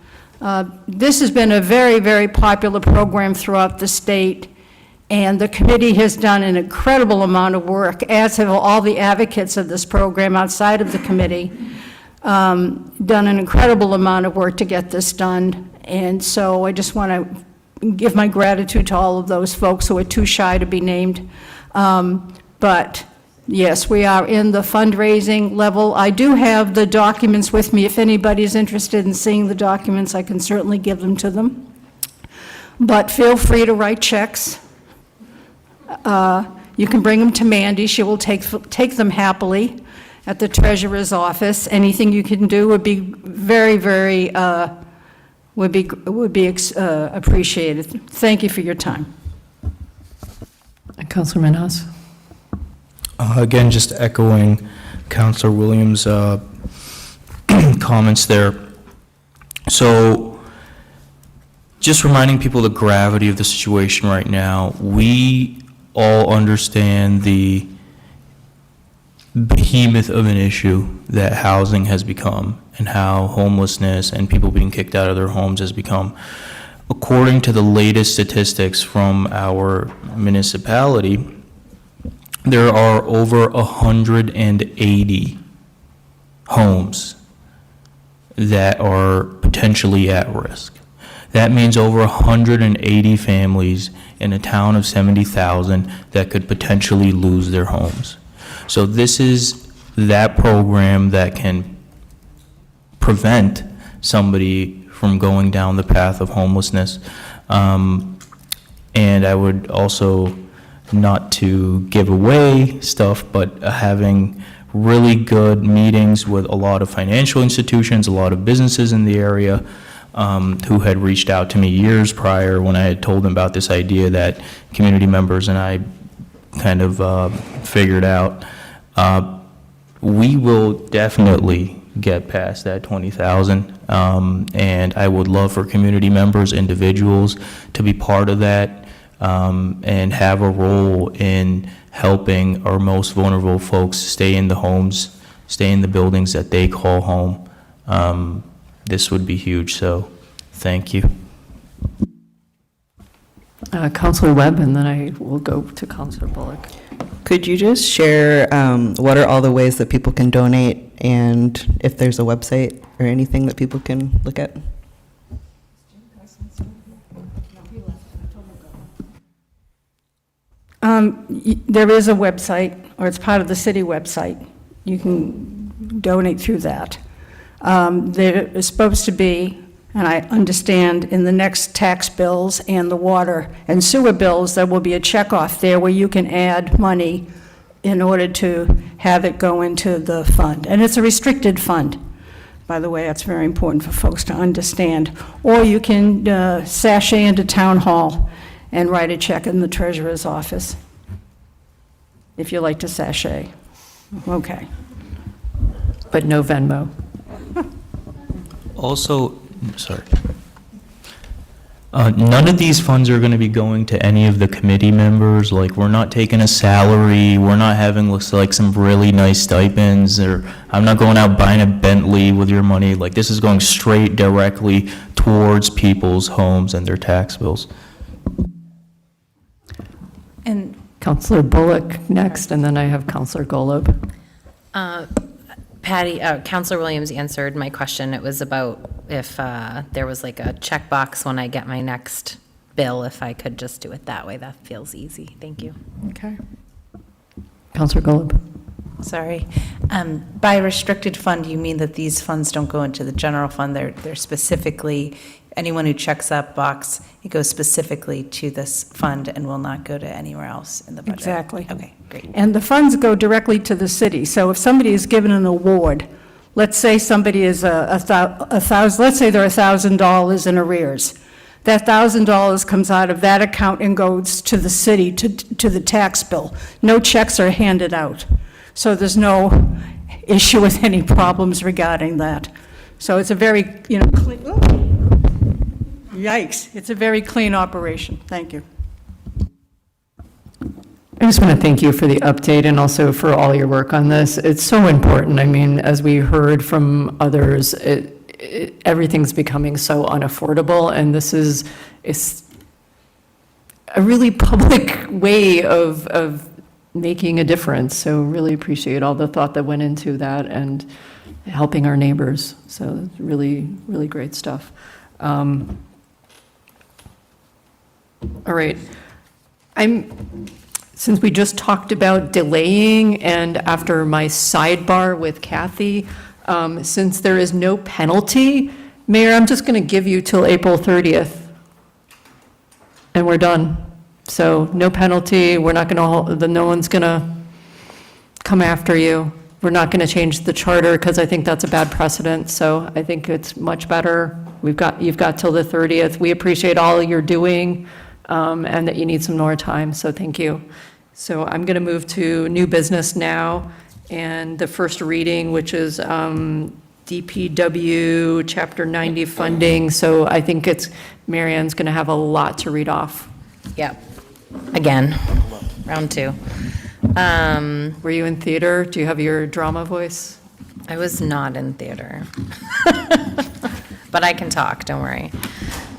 This has been a very, very popular program throughout the state, and the committee has done an incredible amount of work, as have all the advocates of this program outside of the committee, done an incredible amount of work to get this done. And so I just want to give my gratitude to all of those folks who are too shy to be named. But yes, we are in the fundraising level. I do have the documents with me. If anybody's interested in seeing the documents, I can certainly give them to them. But feel free to write checks. You can bring them to Mandy. She will take them happily at the treasurer's office. Anything you can do would be very, very would be appreciated. Thank you for your time. Councilor Minhas? Again, just echoing Councilor Williams' comments there. So, just reminding people the gravity of the situation right now. We all understand the behemoth of an issue that housing has become, and how homelessness and people being kicked out of their homes has become. According to the latest statistics from our municipality, there are over 180 homes that are potentially at risk. That means over 180 families in a town of 70,000 that could potentially lose their homes. So this is that program that can prevent somebody from going down the path of homelessness. And I would also, not to give away stuff, but having really good meetings with a lot of financial institutions, a lot of businesses in the area, who had reached out to me years prior when I had told them about this idea that community members and I kind of figured out. We will definitely get past that 20,000, and I would love for community members, individuals, to be part of that, and have a role in helping our most vulnerable folks stay in the homes, stay in the buildings that they call home. This would be huge, so thank you. Councilor Webb, and then I will go to Councilor Bullock. Could you just share what are all the ways that people can donate, and if there's a website or anything that people can look at? There is a website, or it's part of the city website. You can donate through that. There is supposed to be, and I understand in the next tax bills and the water and sewer bills, there will be a checkoff there where you can add money in order to have it go into the fund. And it's a restricted fund, by the way. That's very important for folks to understand. Or you can sashay into town hall and write a check in the treasurer's office, if you like to sashay. Okay. but no Venmo. Also, sorry. None of these funds are going to be going to any of the committee members. Like, we're not taking a salary. We're not having like some really nice stipends, or I'm not going out buying a Bentley with your money. Like, this is going straight directly towards people's homes and their tax bills. And Counselor Bullock next, and then I have Counselor Golub. Patty, Counselor Williams answered my question. It was about if there was like a checkbox when I get my next bill, if I could just do it that way. That feels easy. Thank you. Okay. Counselor Golub. Sorry. By restricted fund, you mean that these funds don't go into the general fund? They're specifically, anyone who checks that box, it goes specifically to this fund and will not go to anywhere else in the budget? Exactly. Okay, great. And the funds go directly to the city. So if somebody is given an award, let's say somebody is let's say they're $1,000 in arrears. That $1,000 comes out of that account and goes to the city, to the tax bill. No checks are handed out. So there's no issue with any problems regarding that. So it's a very, clean, yikes, it's a very clean operation. Thank you. I just want to thank you for the update and also for all your work on this. It's so important. I mean, as we heard from others, everything's becoming so unaffordable, and this is a really public way of making a difference. So really appreciate all the thought that went into that and helping our neighbors. So really, really great stuff. All right. Since we just talked about delaying, and after my sidebar with Kathy, since there is no penalty, Mayor, I'm just going to give you till April 30th, and we're done. So no penalty, we're not going to, no one's going to come after you. We're not going to change the charter because I think that's a bad precedent, so I think it's much better. You've got till the 30th. We appreciate all you're doing, and that you need some more time, so thank you. So I'm going to move to new business now, and the first reading, which is DPW Chapter 90 funding. So I think Marianne's going to have a lot to read off. Yep. Again, round two. Were you in theater? Do you have your drama voice? I was not in theater. But I can talk, don't worry.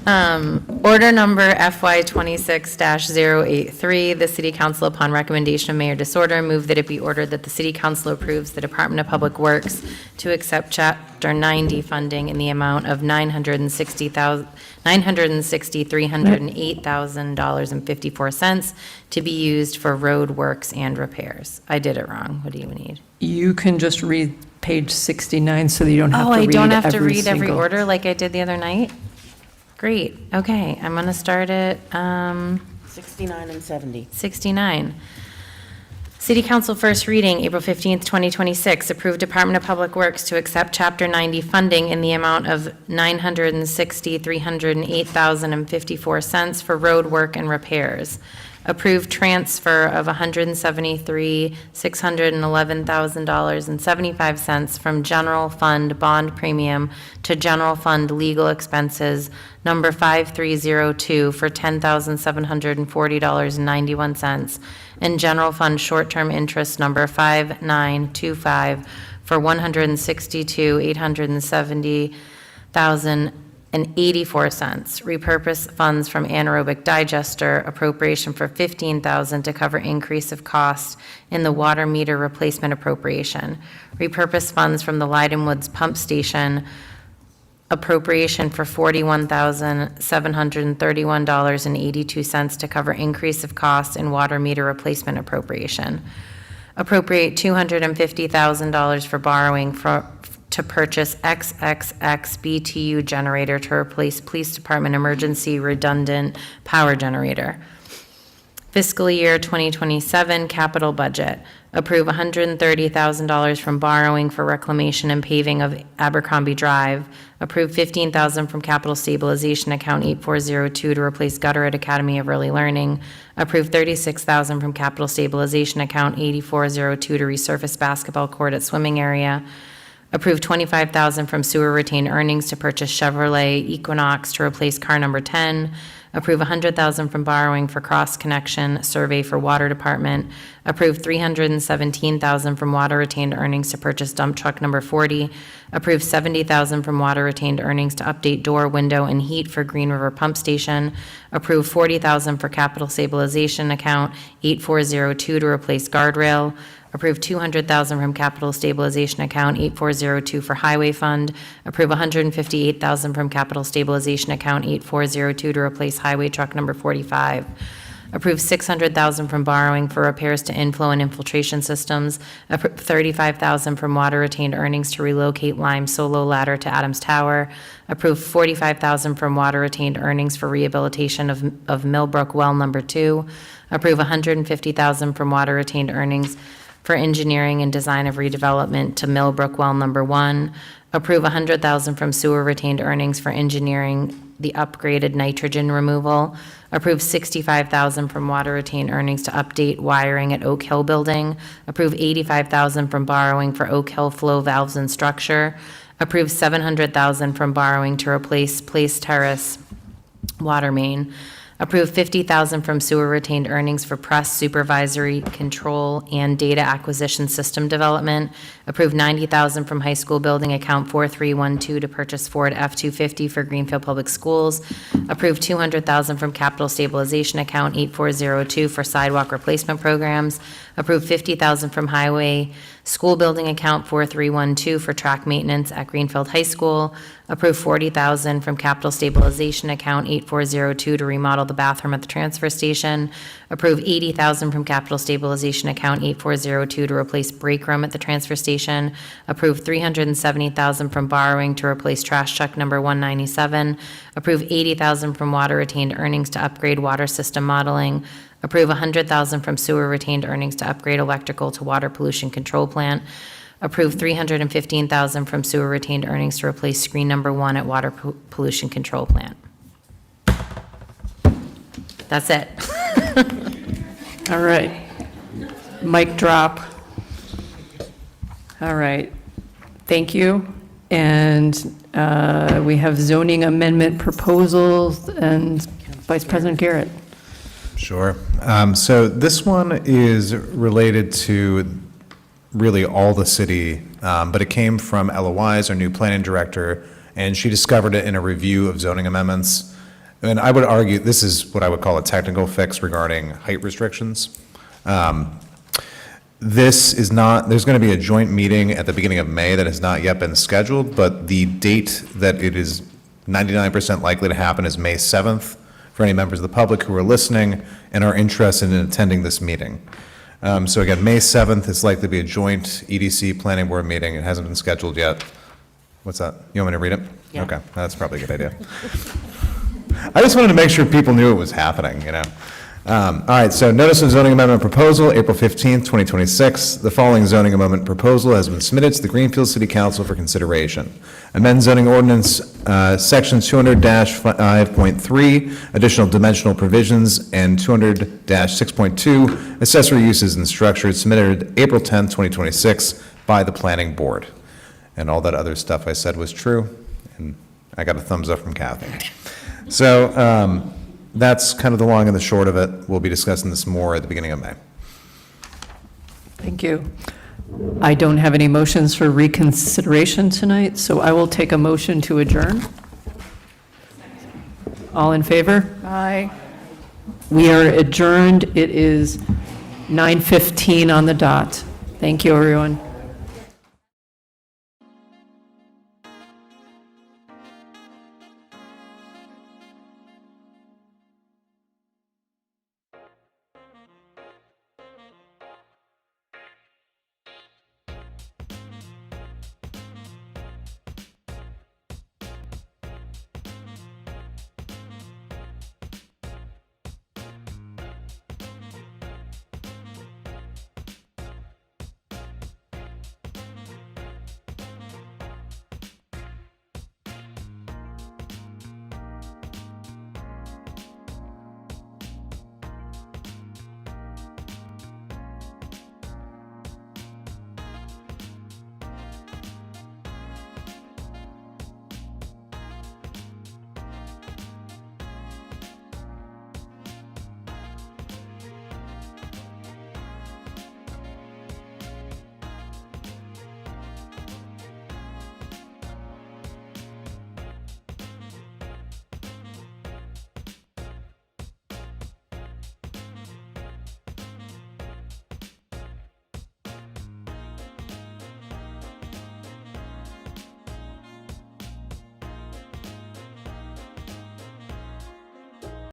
Order number FY 26-083, the City Council, upon recommendation of Mayor Disorder, move that it be ordered that the City Council approves the Department of Public Works to accept Chapter 90 funding in the amount of $960,308,000.54 to be used for road works and repairs. I did it wrong. What do you need? You can just read page 69 so that you don't have to read Oh, I every don't have to read every single- order like I did the other night? Great, okay, I'm gonna start at, 69 and 70. 69. City Council first reading, April 15th, 2026, approved Department of Public Works to accept Chapter 90 funding in the amount of $960,308,054 for road work and repairs. Approved transfer of $173,611,000.75 from general fund bond premium to general fund legal expenses, number 5302, for $10,740.91, and general fund short-term interest, number 5925, for $162,870,084. Repurpose funds from anaerobic digester appropriation for $15,000 to cover increase of cost in the water meter replacement appropriation. Repurpose funds from the Leiden Woods Pump Station appropriation for $41,731.82 to cover increase of cost in water meter replacement appropriation. Appropriate $250,000 for borrowing to purchase XXX BTU generator to replace Police Department emergency redundant power generator. Fiscal year 2027 capital budget. Approve $130,000 from borrowing for reclamation and paving of Abercrombie Drive. Approve $15,000 from capital stabilization account 8402 to replace gutter at Academy of Early Learning. Approve $36,000 from capital stabilization account 8402 to resurface basketball court at swimming area. Approve $25,000 from sewer retained earnings to purchase Chevrolet Equinox to replace car number 10. Approve $100,000 from borrowing for cross-connection survey for water department. Approve $317,000 from water retained earnings to purchase dump truck number 40. Approve $70,000 from water retained earnings to update door, window, and heat for Green River Pump Station. Approve $40,000 for capital stabilization account 8402 to replace guardrail. Approve $200,000 from capital stabilization account 8402 for highway fund. Approve $158,000 from capital stabilization account 8402 to replace highway truck number 45. Approve $600,000 from borrowing for repairs to inflow and infiltration systems. Approve $35,000 from water retained earnings to relocate Lime Solo Ladder to Adams Tower. Approve $45,000 from water retained earnings for rehabilitation of Millbrook Well Number 2. Approve $150,000 from water retained earnings for engineering and design of redevelopment to Millbrook Well Number 1. Approve $100,000 from sewer retained earnings for engineering the upgraded nitrogen removal. Approve $65,000 from water retained earnings to update wiring at Oak Hill Building. Approve $85,000 from borrowing for Oak Hill flow valves and structure. Approve $700,000 from borrowing to replace Place Terrace water main. Approve $50,000 from sewer retained earnings for press supervisory control and data acquisition system development. Approve $90,000 from high school building account 4312 to purchase Ford F-250 for Greenfield Public Schools. Approve $200,000 from capital stabilization account 8402 for sidewalk replacement programs. Approve $50,000 from highway school building account 4312 for track maintenance at Greenfield High School. Approve $40,000 from capital stabilization account 8402 to remodel the bathroom at the transfer station. Approve $80,000 from capital stabilization account 8402 to replace break room at the transfer station. Approve $370,000 from borrowing to replace trash truck number 197. Approve $80,000 from water retained earnings to upgrade water system modeling. Approve $100,000 from sewer retained earnings to upgrade electrical to water pollution control plant. Approve $315,000 from sewer retained earnings to replace screen number 1 at water pollution control plant. That's it. All right. Mic drop. All right. Thank you. And we have zoning amendment proposals, and Vice President Garrett. Sure. So this one is related to really all the city, but it came from Ella Wise, our new planning director, and she discovered it in a review of zoning amendments. And I would argue this is what I would call a technical fix regarding height restrictions. This is not, there's going to be a joint meeting at the beginning of May that has not yet been scheduled, but the date that it is 99% likely to happen is May 7th for any members of the public who are listening and are interested in attending this meeting. So again, May 7th is likely to be a joint EDC planning board meeting. It hasn't been scheduled yet. What's that? You want me to read it? Yeah. Okay, that's probably a good idea. I just wanted to make sure people knew it was happening, you know. All right, so notice of zoning amendment proposal, April 15th, 2026. The following zoning amendment proposal has been submitted to the Greenfield City Council for consideration. Amend zoning ordinance, section 200-5.3, additional dimensional provisions, and 200-6.2, accessory uses and structures, submitted April 10th, 2026 by the planning board. And all that other stuff I said was true, and I got a thumbs up from Kathy. So, that's kind of the long and the short of it. We'll be discussing this more at the beginning of May. Thank you. I don't have any motions for reconsideration tonight, so I will take a motion to adjourn. All in favor? Aye. We are adjourned. It is 9:15 on the dot. Thank you, everyone.